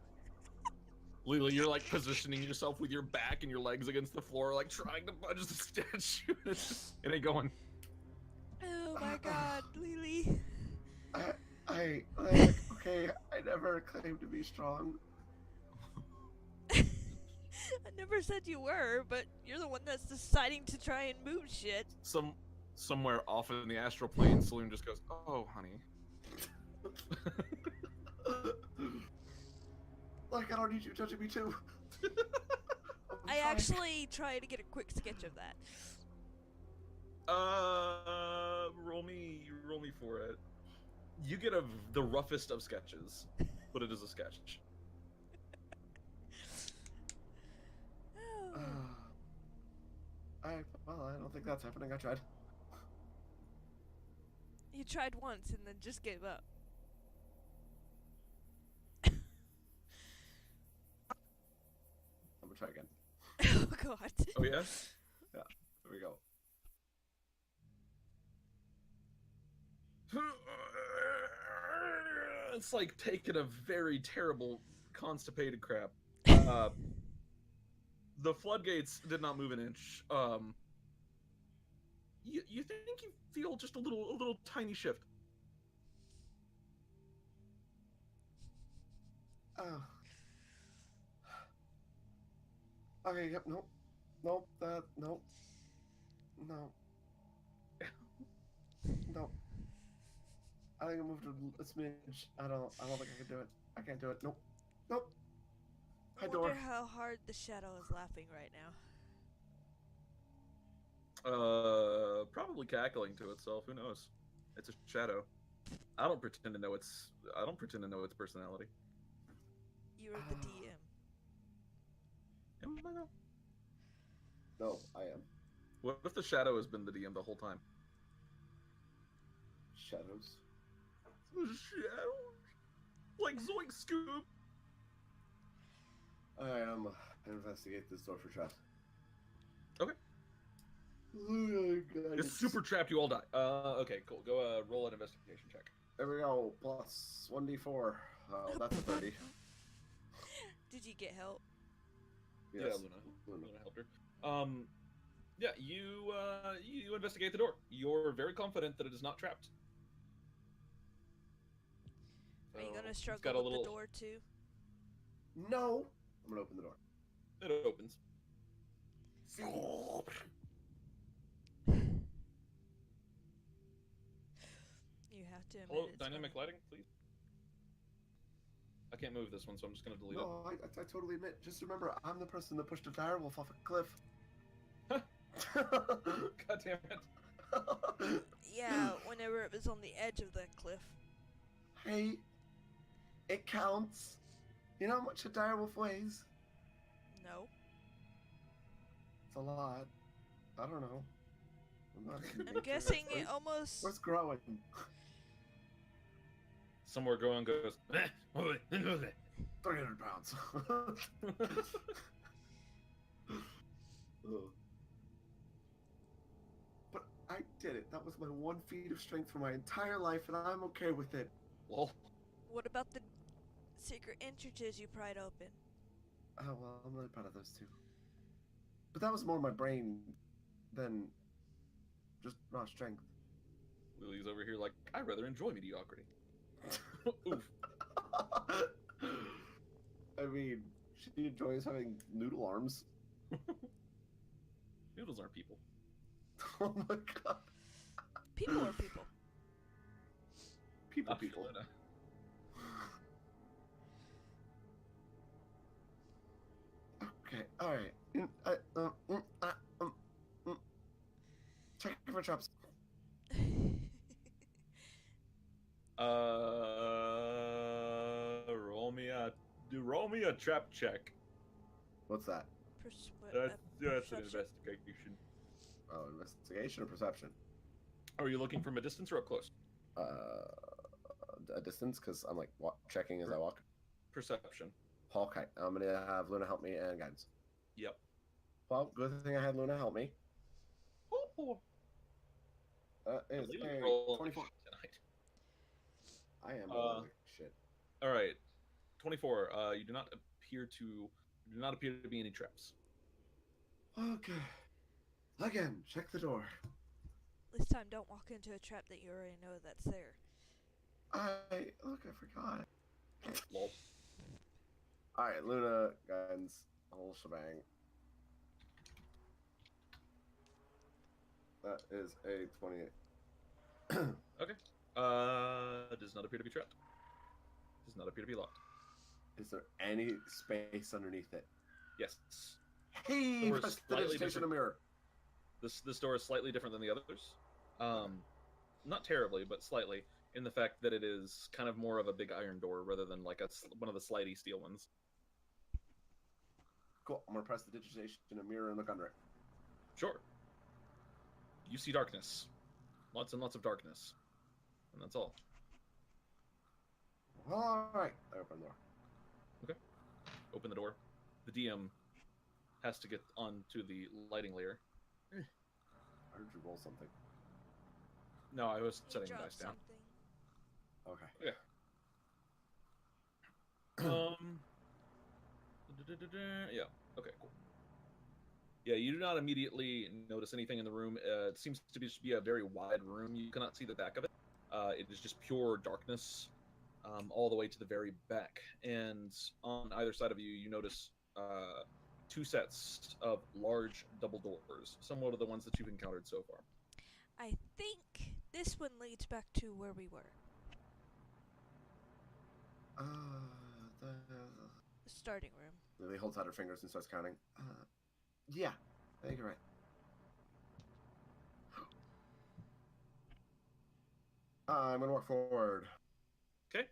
Lily, you're like positioning yourself with your back and your legs against the floor, like trying to budge the statue. It ain't going. Oh my god, Lily. Okay, I never claimed to be strong. I never said you were, but you're the one that's deciding to try and move shit. Somewhere off in the astral plane, Saloon just goes, "Oh, honey." Like, I don't need you touching me too. I actually tried to get a quick sketch of that. Roll me for it. You get the roughest of sketches, but it is a sketch. I don't think that's happening. I tried. You tried once and then just gave up. I'm gonna try again. Oh god. Oh yeah? Yeah, there we go. It's like taking a very terrible constipated crap. The floodgates did not move an inch. You think you feel just a little tiny shift. Oh. Okay, yep, nope. Nope, nope. No. No. I think I moved a smidge. I don't think I can do it. I can't do it. Nope. Nope. I wonder how hard the shadow is laughing right now. Probably cackling to itself. Who knows? It's a shadow. I don't pretend to know its personality. You're the DM. Am I though? No, I am. What if the shadow has been the DM the whole time? Shadows. The shadow? Like Zoink Scoop! I am investigate this door for traps. Okay. It's super trapped, you all die. Okay, cool. Go roll an investigation check. There we go. Plus 1d4. Oh, that's a 30. Did you get help? Yes. Yeah, Luna helped her. Yeah, you investigate the door. You're very confident that it is not trapped. Are you gonna It's struggle got a with little... the door too? No! I'm gonna open the door. It opens. You have to admit Hello, it's dynamic funny. lighting, please. I can't move this one, so I'm just gonna delete No, I totally admit. Just remember, I'm the person that pushed a direwolf off a cliff. God damn it. Yeah, whenever it was on the edge of the cliff. Hey, it counts. You know how much a direwolf weighs? No. It's a lot. I don't know. I'm guessing it almost... What's growing? Somewhere growing goes. 300 pounds. Ugh. But I did it. That was my 1 feat of strength for my entire life, and I'm okay with it. Lol. What about the secret entrances you pried open? Oh, well, I'm really proud of those two. But that was more my brain than just raw strength. Lily's over here like, I rather enjoy mediocrity. Oof. I mean, she enjoys having noodle arms. Noodles aren't people. Oh my god. People are people. People. Luna. Okay, alright. Check for traps. Roll me a trap check. What's that? That's an Perception. investigation. Oh, investigation or perception? Are you looking from a distance or up close? A distance, because I'm like checking as I walk. Perception. Okay, I'm gonna have Luna help me and guidance. Yep. Well, good thing I had Luna help me. Oh, Is Lily a roll 24. tonight. I am rolling like shit. All right, 24. You do not appear to be any traps. Okay. Again, check the door. This time, don't walk into a trap that you already know that's there. I forgot. Lol. Alright, Luna, guidance, whole shebang. That is a 28. Okay. Does not appear to be trapped. Does not appear to be locked. Is there any space underneath it? Yes. Hey, Door is press the slightly digitation different. mirror. This door is slightly different than the others. Not terribly, but slightly, in the fact that it is kind of more of a big iron door rather than like one of the slidey steel ones. Cool. I'm gonna press the digitation mirror and look under it. Sure. You see darkness. Lots and lots of darkness. And that's all. Alright. I open the door. Open the door. The DM has to get onto the lighting layer. I heard you roll something. No, I was You setting the dropped dice down. something. Okay. Yeah. Okay, cool. Yeah, you do not immediately notice anything in the room. It seems to just be a very wide room. You cannot see the back of it. It is just pure darkness all the way to the very back. And on either side of you, you notice two sets of large double doors, similar to the ones that you've encountered so far. I think this one leads back to where we were. The starting room. Lily holds out her fingers and starts counting. Yeah, I think you're right. I'm gonna walk forward. Okay.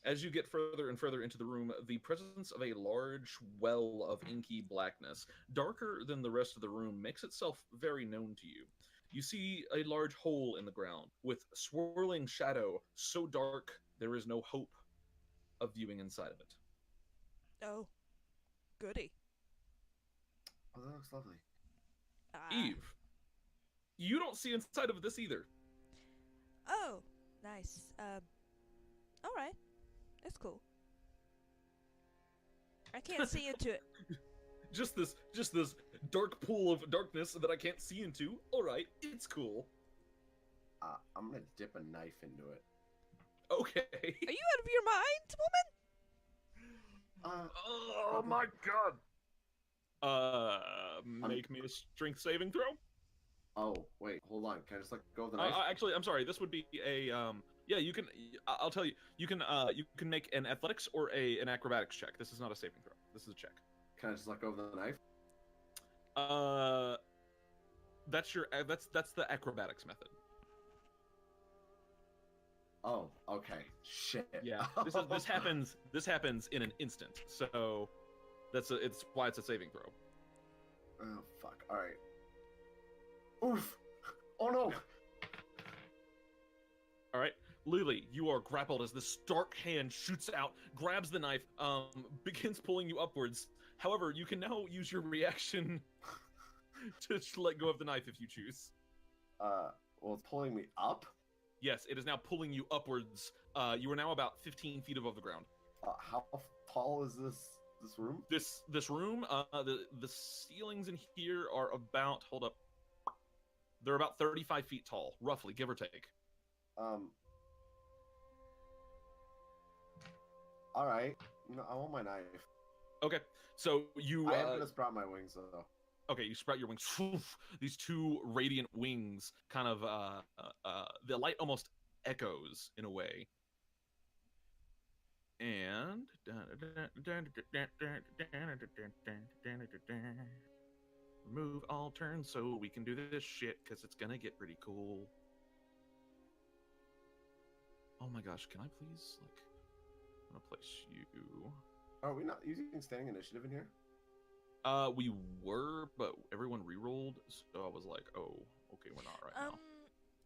As you get further and further into the room, the presence of a large well of inky blackness, darker than the rest of the room, makes itself very known to you. You see a large hole in the ground with swirling shadow so dark there is no hope of viewing inside of it. Oh, goody. Oh, that looks lovely. Eve, you don't see inside of this either. Oh, nice. All right. That's cool. I can't see into it. Just this dark pool of darkness that I can't see into. All right, it's cool. I'm gonna dip a knife into it. Okay. Are you out of your mind, woman? Oh my god. Make me a strength saving throw. Oh, wait, hold on. Can I just go with the knife? Actually, I'm sorry. This would be a yeah. You can. I'll tell you. You can make an athletics or an acrobatics check. This is not a saving throw. This is a check. Can I just go with the knife? That's the acrobatics method. Oh, okay. Shit. Yeah. This happens in an instant. So it's why it's a saving throw. Oh fuck. All right. Oof. Oh no. Okay. All right. Lily, you are grappled as this dark hand shoots out, grabs the knife, begins pulling you upwards. However, you can now use your reaction to let go of the knife if you choose. Well, it's pulling me up. Yes, it is now pulling you upwards. You are now about 15 feet above the ground. How tall is this room? This room, the ceilings in here are about, hold up, they're about 35 feet tall, roughly, give or take. All right. No, I want my knife. Okay, so you I haven't just brought my wings though. okay, you sprout your wings. These two radiant wings, kind of the light almost echoes in a way. And remove all turns so we can do this shit because it's gonna get pretty cool. Oh my gosh, can I please I'm gonna place you. Are we not using standing initiative in here? We were, but everyone re-rolled, so I was like, oh, okay, we're not right now.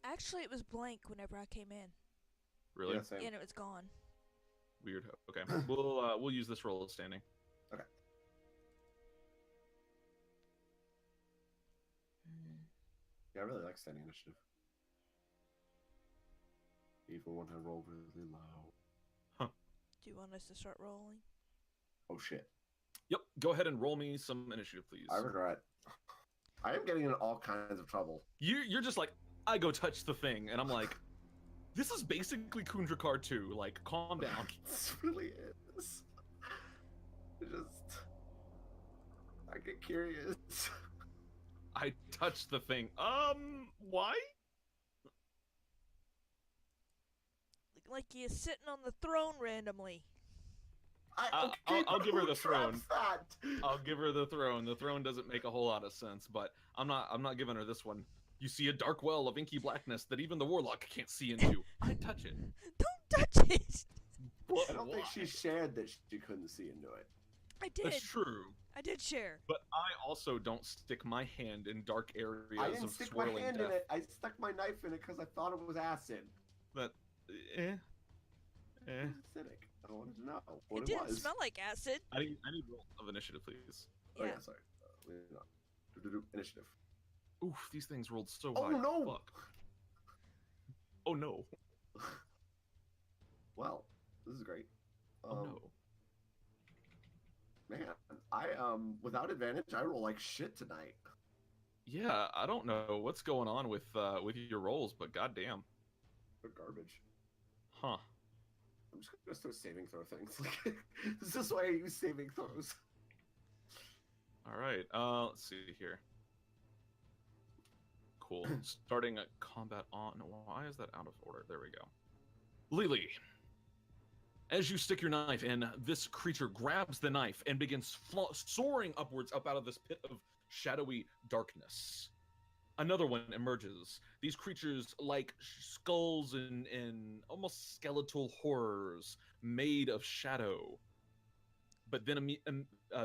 Actually, it was blank whenever I came in, Really? Yeah, same. and it was gone. Weird. Okay, we'll use this roll as standing. Okay. Yeah, I really like standing initiative. Even when I roll really low. Do you want us to start rolling? Oh shit. Yep. Go ahead and roll me some initiative, please. I regret. I am getting in all kinds of trouble. You're just like, I go touch the thing, and I'm like, this is basically Kundrakar 2. Like, calm down. This really is. I get curious. I touched the thing. Why? Like you're sitting on the throne randomly. I'll give her the throne. That? I'll give her the throne. The throne doesn't make a whole lot of sense, but I'm not giving her this one. You see a dark well of inky blackness that even the warlock can't see into. I touch it. Don't touch it. But I don't think why? she shared that she couldn't see into it. I did. That's true. I did share. But I also don't stick my hand in dark areas I didn't of stick my swirling hand death. in it. I stuck my knife in it because I thought it was acid. But, It was acidic. I wanted to know what It it didn't was. smell like acid. I need roll of initiative, please. Oh Yeah. yeah, sorry. Initiative. Oof, these things rolled so Oh, high. no! Fuck. Oh no. Well, this is great. Oh no. Man, I without advantage, I roll like shit tonight. Yeah, I don't know what's going on with your rolls, but goddamn. They're garbage. Huh. I'm just gonna start saving throw things. This is why I use saving throws. All right. Let's see here. Cool. Starting combat on. Why is that out of order? There we go. Lili. As you stick your knife in, this creature grabs the knife and begins soaring upwards up out of this pit of shadowy darkness. Another one emerges. These creatures, like skulls and almost skeletal horrors made of shadow, but then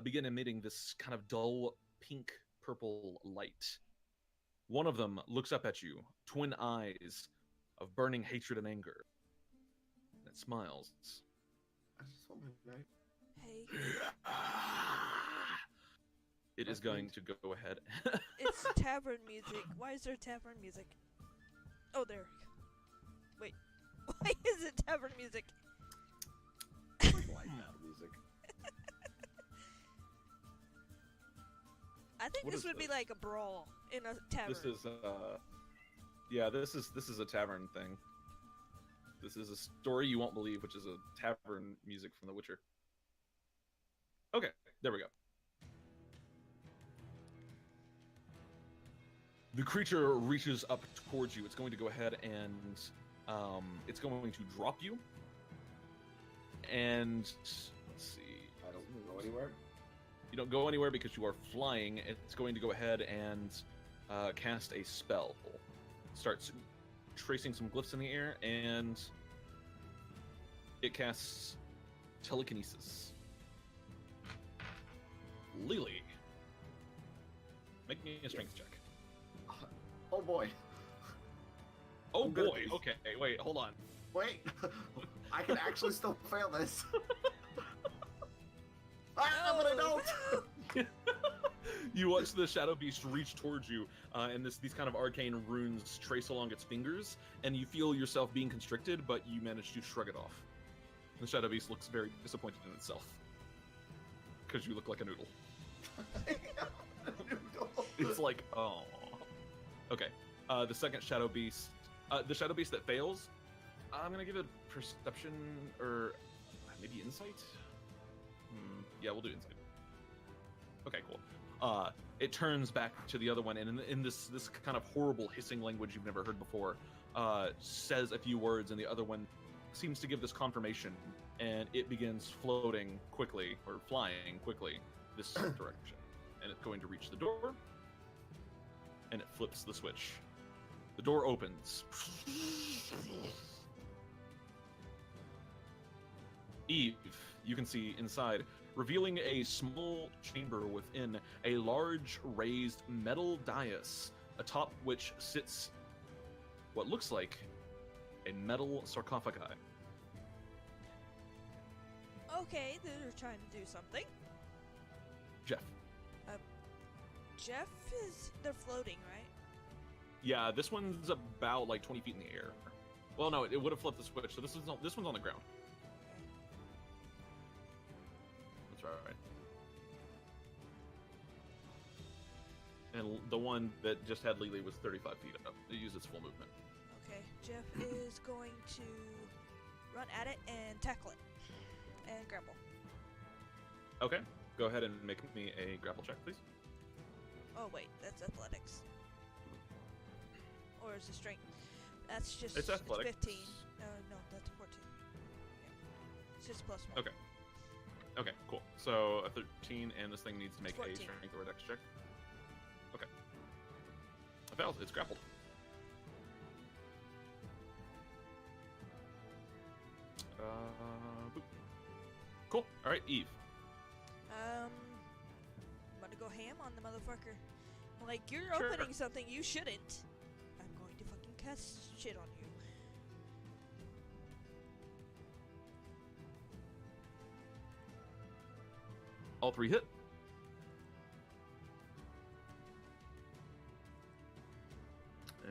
begin emitting this kind of dull pink-purple light. One of them looks up at you, twin eyes of burning hatred and anger. And it smiles. I just want my knife. Hey, It is going to go ahead. it's tavern music. Why is there tavern music? Oh, there. Wait. Why is it tavern music? I like that music. I think What this is would be this? like a brawl in a tavern. This is yeah, this is a tavern thing. This is a story you won't believe, which is a tavern music from The Witcher. Okay, there we go. The creature reaches up towards you. It's going to go ahead and it's going to drop you. And let's see. I don't go anywhere. You don't go anywhere because you are flying. It's going to go ahead and cast a spell. Starts tracing some glyphs in the air, and it casts telekinesis. Lili, make me a strength check. Oh boy. Oh I'm good at boy. these. Okay, wait, hold on. Wait. I can actually still fail this. But I don't. You watch the shadow beast reach towards you, and these kind of arcane runes trace along its fingers, and you feel yourself being constricted, but you manage to shrug it off. The shadow beast looks very disappointed in itself because you look like a noodle. It's like, oh. Okay. The second shadow beast The shadow beast that fails, I'm gonna give it perception or maybe insight. Yeah, we'll do insight. Okay, cool. It turns back to the other one, and in this kind of horrible hissing language you've never heard before, says a few words, and the other one seems to give this confirmation, and it begins floating quickly, or flying quickly, this direction. And it's going to reach the door, and it flips the switch. The door opens. Eve, you can see inside, revealing a small chamber within a large raised metal dais, atop which sits what looks like a metal sarcophagi. Okay, they're trying to do something. Jeff. Jeff they're floating, right? Yeah, this one's about like 20 feet in the air. Well, no, it would have flipped the switch, so this one's on the ground. That's right. And the one that just had Lili was 35 feet up. It used its full movement. Okay, Jeff is going to run at it and tackle it. And grapple. Okay, go ahead and make me a grapple check, please. Oh wait, that's athletics. Or is it strength? That's just It's athletics. 15. No, that's 14. Yeah. It's just plus 1. Okay, cool. So a 13, and this thing needs to make a 14. strength or a dex check. Okay. It fails. It's grappled. Boop. Cool. All right, Eve. I'm gonna go ham on the motherfucker. Like, you're Sure. opening something you shouldn't. I'm going to fucking cast shit on you. All 3 hit.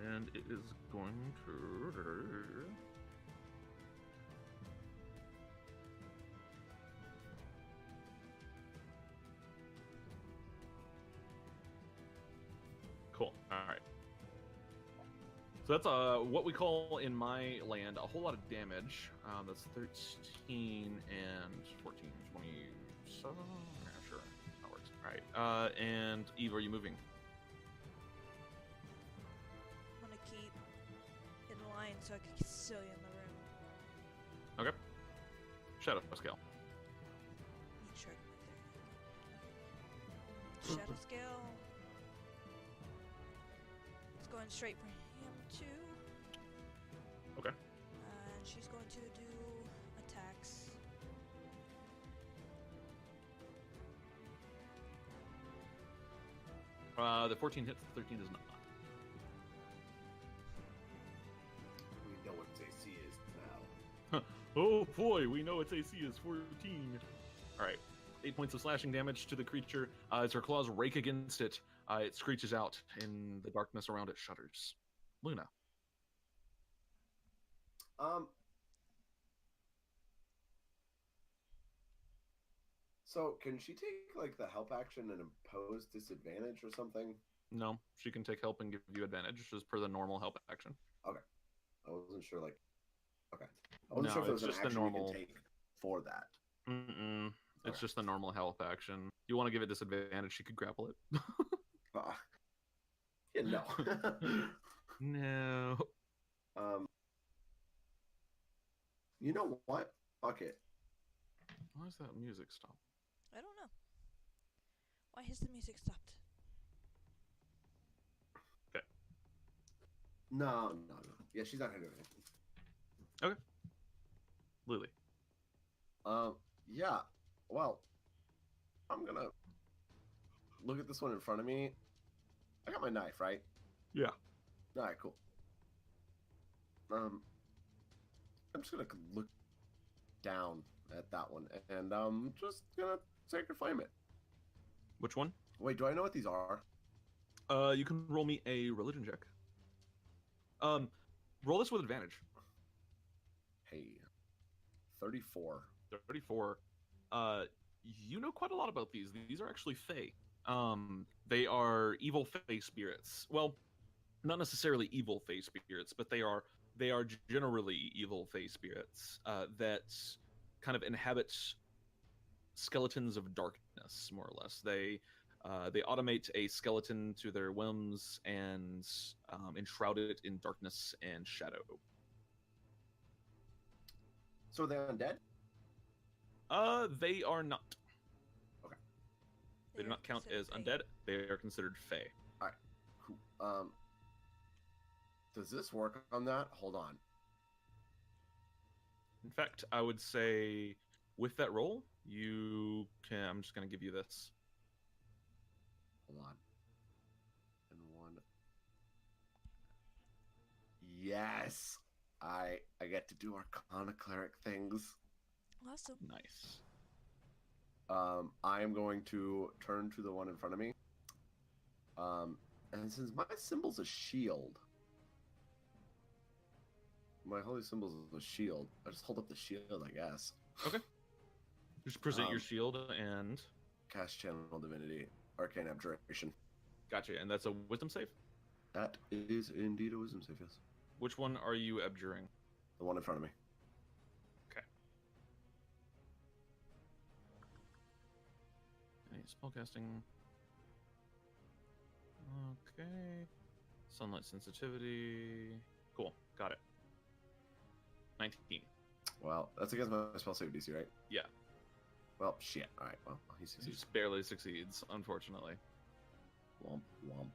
And it is going to... Cool. All right. So that's what we call in my land a whole lot of damage. That's 13 and 14, 27. Yeah, sure, that works. All right. And Eve, are you moving? I'm gonna keep in line so I can still in the room. Okay. Shadow scale. Make sure I can move there. Shadow scale. It's going straight for him too. Okay. And she's going to do attacks. The 14 hits, the 13 does not. We know what its AC is now. Oh boy, we know its AC is 14. Alright. 8 points of slashing damage to the creature. As her claws rake against it, it screeches out, and the darkness around it shudders. Luna. So can she take like the help action and impose disadvantage or something? No, she can take help and give you advantage, as per the normal help action. Okay, I wasn't sure. Like, okay, I wasn't No, sure if there was it's an just the action normal- you can take for that. Mm-mm. It's Okay. just the normal help action. You want to give it disadvantage, she could grapple it. Yeah, no. No. You know what? Fuck it. Why is that music stop? I don't know. Why has the music stopped? No. Yeah, she's not gonna do anything. Lily. Yeah. Well, I'm gonna look at this one in front of me. I got my knife, right? Yeah. All right, cool. I'm just gonna look down at that one, and I'm just gonna sacred flame it. Which one? Wait, do I know what these are? You can roll me a religion check. Roll this with advantage. Hey, 34. 34. You know quite a lot about these. These are actually fae. They are evil fae spirits. Well, not necessarily evil fey spirits, but they are generally evil fey spirits that kind of inhabit skeletons of darkness, more or less. They automate a skeleton to their whims and enshroud it in darkness and shadow. So they're undead? They are not. Okay. They do not count as undead. They are considered fey. Alright, cool. Does this work on that? Hold on. In fact, I would say with that roll, you can. I'm just going to give you this. Hold on. And one. Yes! I get to do Arcana Cleric things. Awesome. Nice. I am going to turn to the one in front of me. And since my symbol's a shield, my holy symbol's a shield, I just hold up the shield, I guess. Okay. Just present your shield and cast Channel Divinity, Arcane Abjuration. Gotcha, and that's a wisdom save? That is indeed a wisdom save, yes. Which one are you abjuring? The one in front of me. Okay. Okay, spellcasting. Okay. Sunlight sensitivity. Cool, got it. 19. Well, that's against my spell save DC, right? Yeah. Well, shit. Alright, well, he He succeeds. just barely succeeds, unfortunately. Womp, womp.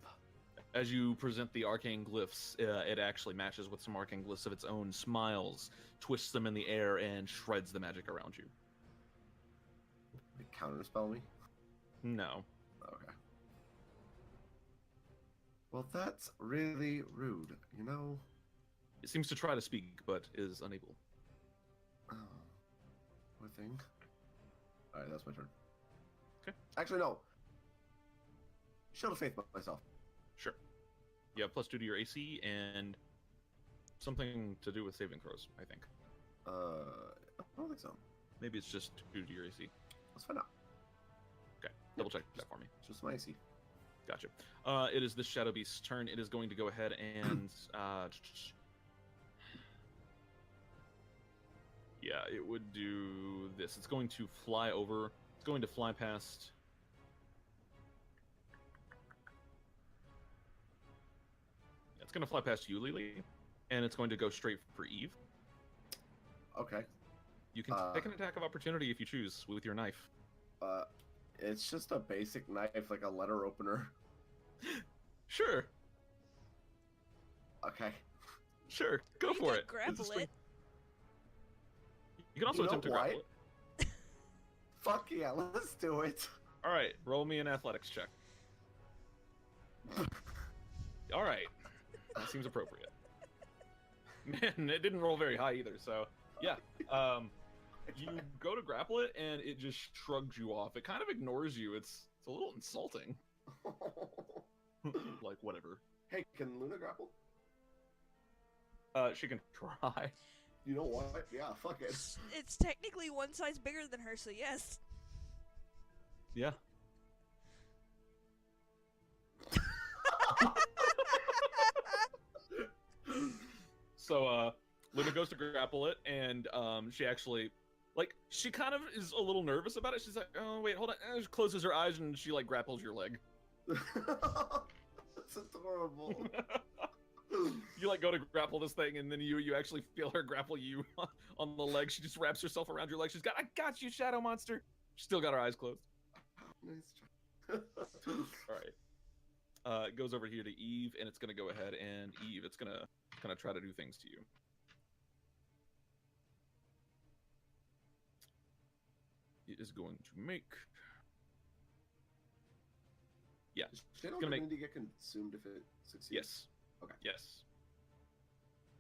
As you present the arcane glyphs, it actually matches with some arcane glyphs of its own, smiles, twists them in the air, and shreds the magic around you. They counterspell me? No. Okay. Well, that's really rude, you know? It seems to try to speak, but is unable. Oh, poor thing. Alright, that's my turn. Okay. Actually, no. Shield of Faith myself. Sure. You have +2 to your AC and something to do with saving throws, I think. I don't think so. Maybe it's just 2 to your AC. Let's find out. Okay, double check that for me. Just my AC. Gotcha. It is this Shadow Beast's turn. It is going to go ahead and... yeah, it would do this. It's going to fly over. It's going to fly past... It's going to fly past you, Lili, and it's going to go straight for Eve. Okay. You can take an attack of opportunity if you choose with your knife. It's just a basic knife, like a letter opener. Sure. Okay. Sure. Go You for could it. grapple it. You can also You know attempt to what? grapple it. Fuck yeah, let's do it. All right, roll me an athletics check. All right. That seems appropriate. Man, it didn't roll very high either, so yeah. You go to grapple it, and it just shrugs you off. It kind of ignores you. It's a little insulting. Like, whatever. Hey, can Luna grapple? She can try. You know what? Yeah, fuck it. It's technically one size bigger than her, so yes. Yeah. So, Luna goes to grapple it, and she actually, like, she kind of is a little nervous about it. She's like, oh, wait, hold on. And she closes her eyes, and she, like, grapples your leg. That's adorable. You, like, go to grapple this thing, and then you actually feel her grapple you on the leg. She just wraps herself around your leg. She's got, I got you, Shadow Monster. She's still got her eyes closed. Nice try. All right. It goes over here to Eve, and it's going to go ahead, and Eve, it's going to try to do things to you. It is going to make... Yeah. Channel gonna make- Divinity get consumed if it succeeds? Yes. Okay. Yes.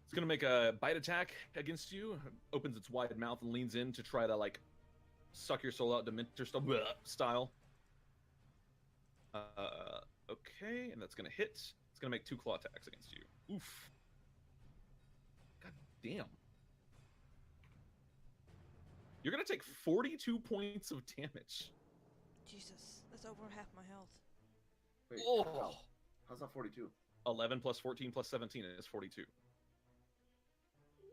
It's going to make a bite attack against you. Opens its wide mouth and leans in to try to, like, suck your soul out Dementor style. Okay, and that's going to hit. It's going to make 2 claw attacks against you. Oof. God damn. You're going to take 42 points of damage. Jesus, that's over half my health. Wait, Oh. how? How's that 42? 11 plus 14 plus 17 is 42.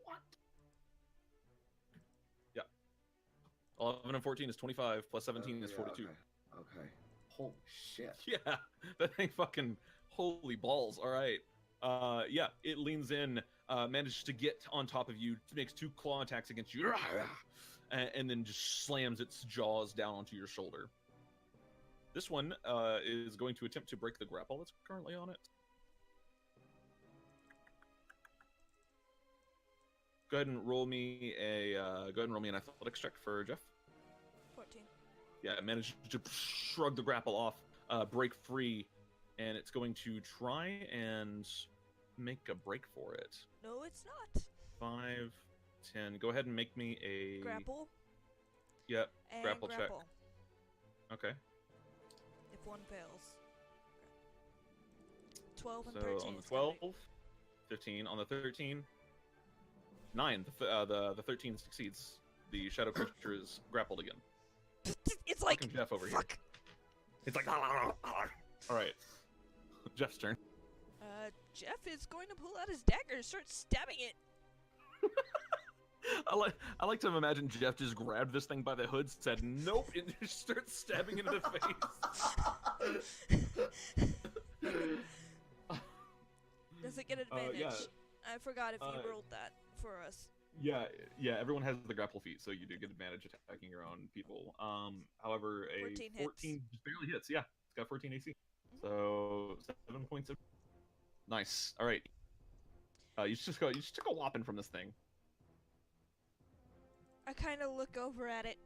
What? Yeah. 11 and 14 is 25, plus 17 is 42. Okay. Holy shit. Yeah, that thing fucking, holy balls. All right. Yeah, it leans in, manages to get on top of you, makes 2 claw attacks against you, and then just slams its jaws down onto your shoulder. This one is going to attempt to break the grapple that's currently on it. Go ahead and roll me an athletics check for Jeff. 14. Yeah, it managed to shrug the grapple off, break free, and it's going to try and make a break for it. No, it's not. 5, 10. Go ahead and make me a Grapple. Yep, And grapple check. Okay. If one fails. 12 and So 13. on the is gonna 12, 15. On the 13, 9. The 13 succeeds. The shadow creature is grappled again. It's like Fucking Jeff over fuck. here. It's like all right. Jeff's turn. Jeff is going to pull out his dagger and start stabbing it. I like to imagine Jeff just grabbed this thing by the hood, said nope, and just starts stabbing into the face. Does it get advantage? Yeah. I forgot if you rolled that for us. Yeah, everyone has the grapple feat, so you do get advantage attacking your own people. However, a 14 hits. 14 just barely hits. Yeah, it's got 14 AC. So 7 points of. Nice. All right. You just took a whopping from this thing. I kind of look over at it.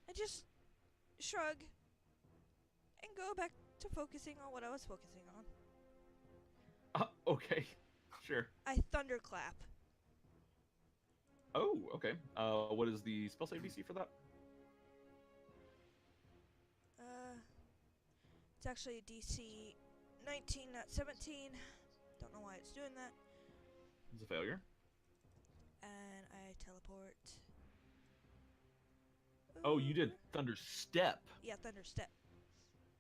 I just shrug and go back to focusing on what I was focusing on. Okay. Sure. I thunderclap. Oh, okay. What is the spell save DC for that? It's actually a DC 19, not 17. Don't know why it's doing that. It's a failure. And I teleport. Oh, you did over. Thunder Step. Yeah, thunder step.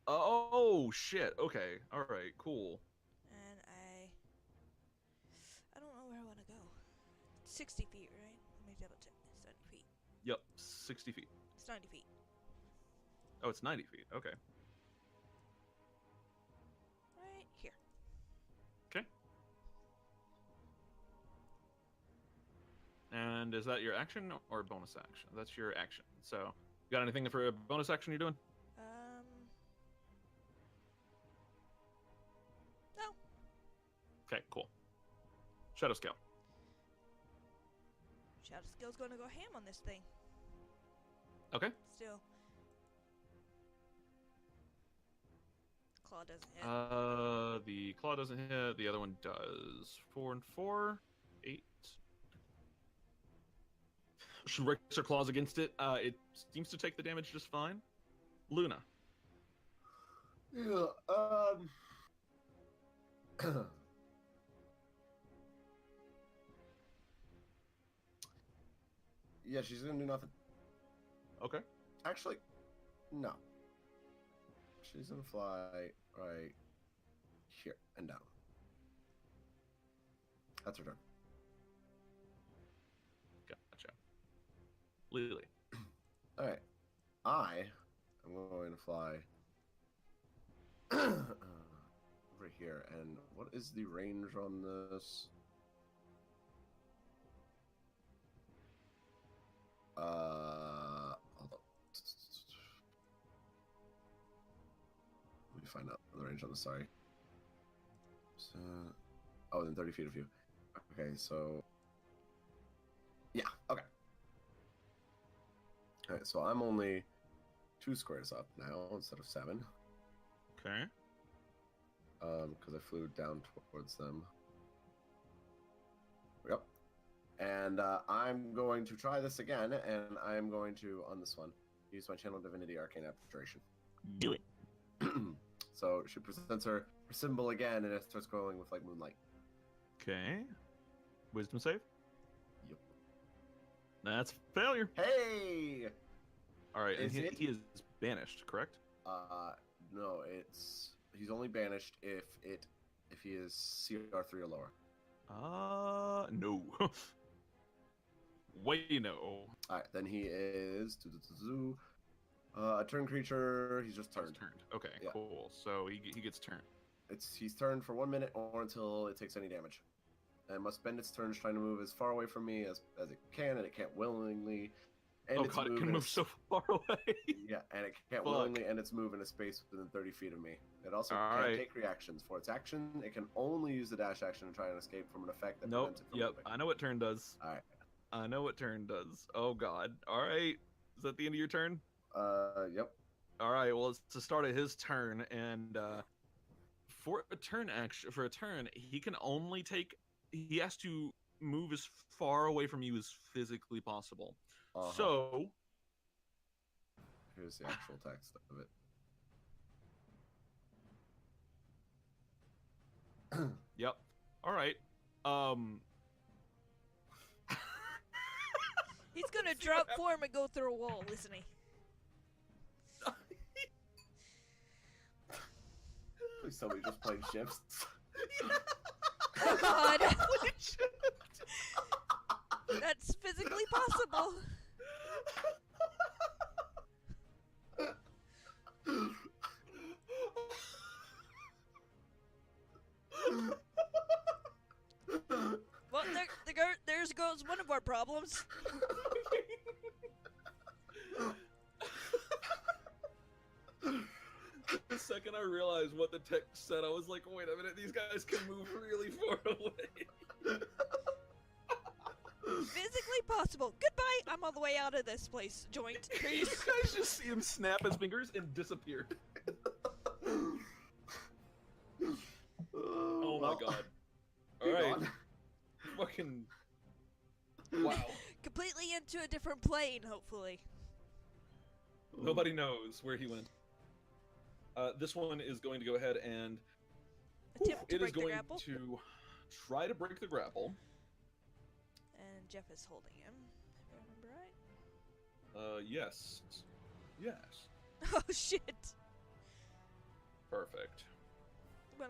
Oh, shit. Okay. All right, cool. And I don't know where I want to go. 60 feet, right? Let me double check. 70 feet. Yep, 60 feet. It's 90 feet. Oh, it's 90 feet. Okay. Right here. Okay. And is that your action or bonus action? That's your action. So, you got anything for a bonus action you're doing? No. Okay, cool. Shadow Scale. Shadow Skill's gonna go ham on this thing. Okay. Still. Claw doesn't hit. The claw doesn't hit. The other one does. 4 and 4. 8. She rakes her claws against it. It seems to take the damage just fine. Luna. Yeah, yeah, she's gonna do nothing. Okay. Actually, no. She's gonna fly right here and down. That's her turn. Gotcha. Lily. Alright. I am going to fly over here. And what is the range on this? Hold on. Let me find out the range on this, sorry. So, oh, then 30 feet of you. Okay, so... Yeah, okay. Alright, so I'm only 2 squares up now instead of 7. Okay. Because I flew down towards them. Yep. And I'm going to try this again, and I'm going to, on this one, use my Channel Divinity Arcane Abjuration. Do it. So she presents her symbol again, and it starts glowing with, like, moonlight. Okay. Wisdom save? Yep. That's failure. Hey! All right, and Is he it? is banished, correct? No, it's... He's only banished if he is CR3 or lower. No. Way no. All right, then he is a turn creature. He's just turned. Turned. Okay, Yeah. cool. So he gets turned. He's turned for 1 minute or until it takes any damage. And it must spend its turns trying to move as far away from me as it can, and it can't willingly. And Oh its god, it move can in a move so far away. Yeah, and it can't Fuck. willingly end its move in a space within 30 feet of me. It also can't Alright. take reactions. For its action, it can only use the dash action to try and escape from an effect that Nope. prevents it from Yep. moving. I know what turn does. Alright. I know what turn does. Oh god. All right. Is that the end of your turn? Yep. All right. Well, it's the start of his turn, and for a turn, he can only take. He has to move as far away from you as physically possible. Uh-huh. So Here's the actual text of it. Yep. All right. He's gonna drop form and go through a wall, isn't he? Please tell me you just played shifts. God. That's physically possible. Well, there goes one of our problems. The second I realized what the text said, I was like, wait a minute, these guys can move really far away. Physically possible. Goodbye. I'm all the way out of this place. Joint. You Peace. guys just see him snap his fingers and disappear. Oh my god. Alright. Fucking. Wow. Completely into a different plane, hopefully. Nobody knows where he went. This one is going to go ahead and Attempt to it is break the going grapple. to try to break the grapple. And Jeff is holding him, if I remember right. Yes. Yes. Oh shit. Perfect. No,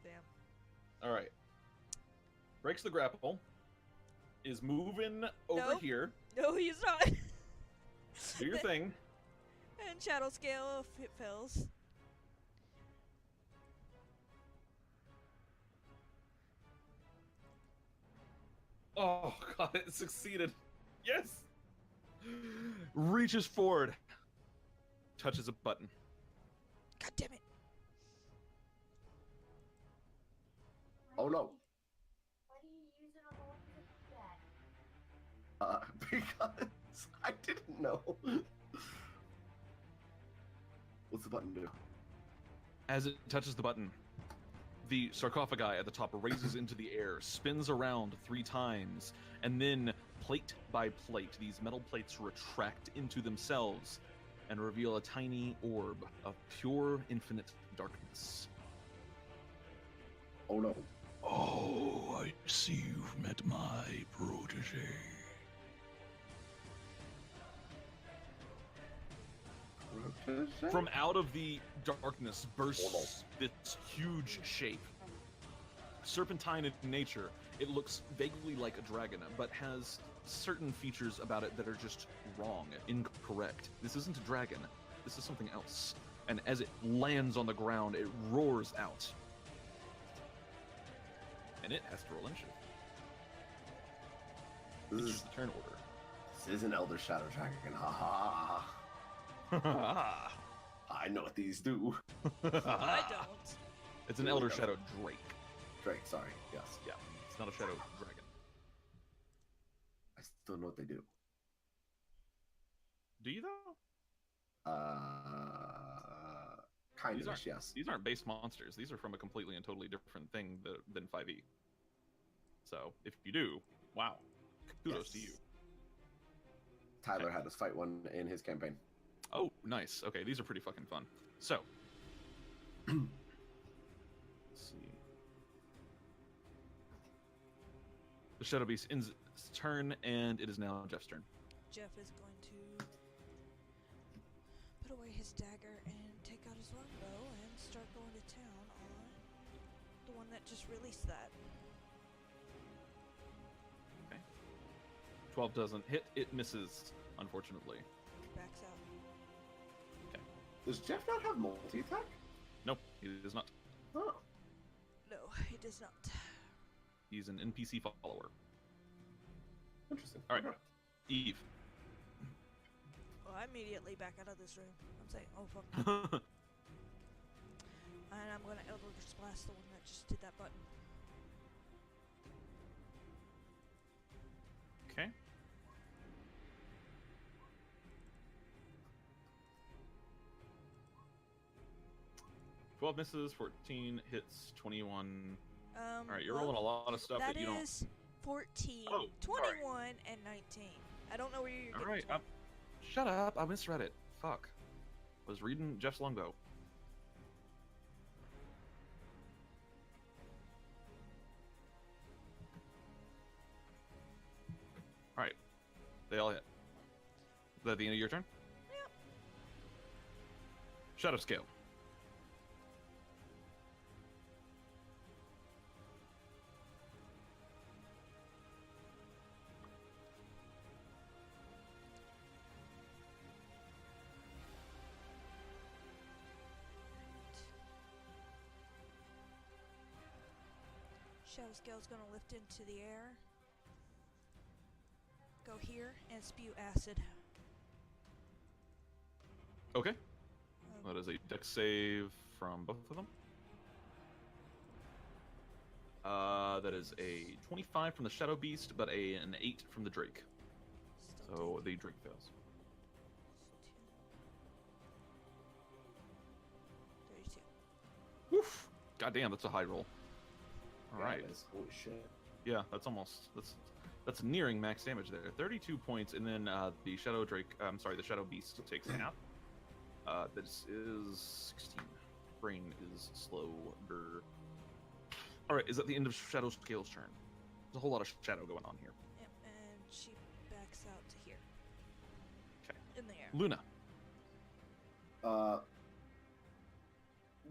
damn. Alright. Breaks the grapple. Is moving over Nope. here. No, he's not. Do your thing. And shadow scale if it fails. Oh god, it succeeded. Yes! Reaches forward. Touches a button. God damn it. Oh no. Why do you use it on the ones that do that? Because I didn't know. What's the button do? As it touches the button, the sarcophagi at the top raises into the air, spins around 3 times, and then plate by plate, these metal plates retract into themselves and reveal a tiny orb of pure infinite darkness. Oh no. Oh, I see you've met my protege. From out of the darkness bursts this huge shape. Serpentine in nature, it looks vaguely like a dragon, but has certain features about it that are just wrong, incorrect. This isn't a dragon, this is something else. And as it lands on the ground, it roars out. And it has to roll initiative. It's This just the turn order. is an Elder Shadow Dragon. Ha ha. I know what these do. I don't. It's an Elder Shadow Drake. Drake, sorry. Yes. Yeah, it's not a Shadow Dragon. I still know what they do. Do you though? Kind These of, aren't- yes. These aren't base monsters. These are from a completely and totally different thing than 5e. So, if you do, wow. Kudos to Yes. you. Tyler had us fight one in his campaign. Oh, nice. Okay, these are pretty fucking fun. So, let's see. The Shadow Beast ends its turn, and it is now Jeff's turn. Jeff is going to put away his dagger and take out his longbow and start going to town on the one that just released that. 12 doesn't hit. It misses, unfortunately. Backs out. Does Jeff not have multi-attack? Nope, he does not. Oh. No, he does not. He's an NPC follower. Interesting. All right, Okay. Eve. Well, I immediately back out of this room. I'm saying, oh fuck. And I'm gonna Eldritch Blast the one that just did that button. Okay. Twelve misses, 14 hits, 21. All right, you're rolling a lot of stuff that you don't. That is 14, Oh, 21, and 19. I don't know where you're All getting right, 20. shut up! I misread it. Fuck. Was reading Jeff's longbow. All right, they all hit. Is that the end of your turn? Yep. Shadow scale. Shadow Scale's gonna lift into the air, go here, and spew acid. Okay. That is a dex save from both of them. That is a 25 from the Shadow Beast, but an 8 from the Drake. Still So the Drake fails. 32. Woof! Goddamn, that's a high roll. All Yeah, right. it is. Holy shit. Yeah, that's that's nearing max damage there. 32 points, and then the Shadow Drake. I'm sorry, the Shadow Beast takes half. This is 16. Brain is slower. All right, is that the end of Shadow Scale's turn? There's a whole lot of shadow going on here. Yep, and she backs out to here. Okay. In the air. Luna.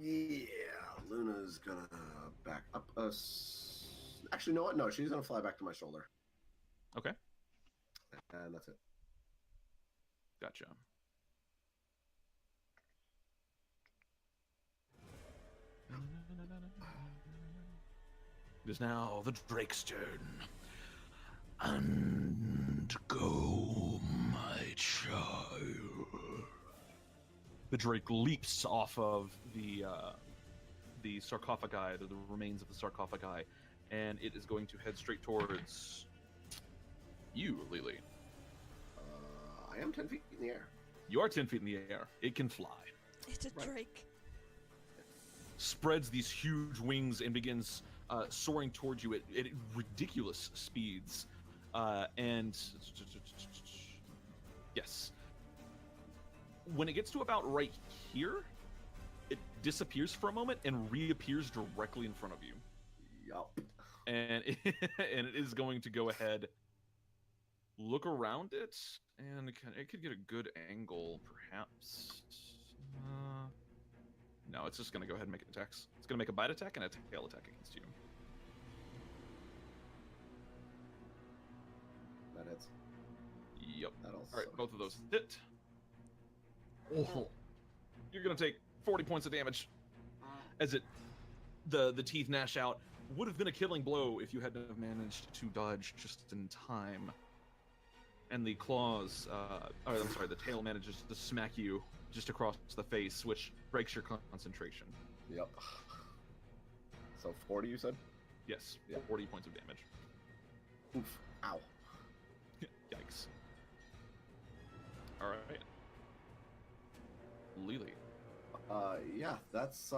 Yeah, Luna's gonna back up Actually, you know what? No, she's gonna fly back to my shoulder. Okay. And that's it. Gotcha. It is now the Drake's turn. And go, my child. The Drake leaps off of the sarcophagi, the remains of the sarcophagi, and it is going to head straight towards you, Lili. I am 10 feet in the air. You are 10 feet in the air. It can fly. It's a Right. drake. Spreads these huge wings and begins soaring towards you at ridiculous speeds. And yes, when it gets to about right here, it disappears for a moment and reappears directly in front of you. Yup. And and it is going to go ahead, look around it, and it could get a good angle, perhaps. No, it's just going to go ahead and make attacks. It's going to make a bite attack and a tail attack against you. That hits. Yep. That also. All right, both of those hit. Oh, you're going to take 40 points of damage as the teeth gnash out. Would have been a killing blow if you hadn't have managed to dodge just in time. And the claws, the tail manages to smack you just across the face, which breaks your concentration. Yep. So 40, you said? Yes, Yeah. 40 points of damage. Oof. Ow. Yikes. All right. Lili. Yeah, that's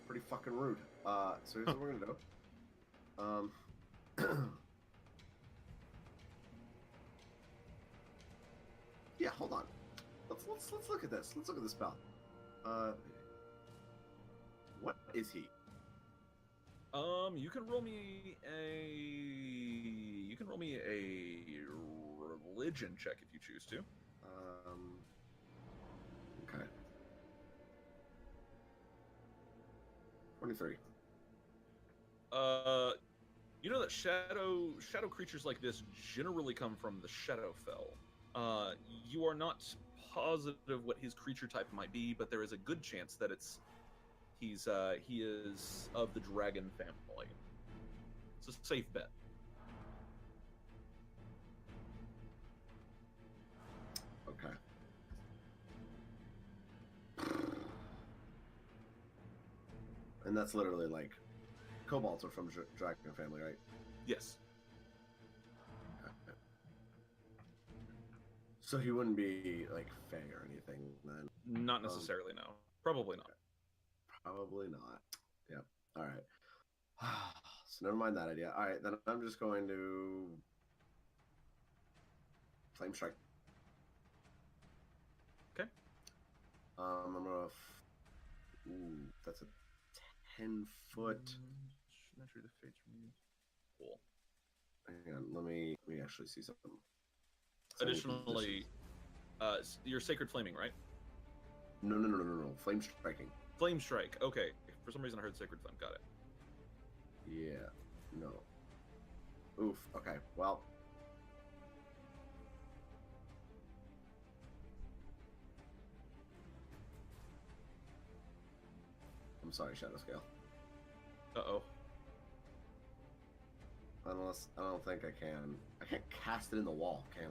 pretty fucking rude. So here's what we're gonna do. Yeah, hold on. Let's look at this. Let's look at this spell. What is he? You can roll me a religion check if you choose to. Okay. 23. You know that shadow creatures like this generally come from the Shadowfell. You are not positive what his creature type might be, but there is a good chance that he is of the dragon family. It's a safe bet. Okay. And that's literally like kobolds are from dragon family, right? Yes. Okay. So he wouldn't be like Fey or anything then. Not necessarily, no. Probably not. Probably not. Yep. All right. So never mind that idea. All right, then I'm just going to flame strike. Okay. I'm gonna. Ooh, that's a 10-foot. Measure the fates from you. Cool. Hang on, let me actually see something. Additionally, you're sacred flaming, right? No. Flame striking. Flame strike. Okay. For some reason, I heard sacred flame. Got it. Yeah. No. Oof. Okay. Well. I'm sorry, Shadow Scale. Uh-oh. Unless I don't think I can. I can't cast it in the wall, can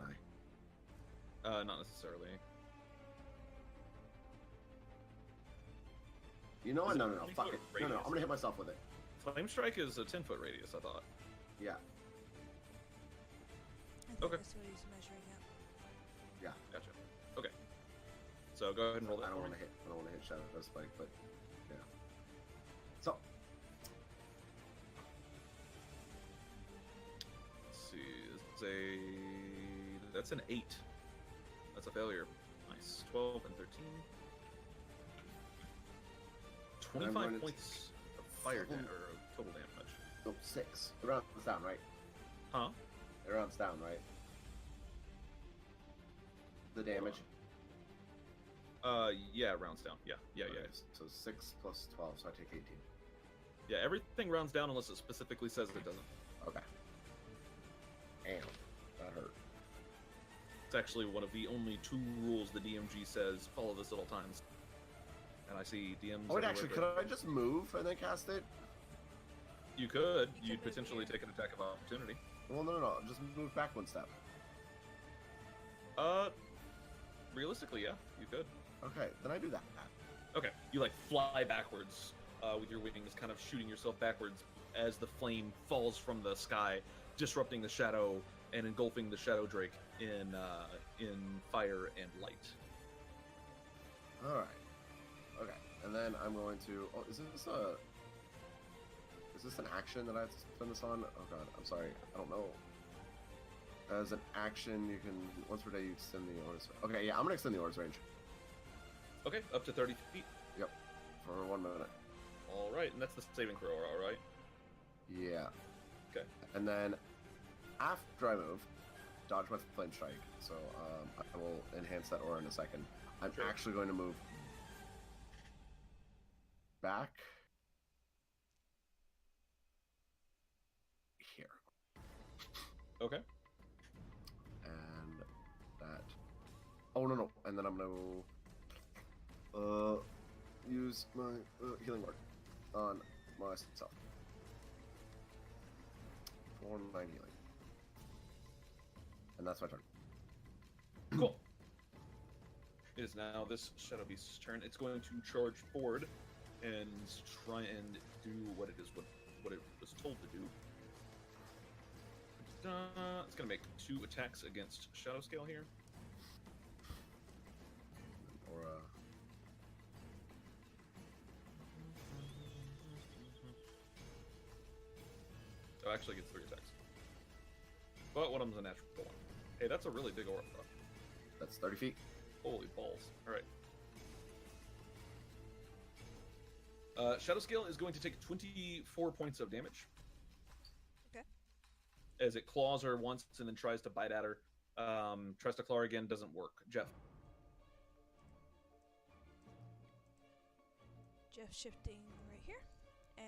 I? Not necessarily. You know what? Is it No. 20 Fuck foot it. No. radius? I'm gonna hit myself with it. Flame strike is a 10-foot radius, I thought. Yeah. I think Okay. that's what he's measuring out. Yeah. Gotcha. Okay. So go ahead and roll that. I don't for want me. to hit. I don't want to hit Shadow Spike, but yeah. So Let's see. That's an 8. That's a failure. Nice. 12 and 13. I'm 25 going to points of fire damage, or total damage. no 6. It rounds down, right? Huh? It rounds down, right? The damage. Yeah, it rounds down. Yeah. Okay, so 6 plus 12, so I take 18. Yeah, everything rounds down unless it specifically says it doesn't. Okay. Damn, that hurt. It's actually one of the only 2 rules the DMG says follow this at all times. And I see DMs. Oh wait, everywhere, actually, but could I just move and then cast it? You could. You You'd could move potentially here. take an attack of opportunity. Well, no. Just move back one step. Realistically, yeah, you could. Okay, then I do that. Okay, you like fly backwards with your wings, kind of shooting yourself backwards as the flame falls from the sky, disrupting the shadow and engulfing the shadow drake in fire and light. All right. Okay, and then I'm going to. Oh, is this an action that I have to spend this on? Oh god, I'm sorry. I don't know. As an action, you can once per day you extend the aura's. Okay, yeah, I'm gonna extend the aura's range. Okay, up to 30 feet. Yep, for 1 minute. All right, and that's the saving throw, all right? Yeah. Okay. And then after I move, dodge my flame strike. So I will enhance that aura in a second. I'm Sure. actually going to move back here. Okay. And that. Oh no! And then I'm gonna use my healing word on myself for 9 healing, and that's my turn. Cool. It is now this Shadow Beast's turn. It's going to charge forward and try and do what it was told to do. It's going to make 2 attacks against Shadow Scale here. Or Oh, actually gets 3 attacks. But one of them's a natural one. Hey, that's a really big aura. that's 30 feet. Holy balls. Alright. Shadow Scale is going to take 24 points of damage. Okay. As it claws her once and then tries to bite at her. Tries to claw her again, doesn't work. Jeff. Jeff shifting right here.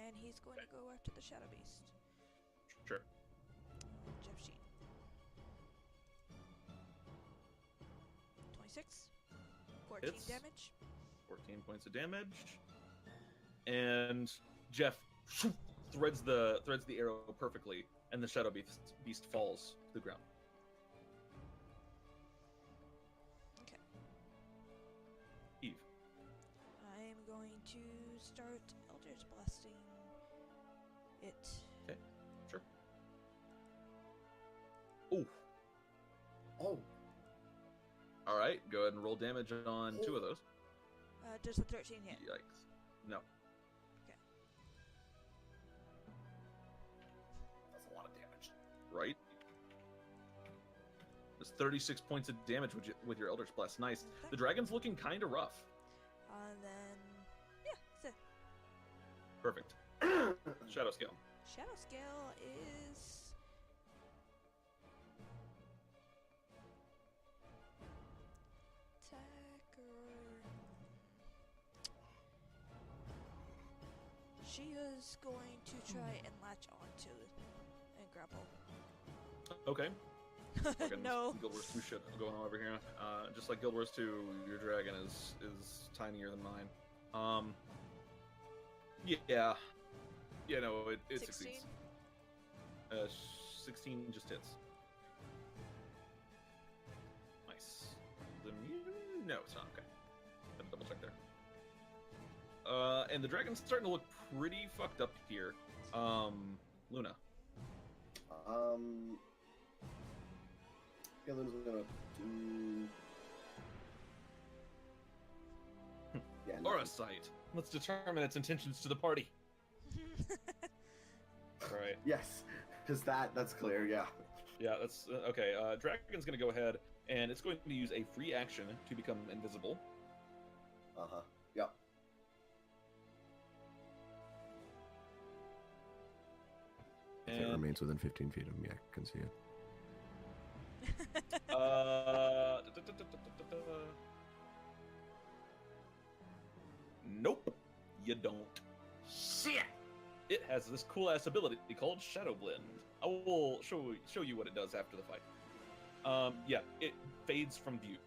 and he's going to go after the Shadow Beast. Sure. Jeff Sheen. 26. 14 Hits. damage. 14 points of damage. And Jeff threads the arrow perfectly, and the Shadow Beast falls to the ground. Okay. Eve. I am going to start Eldritch Blasting it. Okay, sure. Ooh. Oh, All right, go ahead and roll damage on 2 of those. Does the 13 hit? Yikes. No. Okay. that's a lot of damage. Right? That's 36 points of damage with your Eldritch Blast. Nice. Okay. The dragon's looking kind of rough. Then, yeah, that's it. Perfect. Shadow Scale. Shadow Scale is... She is going to try and latch onto it and grapple. Okay. Fucking No. Guild Wars 2 shit going on over here. Just like Guild Wars 2, your dragon is tinier than mine. Yeah. Yeah, no, it 16? succeeds. 16 just hits. Nice. The immune? No, it's not. Okay. Gotta double check there. And the dragon's starting to look pretty fucked up here. Luna. Yeah, Luna's gonna do. Yeah. Aura Sight. Let's determine its intentions to the party. Right. Yes, because that's clear. Yeah. Yeah, that's okay. Dragon's gonna go ahead, and it's going to use a free action to become invisible. Yep. If it And remains within 15 feet of me, I can see it. Nope, you don't. Shit. It has this cool ass ability called Shadow Blend. I will show you what it does after the fight. Yeah, it fades from view.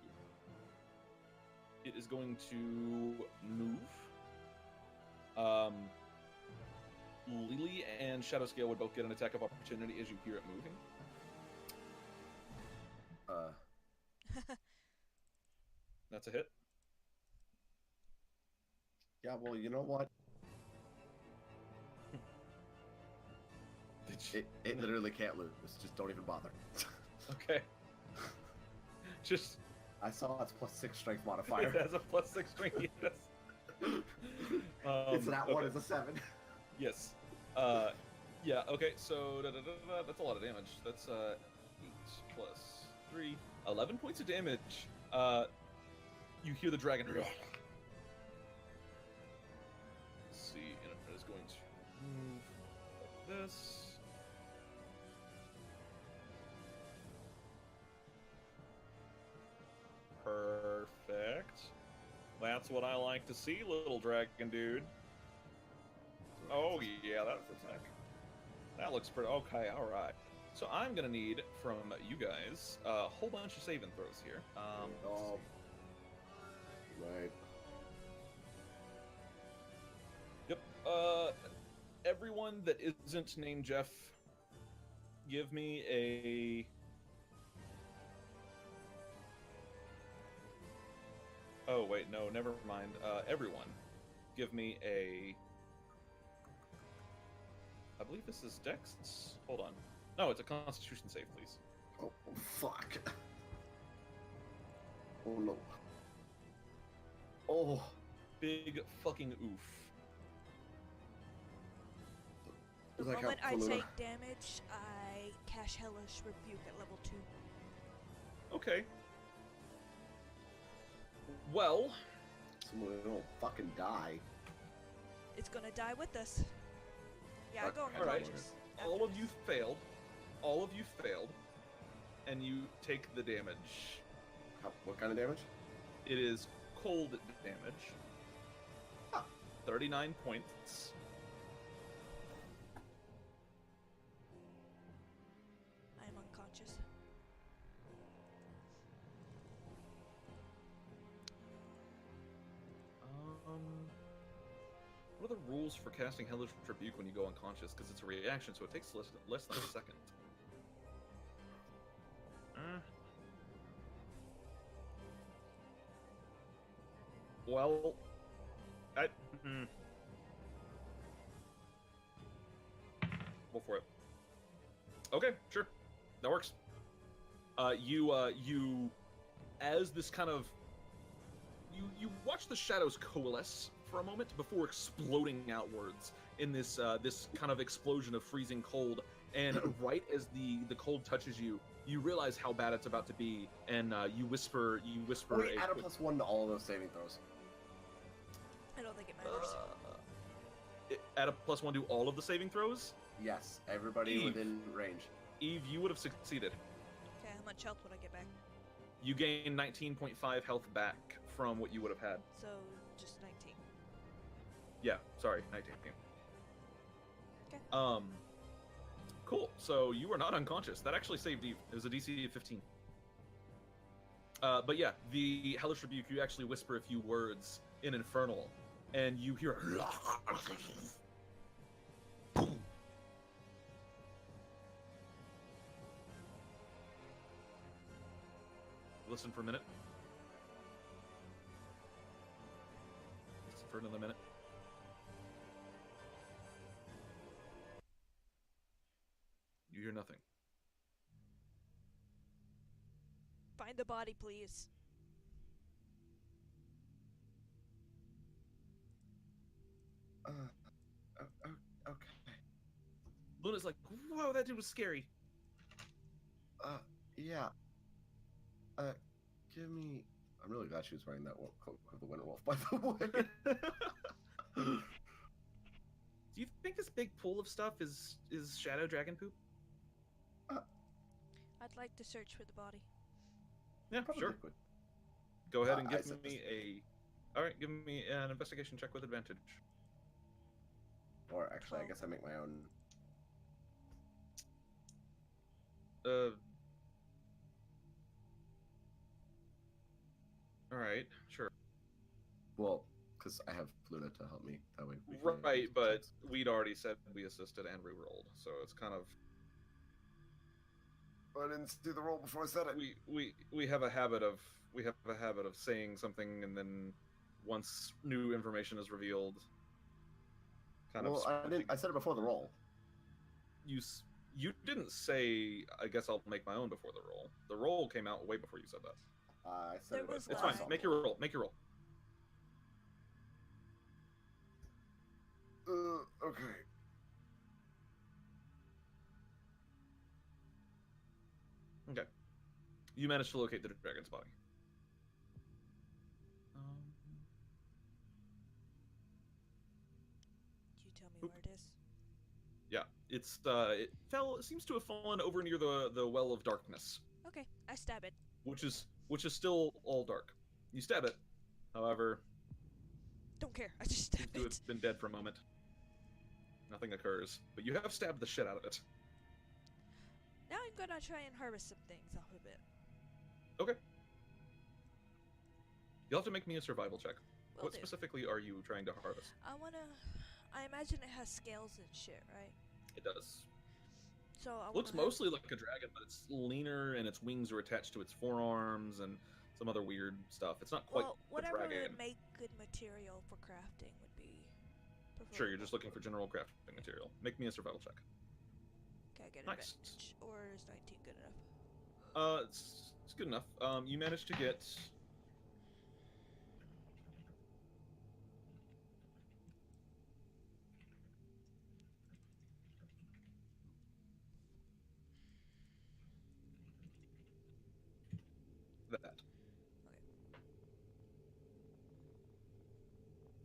It is going to move. Lily and Shadowscale would both get an attack of opportunity as you hear it moving. That's a hit. Yeah. Well, you know what? It literally can't lose. Just don't even bother. Okay. Just I saw its +6 strength it modifier. has a +6 strength. Yes. It's that one okay. is a 7. Yes. Yeah. Okay. So that's a lot of damage. That's 8 plus 3, 11 points of damage. You hear the dragon. Let's see, and it is going to move like this. Perfect. That's what I like to see, little dragon dude. Oh yeah, that's attack. That looks pretty okay. All right. So I'm gonna need from you guys a whole bunch of saving throws here. Oh. Right. Yep. Everyone that isn't named Jeff, give me a. Oh wait, no, never mind. Everyone, give me a. I believe this is Dex. Hold on. No, it's a Constitution save, please. Oh fuck. Oh no. Oh. Big fucking oof. The Does that moment I count for Luna? take damage, I cast Hellish Rebuke at level 2. Okay. Well, Someone will fucking die. It's gonna die with us. Yeah, I go all right. unconscious. All of you failed. All of you failed, and you take the damage. What kind of damage? It is cold damage. Ah. 39 points. rules for casting Hellish Rebuke when you go unconscious, because it's a reaction, so it takes less than a second. Well, Go for it. Okay, sure, that works. You, as this kind of, you watch the shadows coalesce for a moment before exploding outwards in this this kind of explosion of freezing cold. And right as the cold touches you, you realize how bad it's about to be, and you whisper. Wait, add a +1 to all of those saving throws. I don't think it matters. Add a +1 to all of the saving throws. Yes, everybody Eve. within range. Eve, you would have succeeded. Okay, how much health would I get back? You gain 19.5 health back from what you would have had. So, just 19. Yeah, sorry, 19. Okay. Cool. So you were not unconscious. That actually saved Eve. It was a DC of 15. But yeah, the Hellish Rebuke, you actually whisper a few words in Infernal, and you hear Listen for a minute. Listen for another minute. You hear nothing. Find the body, please. Okay. Luna's like, "Wow, that dude was scary." Yeah. Give me. I'm really glad she was wearing that cloak of the Winter Wolf, by the way. Do you think this big pool of stuff is shadow dragon poop? I'd like to search for the body. Yeah, Probably sure. liquid. Go ahead and I give said me this. All right, give me an investigation check with advantage. Or actually, I guess I make my own. All right, sure. Well, because I have Luna to help me. That way. We can Right, use but checks. we'd already said we assisted and re-rolled, so it's kind of I didn't do the roll before I said it. we have a habit of saying something and then once new information is revealed, kind Well, of. I said it before the roll. You didn't say. I guess I'll make my own before the roll. The roll came out way before you said that. I said There it was before. It's fine. Fine. Make your roll. Make your roll. Okay. Okay. You managed to locate the dragon's body. You tell me where it is. Yeah, it seems to have fallen over near the well of darkness, Okay, I stab it. which is still all dark. You stab it, however, Don't care. I just stab seems to it. have been dead for a moment. Nothing occurs, but you have stabbed the shit out of it. Now I'm gonna try and harvest some things off of it. Okay. You'll have to make me a survival check. Will What do. specifically are you trying to harvest? I imagine it has scales and shit, right? It does. So I Looks wanna have- mostly like a dragon, but it's leaner and its wings are attached to its forearms and some other weird stuff. It's not quite Well, a whatever dragon. would make good material for crafting would be preferable. Sure, you're just looking for general crafting material. Make me a survival check. Can I get Nice. advantage? Or is 19 good enough? It's good enough. You managed to get. That.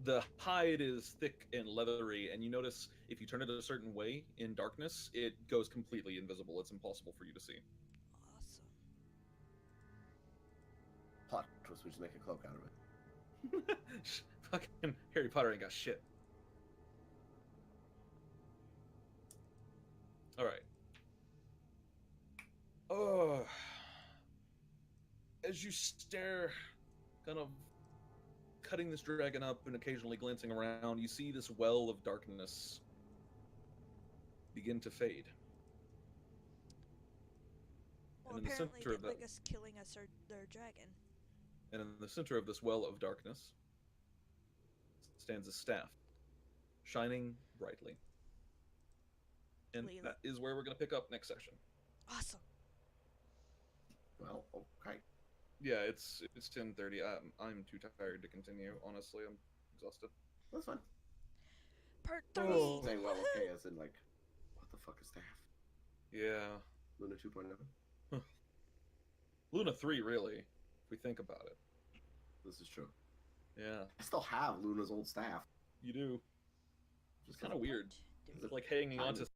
The hide is thick and leathery, and you notice if you turn it a certain way in darkness, it goes completely invisible. It's impossible for you to see. Awesome. Plot twist: we just make a cloak out of it. Fucking Harry Potter ain't got shit. All right. Oh. As you stare, kind of cutting this dragon up and occasionally glancing around, you see this well of darkness begin to fade. Well, And in the apparently center of didn't that- like us killing us or their dragon. And in the center of this well of darkness stands a staff, shining brightly. And Lily. that is where we're going to pick up next session. Awesome. Well, okay. Yeah, it's 10:30. I'm too tired to continue. Honestly, I'm exhausted. That's fine. Part 3. Oh, saying well, okay, as in like, what the fuck is staff? Yeah, Luna 2.0. Luna 3, really, if we think about it. This is true. Yeah, I still have Luna's old staff. you do. Just It's kind of weird. Do It's like hanging on to